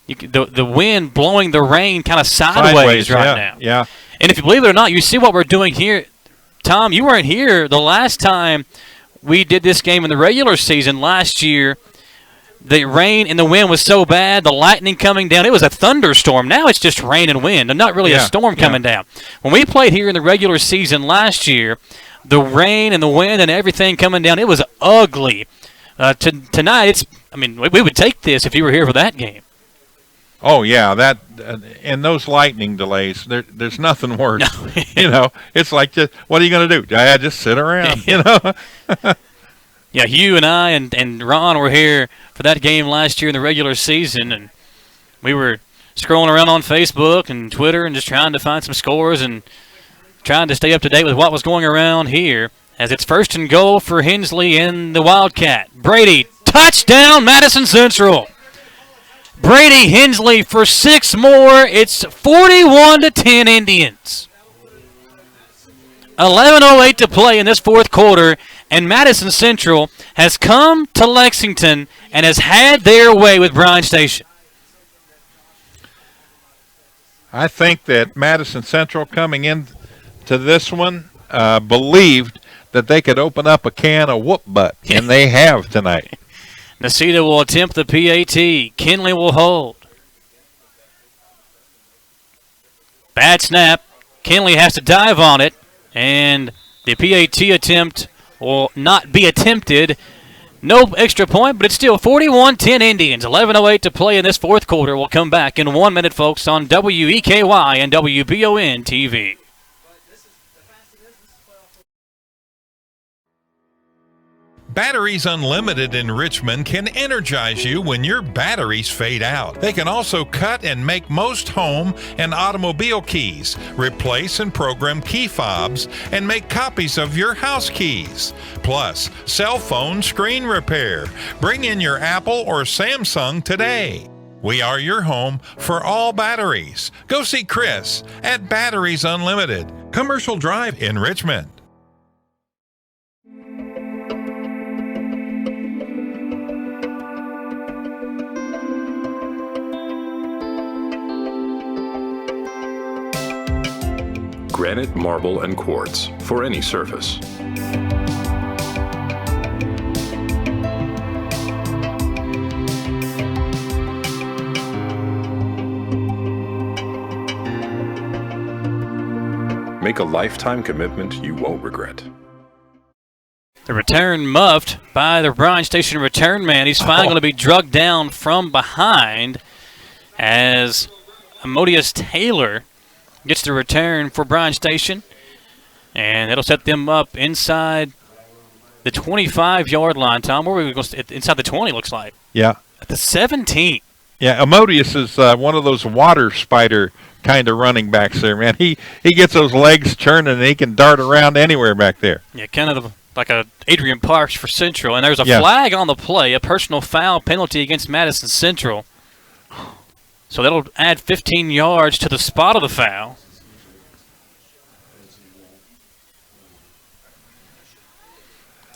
the wind blowing the rain kind of sideways right now. Yeah. And if you believe it or not, you see what we're doing here. Tom, you weren't here the last time we did this game in the regular season last year. The rain and the wind was so bad, the lightning coming down. It was a thunderstorm. Now it's just rain and wind, and not really a storm coming down. When we played here in the regular season last year, the rain and the wind and everything coming down, it was ugly. Tonight, we would take this if you were here for that game. Oh, yeah, that and those lightning delays, there's nothing worse. No. You know, it's like, what are you going to do? Just sit around, you know. Yeah, Hugh and I and Ron were here for that game last year in the regular season, and we were scrolling around on Facebook and Twitter and just trying to find some scores and trying to stay up to date with what was going around here as it's 1st and goal for Hensley in the Wildcat. Brady, touchdown, Madison Central. Brady Hensley for 6 more. It's 41-10 Indians. 11:08 to play in this fourth quarter, and Madison Central has come to Lexington and has had their way with Bryan Station. I think that Madison Central coming into this one believed that they could open up a can of whoop butt, and they have tonight. Nacita will attempt the PAT. Kinley will hold. Bad snap. Kinley has to dive on it, and the PAT attempt will not be attempted. No extra point, but it's still 41-10 Indians. 11:08 to play in this fourth quarter. We'll come back in 1 minute, folks, on WEKY and WBON TV. Batteries Unlimited in Richmond can energize you when your batteries fade out. They can also cut and make most home and automobile keys, replace and program key fobs, and make copies of your house keys. Plus, cell phone screen repair. Bring in your Apple or Samsung today. We are your home for all batteries. Go see Chris at Batteries Unlimited, Commercial Drive in Richmond. Granite, marble, and quartz for any surface. Make a lifetime commitment you won't regret. The return muffed by the Bryan Station return man. He's finally going to be drugged down from behind as Amodius Taylor gets the return for Bryan Station, and it'll set them up inside the 25-yard line. Tom, where are we going? Inside the 20, looks like. Yeah. At the 17. Yeah, Amodius is one of those water spider kind of running backs there, man. He gets those legs churning, and he can dart around anywhere back there. Yeah, kind of like a Adrian Parks for Central. And there's a flag on the play, a personal foul penalty against Madison Central. So that'll add 15 yards to the spot of the foul.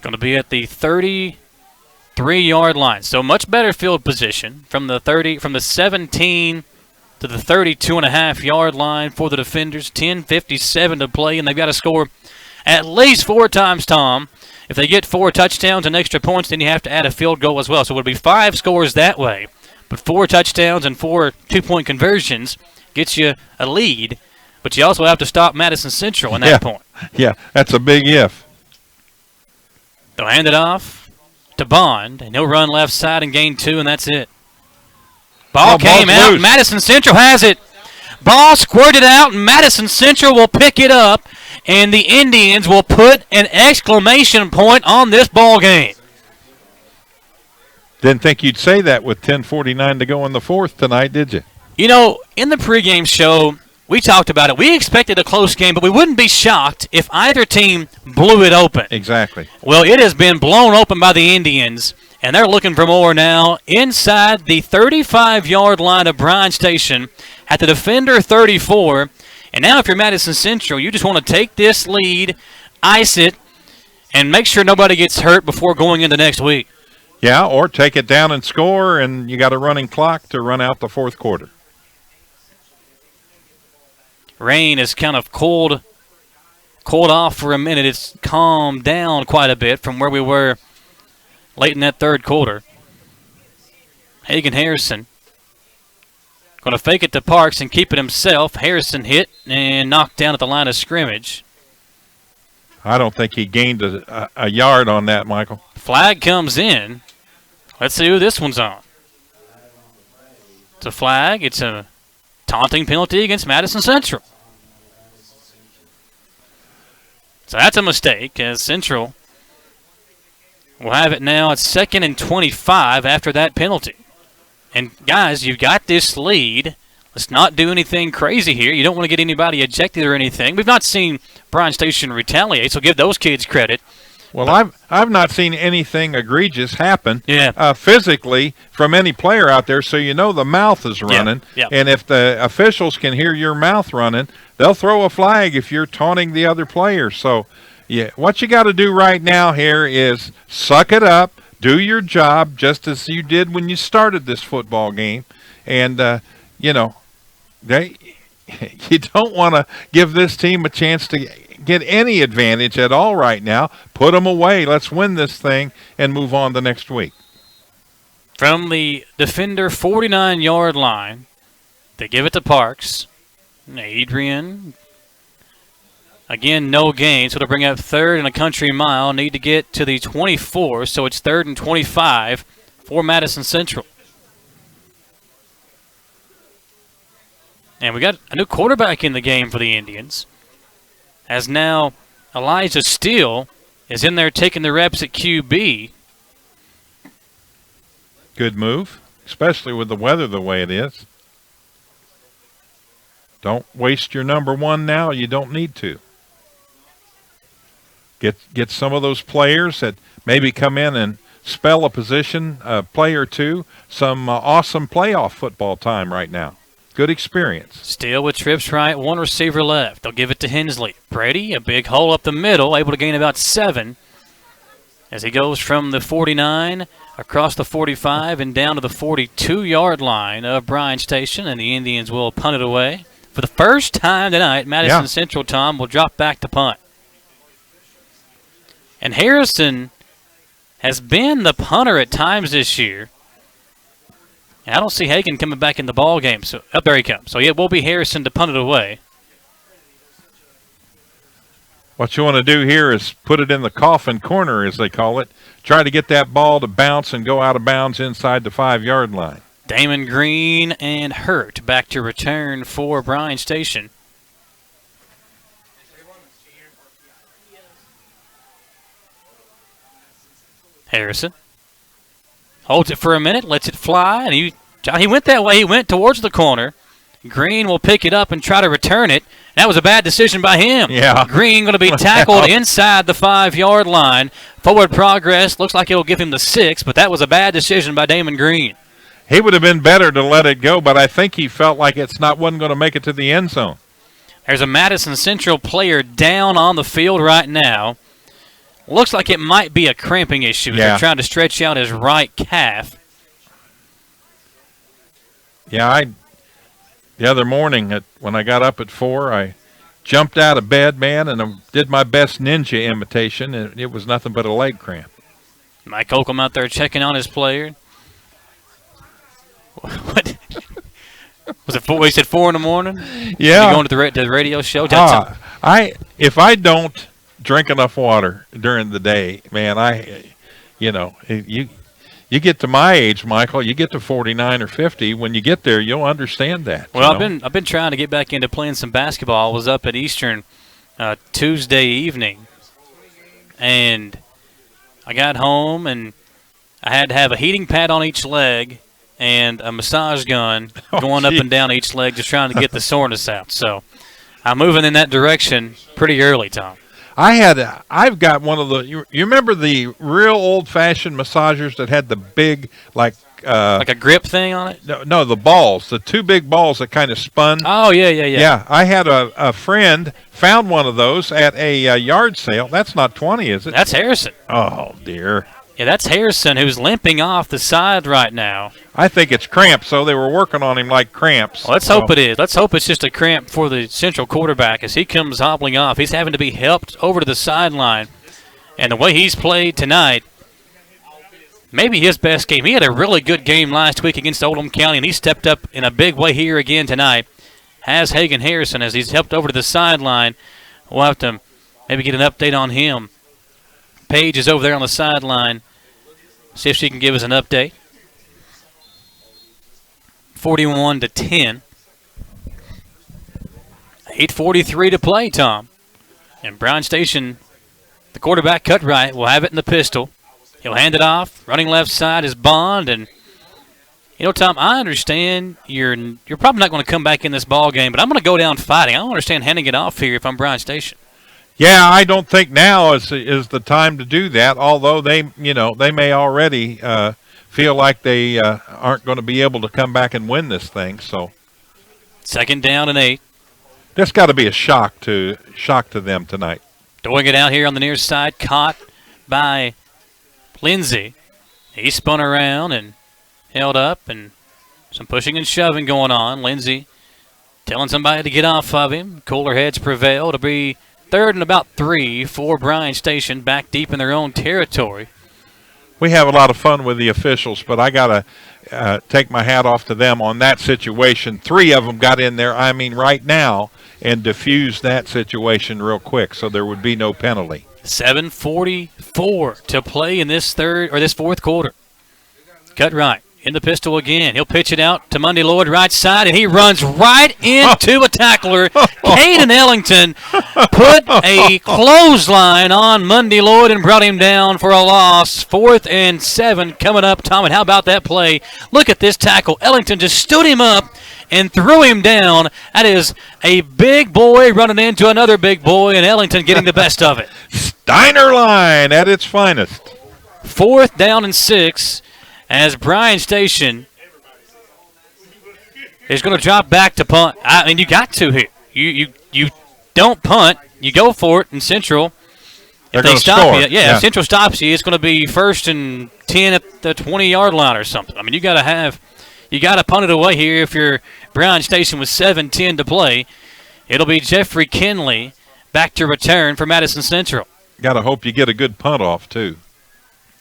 Going to be at the 33-yard line. So much better field position from the 17 to the 32.5-yard line for the defenders. 10:57 to play, and they've got to score at least 4 times, Tom. If they get 4 touchdowns and extra points, then you have to add a field goal as well. So it would be 5 scores that way. But 4 touchdowns and 4 two-point conversions gets you a lead. But you also have to stop Madison Central in that point. Yeah, that's a big if. They'll hand it off to Bond, and he'll run left side and gain 2, and that's it. Ball came out, and Madison Central has it. Ball squirted out, and Madison Central will pick it up, and the Indians will put an exclamation point on this ball game. Didn't think you'd say that with 10:49 to go in the fourth tonight, did you? You know, in the pregame show, we talked about it. We expected a close game, but we wouldn't be shocked if either team blew it open. Exactly. Well, it has been blown open by the Indians, and they're looking for more now inside the 35-yard line of Bryan Station at the defender 34. And now if you're Madison Central, you just want to take this lead, ice it, and make sure nobody gets hurt before going into next week. Yeah, or take it down and score, and you got a running clock to run out the fourth quarter. Rain is kind of cooled off for a minute. It's calmed down quite a bit from where we were late in that third quarter. Hagan Harrison going to fake it to Parks and keep it himself. Harrison hit and knocked down at the line of scrimmage. I don't think he gained a yard on that, Michael. Flag comes in. Let's see who this one's on. It's a flag. It's a taunting penalty against Madison Central. So that's a mistake, as Central will have it now at 2nd and 25 after that penalty. And, guys, you've got this lead. Let's not do anything crazy here. You don't want to get anybody ejected or anything. We've not seen Bryan Station retaliate, so give those kids credit. Well, I've not seen anything egregious happen Yeah. physically from any player out there, so you know the mouth is running. Yeah. And if the officials can hear your mouth running, they'll throw a flag if you're taunting the other player. So, yeah, what you got to do right now here is suck it up, do your job just as you did when you started this football game. And, you don't want to give this team a chance to get any advantage at all right now. Put them away. Let's win this thing and move on to next week. From the defender 49-yard line, they give it to Parks. Adrian, again, no gain, so to bring up third and a country mile. Need to get to the 24, so it's 3rd and 25 for Madison Central. And we got a new quarterback in the game for the Indians, as now Elijah Steele is in there taking the reps at QB. Good move, especially with the weather the way it is. Don't waste your number one now. You don't need to. Get some of those players that maybe come in and spell a position, a play or two, some awesome playoff football time right now. Good experience. Steele with trips right, one receiver left. They'll give it to Hensley. Brady, a big hole up the middle, able to gain about 7 as he goes from the 49 across the 45 and down to the 42-yard line of Bryan Station, and the Indians will punt it away. For the first time tonight, Madison Central, Tom, will drop back to punt. And Harrison has been the punter at times this year. And I don't see Hagan coming back in the ball game. So there he comes. So it will be Harrison to punt it away. What you want to do here is put it in the coffin corner, as they call it. Try to get that ball to bounce and go out of bounds inside the 5-yard line. Damon Green and Hurt back to return for Bryan Station. Harrison holds it for a minute, lets it fly, and he went that way. He went towards the corner. Green will pick it up and try to return it. That was a bad decision by him. Yeah. Green going to be tackled inside the 5-yard line. Forward progress. Looks like it'll give him the 6, but that was a bad decision by Damon Green. He would have been better to let it go, but I think he felt like wasn't going to make it to the end zone. There's a Madison Central player down on the field right now. Looks like it might be a cramping issue. Yeah. They're trying to stretch out his right calf. Yeah, the other morning when I got up at 4, I jumped out of bed, man, and I did my best ninja imitation, and it was nothing but a leg cramp. Mike Holcomb out there checking on his player. What? Was it 4? He said 4 in the morning? Yeah. You going to the radio show? If I don't drink enough water during the day, man, you get to my age, Michael, you get to 49 or 50. When you get there, you'll understand that. Well, I've been trying to get back into playing some basketball. I was up at Eastern Tuesday evening, and I got home, and I had to have a heating pad on each leg and a massage gun going up and down each leg, just trying to get the soreness out. So I'm moving in that direction pretty early, Tom. I've got one of the. You remember the real old-fashioned massagers that had the big like a grip thing on it? No, the balls, the 2 big balls that kind of spun. Oh yeah. Yeah, I had a friend found one of those at a yard sale. That's not 20, is it? That's Harrison. Oh dear. Yeah, that's Harrison, who's limping off the side right now. I think it's cramps, so they were working on him like cramps. Well, let's hope it is. Let's hope it's just a cramp for the Central quarterback as he comes hobbling off. He's having to be helped over to the sideline. And the way he's played tonight, maybe his best game. He had a really good game last week against Oldham County, and he stepped up in a big way here again tonight. Has Hagan Harrison as he's helped over to the sideline. We'll have to maybe get an update on him. Paige is over there on the sideline. See if she can give us an update. 41-10. 8:43 to play, Tom. And Bryan Station, the quarterback cut right, will have it in the pistol. He'll hand it off. Running left side is Bond. And, Tom, I understand you're probably not going to come back in this ball game, but I'm going to go down fighting. I don't understand handing it off here if I'm Bryan Station. Yeah, I don't think now is the time to do that. Although they may already feel like they aren't going to be able to come back and win this thing. So 2nd down and 8. This got to be a shock to them tonight. Throwing it out here on the near side, caught by Lindsey. He spun around and held up, and some pushing and shoving going on. Lindsey telling somebody to get off of him. Cooler heads prevail. It'll be 3rd and about 3 for Bryan Station, back deep in their own territory. We have a lot of fun with the officials, but I got to take my hat off to them on that situation. 3 of them got in there, right now, and diffused that situation real quick, so there would be no penalty. 7:44 to play in this 4th quarter. Cut right. In the pistol again. He'll pitch it out to Monday Lloyd, right side, and he runs right into a tackler. Caden Ellington put a clothesline on Monday Lloyd and brought him down for a loss. 4th and 7 coming up, Tom. And how about that play? Look at this tackle. Ellington just stood him up and threw him down. That is a big boy running into another big boy, and Ellington getting the best of it. Steiner line at its finest. 4th down and 6. As Bryan Station is going to drop back to punt. You got to here. You don't punt. You go for it in Central. If they stop you, if Central stops you, it's going to be 1st and 10 at the 20-yard line or something. You got to punt it away here. If you're Bryan Station with 7:10 to play, it'll be Jeffrey Kinley back to return for Madison Central. Got to hope you get a good punt off too.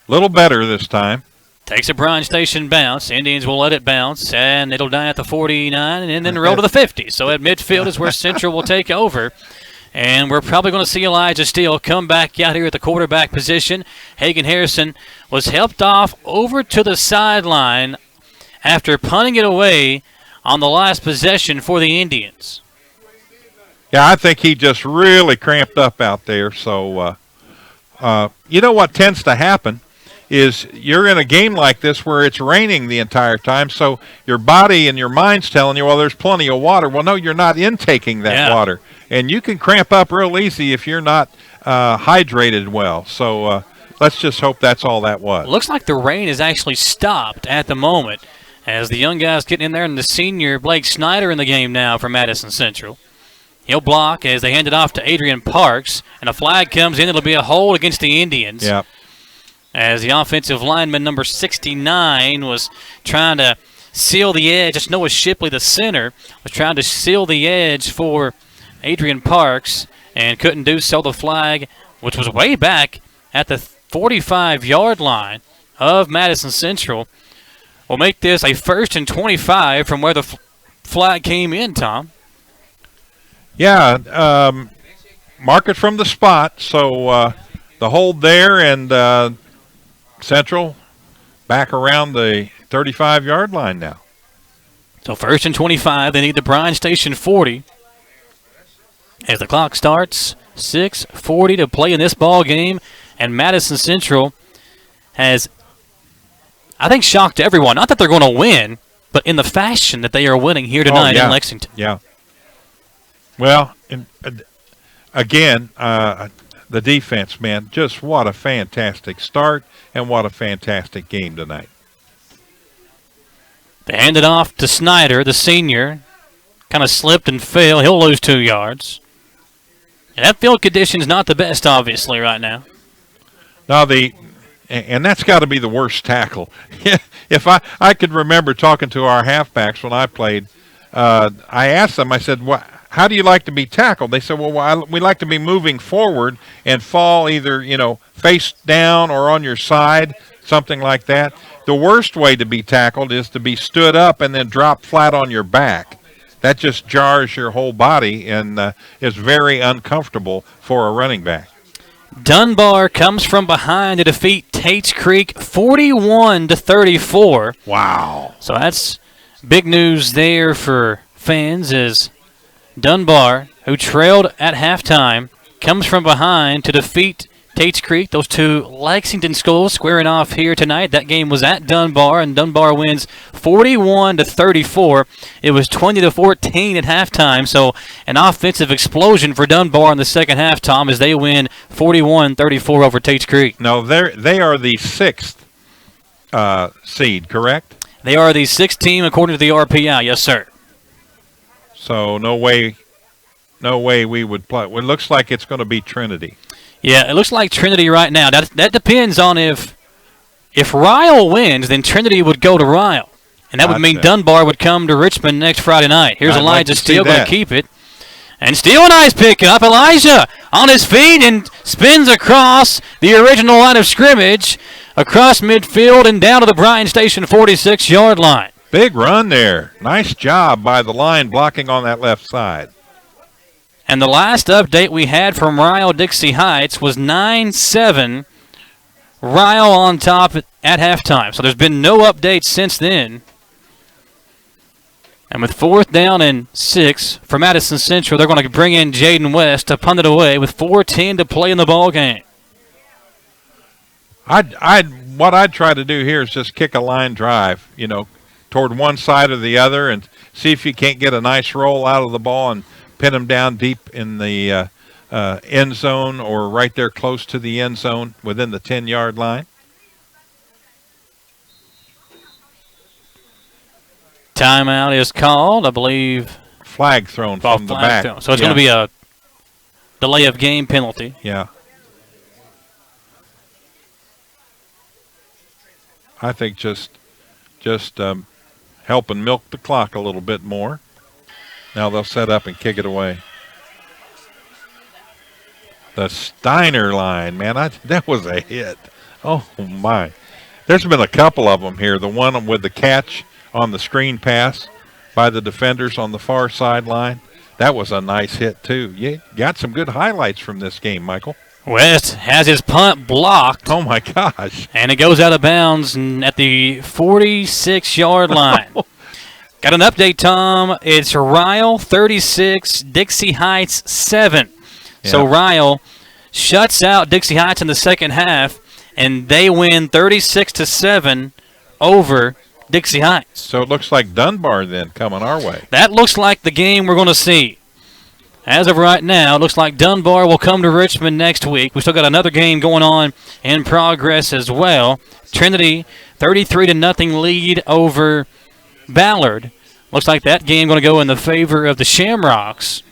A little better this time. Takes a Bryan Station bounce. Indians will let it bounce, and it'll die at the 49 and then roll to the 50. So at midfield is where Central will take over. And we're probably going to see Elijah Steele come back out here at the quarterback position. Hagan Harrison was helped off over to the sideline after punting it away on the last possession for the Indians. Yeah, I think he just really cramped up out there. So, you know what tends to happen is you're in a game like this where it's raining the entire time, so your body and your mind's telling you, well, there's plenty of water. Well, no, you're not intaking that water. And you can cramp up real easy if you're not hydrated well. So let's just hope that's all that was. Looks like the rain is actually stopped at the moment as the young guys getting in there, and the senior Blake Snyder in the game now for Madison Central. He'll block as they hand it off to Adrian Parks, and a flag comes in. It'll be a hold against the Indians. Yeah. As the offensive lineman, number 69, was trying to seal the edge. That's Noah Shipley, the center, was trying to seal the edge for Adrian Parks and couldn't do so. The flag, which was way back at the 45-yard line of Madison Central, will make this a 1st and 25 from where the flag came in, Tom. Yeah, mark it from the spot. So the hold there, and Central back around the 35-yard line now. So 1st and 25. They need the Bryan Station 40. As the clock starts, 6:40 to play in this ball game, and Madison Central has, I think, shocked everyone. Not that they're going to win, but in the fashion that they are winning here tonight in Lexington. Yeah. Well, again, the defense, man, just what a fantastic start and what a fantastic game tonight. They hand it off to Snyder, the senior. Kind of slipped and fell. He'll lose 2 yards. And that field condition's not the best, obviously, right now. Now, and that's got to be the worst tackle. If I could remember talking to our halfbacks when I played, I asked them, I said, how do you like to be tackled? They said, well, we like to be moving forward and fall either, face down or on your side, something like that. The worst way to be tackled is to be stood up and then drop flat on your back. That just jars your whole body and is very uncomfortable for a running back. Dunbar comes from behind to defeat Tates Creek 41-34. Wow. So that's big news there for fans as Dunbar, who trailed at halftime, comes from behind to defeat Tates Creek, those two Lexington schools squaring off here tonight. That game was at Dunbar, and Dunbar wins 41-34. It was 20-14 at halftime, so an offensive explosion for Dunbar in the second half, Tom, as they win 41-34 over Tates Creek. No, they are the 6th seed, correct? They are the 6th team according to the RPI, yes, sir. So no way we would play. Well, it looks like it's going to be Trinity. Yeah, it looks like Trinity right now. That depends on if Ryle wins, then Trinity would go to Ryle. And that would mean Dunbar would come to Richmond next Friday night. Here's Elijah Steele going to keep it. And Steele and I's pick up. Elijah on his feet and spins across the original line of scrimmage, across midfield and down to the Bryan Station 46-yard line. Big run there. Nice job by the line blocking on that left side. And the last update we had from Ryle Dixie Heights was 9-7. Ryle on top at halftime. So there's been no updates since then. And with 4th down and 6 for Madison Central, they're going to bring in Jaden West to punt it away with 4:10 to play in the ball game. What I'd try to do here is just kick a line drive, toward one side or the other, and see if you can't get a nice roll out of the ball and pin them down deep in the end zone or right there close to the end zone within the 10-yard line. Timeout is called, I believe. Flag thrown from the back. So it's going to be a delay of game penalty. Yeah. I think just helping milk the clock a little bit more. Now they'll set up and kick it away. The Steiner line, man, that was a hit. Oh, my. There's been a couple of them here. The one with the catch on the screen pass by the defenders on the far sideline. That was a nice hit, too. You got some good highlights from this game, Michael. West has his punt blocked. Oh, my gosh. And it goes out of bounds at the 46-yard line. Got an update, Tom. It's Ryle 36, Dixie Heights 7. Yeah. So Ryle shuts out Dixie Heights in the second half, and they win 36-7 over Dixie Heights. So it looks like Dunbar then coming our way. That looks like the game we're going to see. As of right now, it looks like Dunbar will come to Richmond next week. We still got another game going on in progress as well. Trinity 33-0 lead over Ballard. Looks like that game going to go in the favor of the Shamrocks.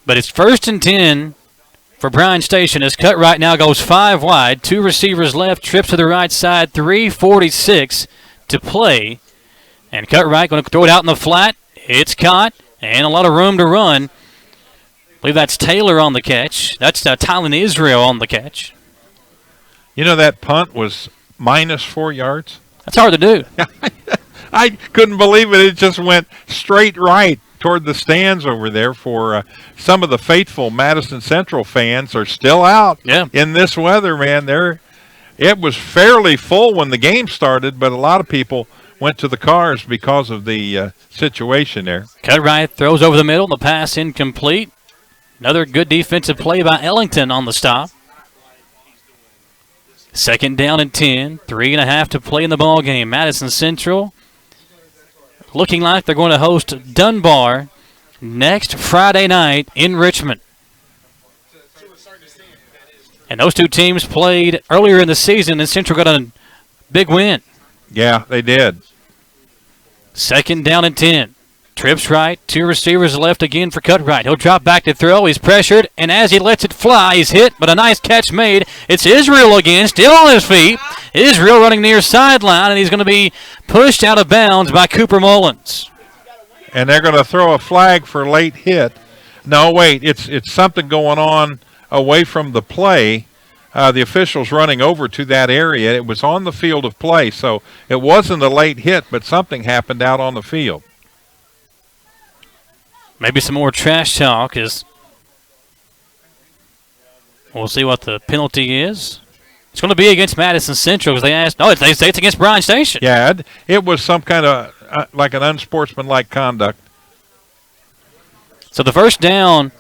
But it's 1st and 10 for Bryan Station. As cut right now goes 5 wide. 2 receivers left. Trips to the right side. 3:46 to play. And cut right going to throw it out in the flat. It's caught. And a lot of room to run. I believe that's Taylor on the catch. That's Tylen Israel on the catch. You know that punt was minus 4 yards? That's hard to do. I couldn't believe it. It just went straight right toward the stands over there for some of the faithful Madison Central fans are still out in this weather, man. It was fairly full when the game started, but a lot of people went to the cars because of the situation there. Cut right, throws over the middle, the pass incomplete. Another good defensive play by Ellington on the stop. 2nd down and 10, 3.5 to play in the ball game. Madison Central looking like they're going to host Dunbar next Friday night in Richmond. And those two teams played earlier in the season, and Central got a big win. Yeah, they did. 2nd down and 10. Trips right, 2 receivers left again for cut right. He'll drop back to throw. He's pressured, and as he lets it fly, he's hit, but a nice catch made. It's Israel again, still on his feet. Israel running near sideline, and he's going to be pushed out of bounds by Cooper Mullins. And they're going to throw a flag for late hit. No, wait, it's something going on away from the play. The officials running over to that area. It was on the field of play, so it wasn't a late hit, but something happened out on the field. Maybe some more trash talk is. We'll see what the penalty is. It's going to be against Madison Central because they asked. No, they say it's against Bryan Station. Yeah, it was some kind of like an unsportsmanlike conduct. So the first down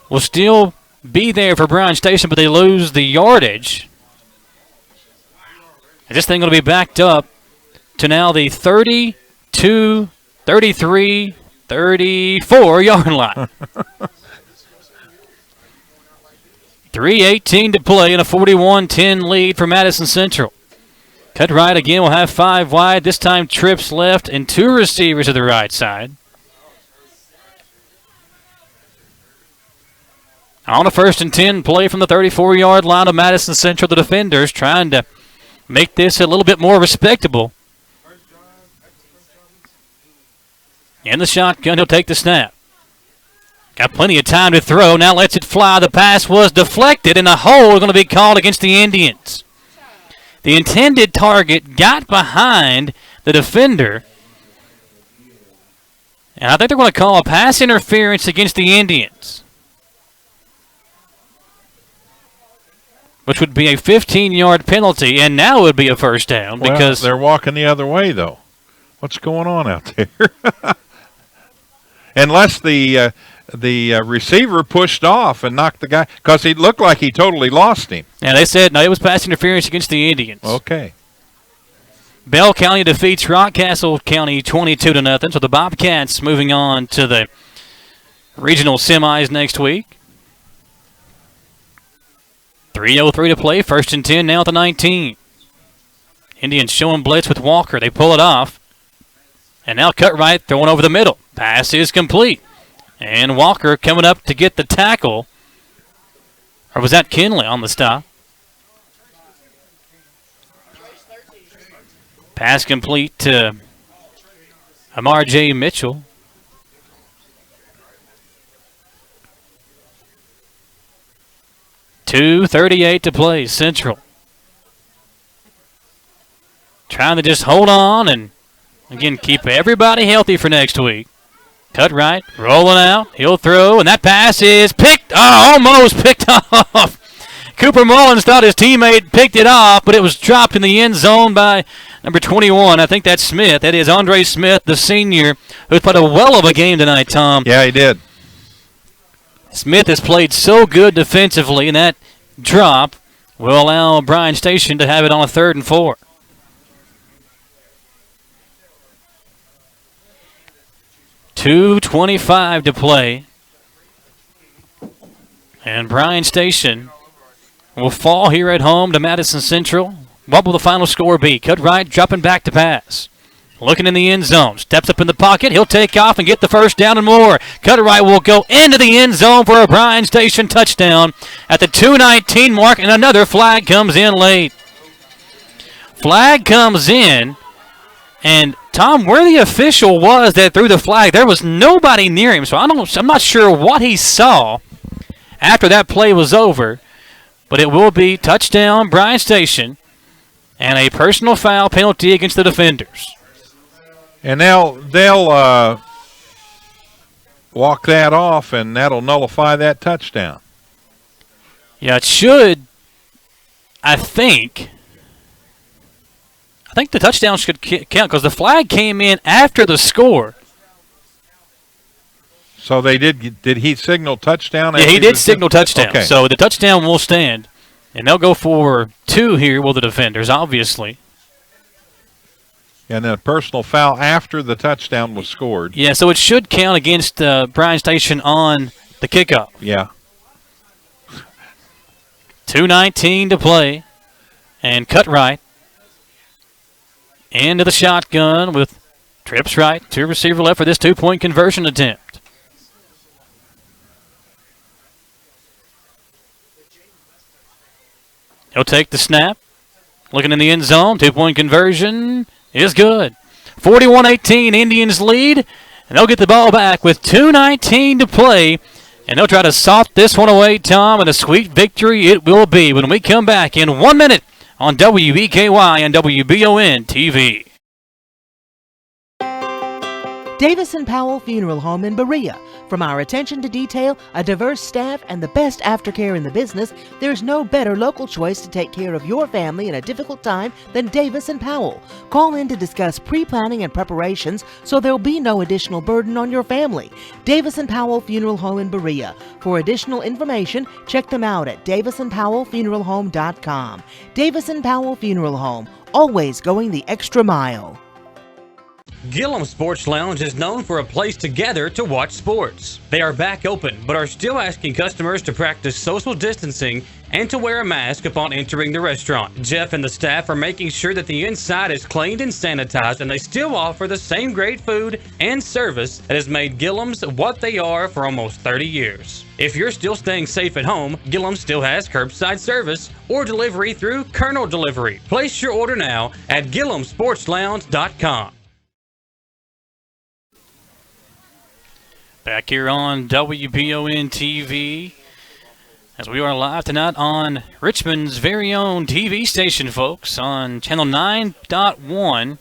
will still be there for Bryan Station, but they lose the yardage. And this thing going to be backed up to now the 32, 33, 34-yard line. 3:18 to play and a 41-10 lead for Madison Central. Cut right again. We'll have 5 wide. This time trips left and 2 receivers to the right side. On a 1st and 10 play from the 34-yard line of Madison Central, the defenders trying to make this a little bit more respectable. In the shotgun, he'll take the snap. Got plenty of time to throw. Now lets it fly. The pass was deflected, and a hold going to be called against the Indians. The intended target got behind the defender, and I think they're going to call a pass interference against the Indians, which would be a 15-yard penalty, and now it would be a first down because they're walking the other way, though. What's going on out there? Unless the receiver pushed off and knocked the guy, because he looked like he totally lost him. Yeah, they said no, it was pass interference against the Indians. Okay. Bell County defeats Rockcastle County 22-0, so the Bobcats moving on to the regional semis next week. 3:03 to play, 1st and 10 now at the 19. Indians showing blitz with Walker. They pull it off. And now cut right, throwing over the middle. Pass is complete. And Walker coming up to get the tackle. Or was that Kinley on the stop? Pass complete to Amar J. Mitchell. .238 to play, Central. Trying to just hold on and, again, keep everybody healthy for next week. Cut right, rolling out, he'll throw, and that pass is picked, almost picked off. Cooper Mullins thought his teammate picked it off, but it was dropped in the end zone by number 21. I think that's Smith. That is Andre Smith, the senior, who's played a well of a game tonight, Tom. Yeah, he did. Smith has played so good defensively, and that drop will allow Bryan Station to have it on a 3rd and 4. .225 to play. And Bryan Station will fall here at home to Madison Central. What will the final score be? Cut right, dropping back to pass. Looking in the end zone. Steps up in the pocket. He'll take off and get the first down and more. Cut right will go into the end zone for a Bryan Station touchdown at the 2:19 mark, and another flag comes in late. Flag comes in, and Tom, where the official was that threw the flag, there was nobody near him, so I'm not sure what he saw after that play was over, but it will be touchdown Bryan Station and a personal foul penalty against the defenders. And they'll walk that off, and that'll nullify that touchdown. Yeah, it should, I think the touchdown should count because the flag came in after the score. So they did he signal touchdown? Yeah, he did signal touchdown. Okay. So the touchdown will stand. And they'll go for 2 here with the defenders, obviously. And then a personal foul after the touchdown was scored. Yeah, so it should count against Bryan Station on the kickoff. Yeah. 2:19 to play. And cut right. Into the shotgun with trips right. 2 receiver left for this 2-point conversion attempt. He'll take the snap. Looking in the end zone. 2-point conversion is good. 41-18, Indians lead. And they'll get the ball back with 2:19 to play. And they'll try to salt this one away, Tom, and a sweet victory it will be when we come back in 1 minute on WEKY and WBON TV. Davis & Powell Funeral Home in Berea. From our attention to detail, a diverse staff, and the best aftercare in the business, there's no better local choice to take care of your family in a difficult time than Davis and Powell. Call in to discuss pre-planning and preparations so there'll be no additional burden on your family. Davis and Powell Funeral Home in Berea. For additional information, check them out at davisandpowellfuneralhome.com. Davis and Powell Funeral Home, always going the extra mile. Gillum Sports Lounge is known for a place to gather to watch sports. They are back open, but are still asking customers to practice social distancing and to wear a mask upon entering the restaurant. Jeff and the staff are making sure that the inside is cleaned and sanitized, and they still offer the same great food and service that has made Gillum's what they are for almost 30 years. If you're still staying safe at home, Gillum still has curbside service or delivery through Colonel Delivery. Place your order now at GillumSportsLounge.com. Back here on WBON TV, as we are live tonight on Richmond's very own TV station, folks, on Channel 9.1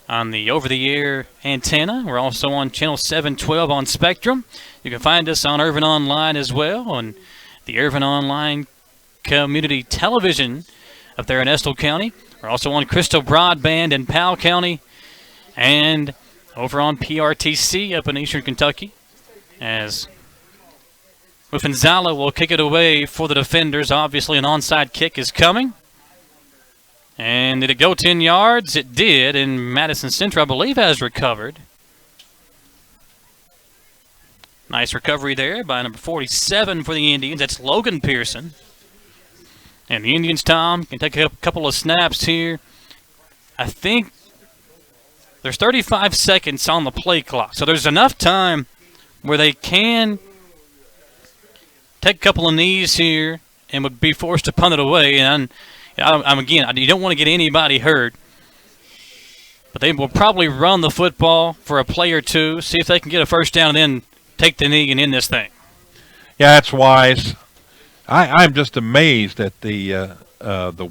on the over-the-air antenna. We're also on Channel 712 on Spectrum. You can find us on Irvin Online as well, on the Irvin Online Community Television up there in Estill County. We're also on Crystal Broadband in Powell County, and over on PRTC up in Eastern Kentucky, as Mufanzala will kick it away for the defenders. Obviously, an onside kick is coming. And did it go 10 yards? It did, and Madison Central, I believe, has recovered. Nice recovery there by number 47 for the Indians. That's Logan Pearson. And the Indians, Tom, can take a couple of snaps here. I think there's 35 seconds on the play clock, so there's enough time where they can take a couple of knees here and would be forced to punt it away. And again, you don't want to get anybody hurt, but they will probably run the football for a play or two, see if they can get a first down, and then take the knee and end this thing. Yeah, that's wise. I'm just amazed at the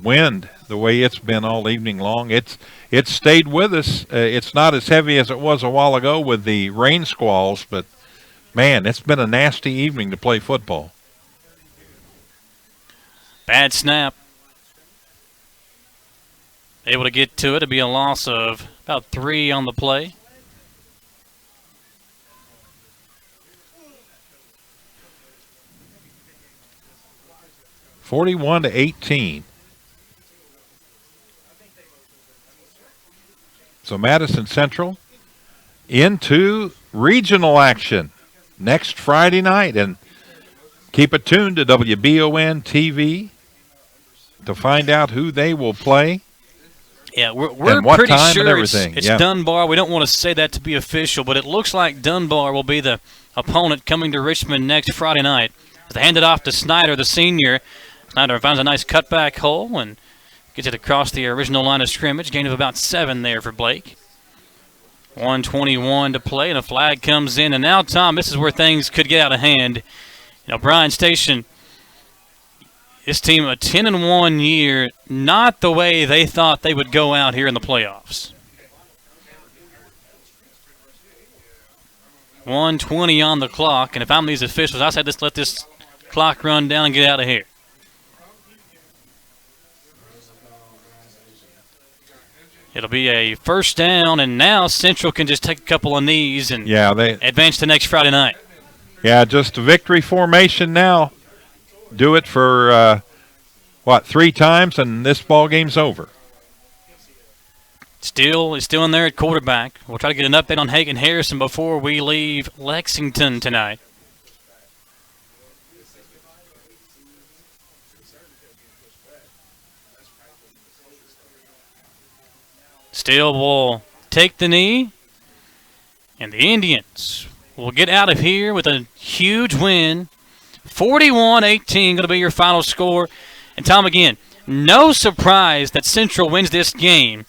wind, the way it's been all evening long. It's stayed with us. It's not as heavy as it was a while ago with the rain squalls, but man, it's been a nasty evening to play football. Bad snap. Able to get to it. It'll be a loss of about 3 on the play. (41-18). So Madison Central into regional action next Friday night, and keep it tuned to WBON TV to find out who they will play. Yeah, we're what pretty time sure and it's Dunbar. We don't want to say that to be official, but it looks like Dunbar will be the opponent coming to Richmond next Friday night. They hand it off to Snyder, the senior. Snyder finds a nice cutback hole and gets it across the original line of scrimmage. Gain of about 7 there for Blake. 1:21 to play, and a flag comes in. And now, Tom, this is where things could get out of hand. You know, Bryan Station, this team, a 10-1 year, not the way they thought they would go out here in the playoffs. 1:20 on the clock, and if I'm these officials, I say just let this clock run down and get out of here. It'll be a first down, and now Central can just take a couple of knees and advance to next Friday night. Yeah, just a victory formation now. Do it for, 3 times, and this ball game's over. He's still in there at quarterback. We'll try to get an update on Hagan Harrison before we leave Lexington tonight. Still will take the knee, and the Indians will get out of here with a huge win. 41-18 going to be your final score. And Tom, again, no surprise that Central wins this game,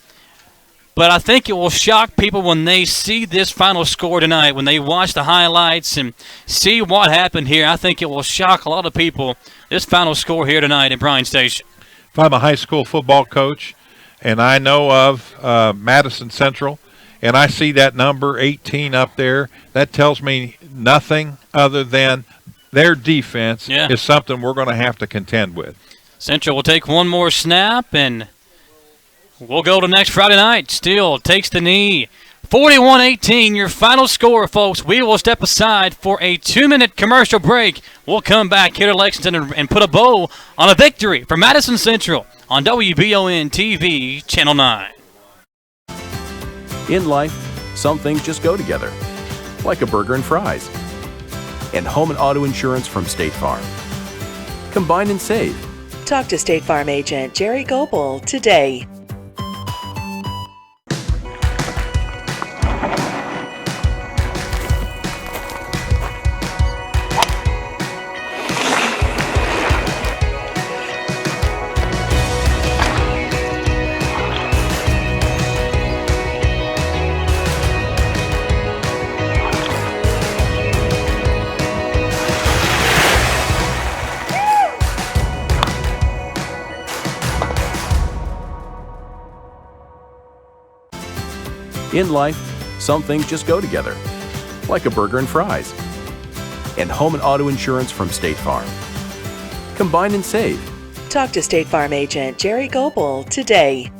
but I think it will shock people when they see this final score tonight, when they watch the highlights and see what happened here. I think it will shock a lot of people, this final score here tonight at Bryan Station. If I'm a high school football coach and I know of Madison Central, and I see that number 18 up there, that tells me nothing other than their defense is something we're going to have to contend with. Central will take one more snap, and we'll go to next Friday night. Still takes the knee. 41-18, your final score, folks. We will step aside for a 2-minute commercial break. We'll come back here to Lexington and put a bow on a victory for Madison Central on WBON TV, Channel 9. In life, some things just go together, like a burger and fries. And home and auto insurance from State Farm. Combine and save. Talk to State Farm agent Jerry Goebel today. In life, some things just go together, like a burger and fries. And home and auto insurance from State Farm. Combine and save. Talk to State Farm agent Jerry Goebel today.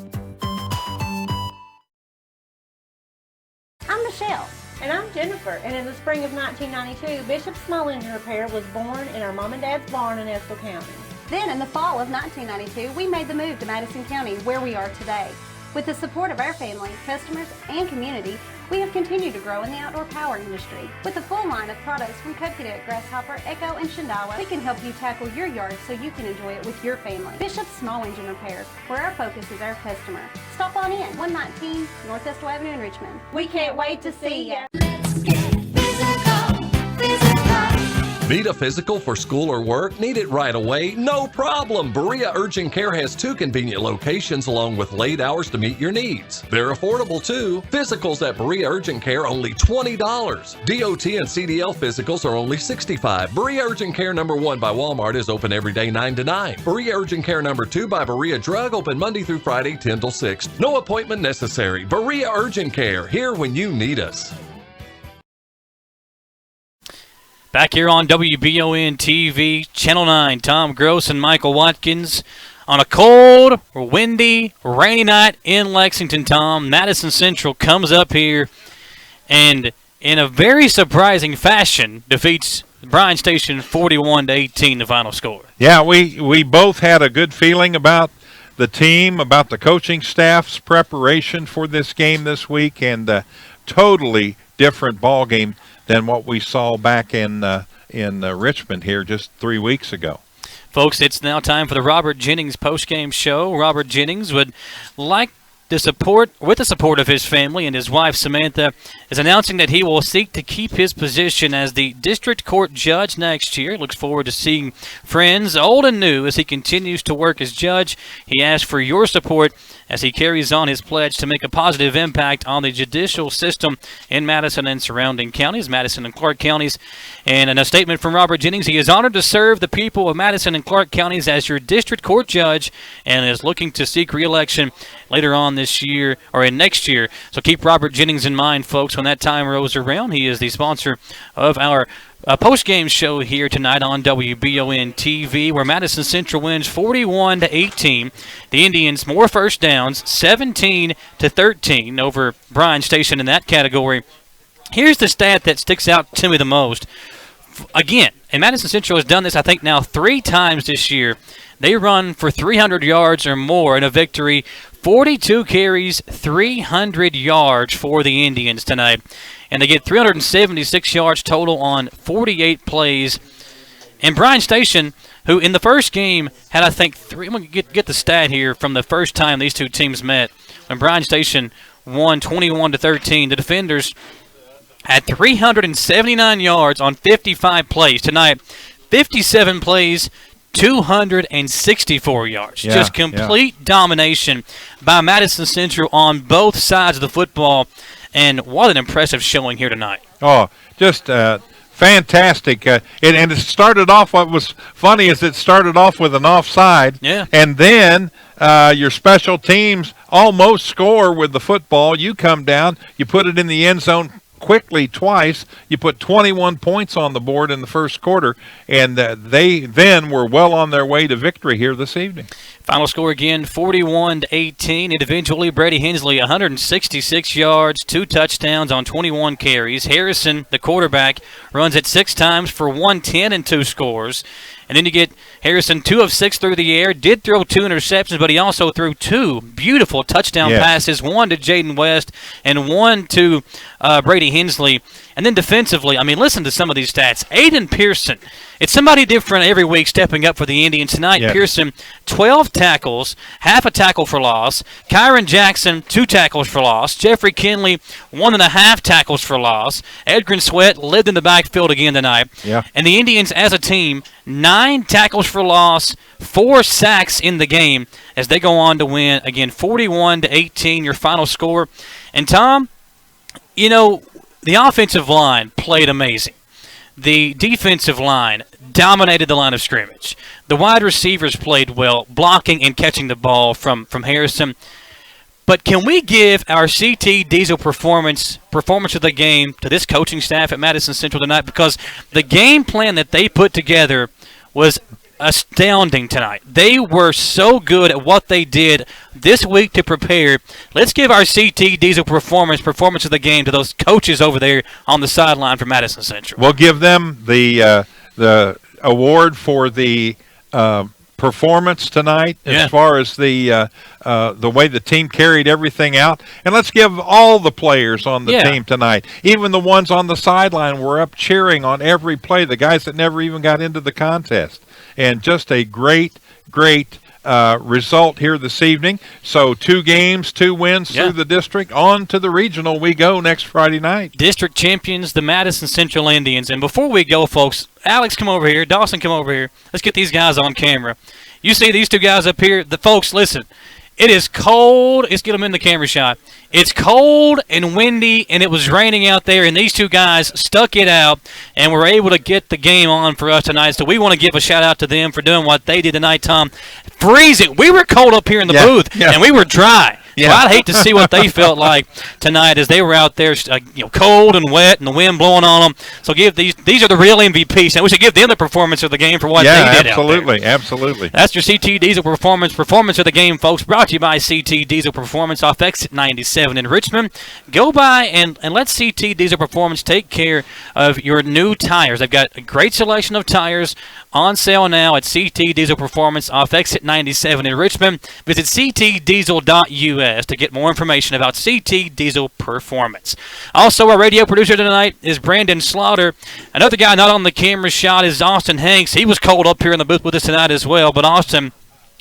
I'm Michelle. And I'm Jennifer. And in the spring of 1992, Bishop Small Engine Repair was born in our mom and dad's barn in Estill County. Then in the fall of 1992, we made the move to Madison County, where we are today. With the support of our family, customers, and community, we have continued to grow in the outdoor power industry. With a full line of products from Cupcadet, Grasshopper, Echo, and Shindawa, we can help you tackle your yard so you can enjoy it with your family. Bishop Small Engine Repair, where our focus is our customer. Stop on in, 119 North Estill Avenue in Richmond. We can't wait to see you. Need a physical for school or work? Need it right away? No problem. Berea Urgent Care has 2 convenient locations along with late hours to meet your needs. They're affordable too. Physicals at Berea Urgent Care only $20. DOT and CDL physicals are only $65. Berea Urgent Care number 1 by Walmart is open every day 9 to 9. Berea Urgent Care number 2 by Berea Drug open Monday through Friday 10 till 6. No appointment necessary. Berea Urgent Care, here when you need us. Back here on WBON TV, Channel 9, Tom Gross and Michael Watkins on a cold, windy, rainy night in Lexington, Tom. Madison Central comes up here and, in a very surprising fashion, defeats Bryan Station 41-18, the final score. Yeah, we both had a good feeling about the team, about the coaching staff's preparation for this game this week, and a totally different ball game than what we saw back in Richmond here just 3 weeks ago. Folks, it's now time for the Robert Jennings postgame show. Robert Jennings would like the support, with the support of his family and his wife Samantha, is announcing that he will seek to keep his position as the district court judge next year. Looks forward to seeing friends, old and new, as he continues to work as judge. He asks for your support as he carries on his pledge to make a positive impact on the judicial system in Madison and surrounding counties, Madison and Clark counties. And in a statement from Robert Jennings, he is honored to serve the people of Madison and Clark counties as your district court judge and is looking to seek re-election later on this year or in next year. So keep Robert Jennings in mind, folks, when that time rolls around. He is the sponsor of our post-game show here tonight on WBON TV, where Madison Central wins 41-18. The Indians more first downs, 17-13 over Bryan Station in that category. Here's the stat that sticks out to me the most. Again, and Madison Central has done this, I think, now 3 times this year. They run for 300 yards or more in a victory. 42 carries, 300 yards for the Indians tonight. And they get 376 yards total on 48 plays. And Bryan Station, who in the first game had, I think, 3. I'm going to get the stat here from the first time these two teams met. When Bryan Station won 21-13, the defenders had 379 yards on 55 plays. Tonight, 57 plays, 264 yards. Just complete domination by Madison Central on both sides of the football. And what an impressive showing here tonight. Oh, just fantastic. And it started off, what was funny is it started off with an offside. Yeah. And then your special teams almost score with the football. You come down, you put it in the end zone quickly twice. You put 21 points on the board in the first quarter, and they then were well on their way to victory here this evening. Final score again, 41-18. Individually, Brady Hensley, 166 yards, 2 touchdowns on 21 carries. Harrison, the quarterback, runs it 6 times for 110 and 2 scores. And then you get Harrison 2 of 6 through the air, did throw 2 interceptions, but he also threw 2 beautiful touchdown passes, 1 to Jaden West and 1 to Brady Hensley. And then defensively, I mean, listen to some of these stats. Aiden Pearson, it's somebody different every week stepping up for the Indians. Tonight, Pearson, 12 tackles, half a tackle for loss. Kyron Jackson, 2 tackles for loss. Jeffrey Kinley, 1.5 tackles for loss. Edgren Sweat lived in the backfield again tonight. Yeah. And the Indians, as a team, 9 tackles for loss, 4 sacks in the game as they go on to win, again, 41-18, your final score. And, Tom, you know, the offensive line played amazing. The defensive line dominated the line of scrimmage. The wide receivers played well, blocking and catching the ball from Harrison. But can we give our CT Diesel performance of the game to this coaching staff at Madison Central tonight? Because the game plan that they put together was astounding tonight. They were so good at what they did this week to prepare. Let's give our CT Diesel performance of the game to those coaches over there on the sideline for Madison Central. We'll give them the award for the performance tonight as far as the way the team carried everything out. And let's give all the players on the team tonight, even the ones on the sideline, were up cheering on every play, the guys that never even got into the contest. And just a great result here this evening. So 2 games, 2 wins through the district. On to the regional we go next Friday night. District champions, the Madison Central Indians. And before we go, folks, Alex, come over here. Dawson, come over here. Let's get these guys on camera. You see these 2 guys up here? The folks, listen. It is cold. Let's get them in the camera shot. It's cold and windy, and it was raining out there, and these 2 guys stuck it out and were able to get the game on for us tonight. So we want to give a shout-out to them for doing what they did tonight, Tom. Freezing. We were cold up here in the booth, and we were dry. Yeah. So I'd hate to see what they felt like tonight as they were out there, cold and wet and the wind blowing on them. So give these are the real MVPs, and we should give them the performance of the game for what they did absolutely, out there. Absolutely. That's your CT Diesel performance of the game, folks. Brought to you by CT Diesel Performance off Exit 97 in Richmond. Go by and let CT Diesel Performance take care of your new tires. They've got a great selection of tires on sale now at CT Diesel Performance off Exit 97 in Richmond. Visit ctdiesel.us to get more information about CT Diesel Performance. Also, our radio producer tonight is Brandon Slaughter. Another guy not on the camera shot is Austin Hanks. He was cold up here in the booth with us tonight as well, but Austin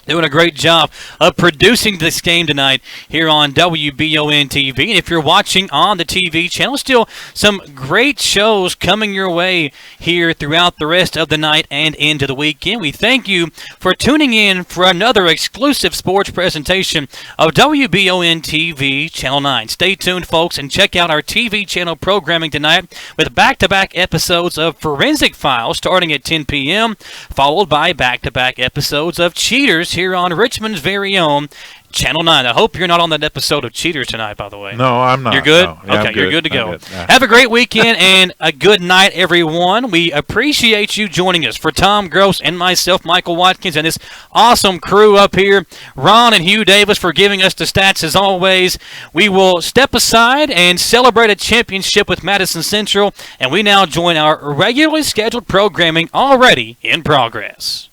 doing a great job of producing this game tonight here on WBON TV. And if you're watching on the TV channel, still some great shows coming your way here throughout the rest of the night and into the weekend. We thank you for tuning in for another exclusive sports presentation of WBON TV Channel 9. Stay tuned, folks, and check out our TV channel programming tonight with back-to-back episodes of Forensic Files starting at 10 p.m., followed by back-to-back episodes of Cheaters here on Richmond's very own Channel 9. I hope you're not on that episode of Cheaters tonight, by the way. No, I'm not. You're good? No. Yeah, okay, you're good to go. Good. Yeah. Have a great weekend and a good night, everyone. We appreciate you joining us. For Tom Gross and myself, Michael Watkins, and this awesome crew up here, Ron and Hugh Davis for giving us the stats as always. We will step aside and celebrate a championship with Madison Central, and we now join our regularly scheduled programming already in progress.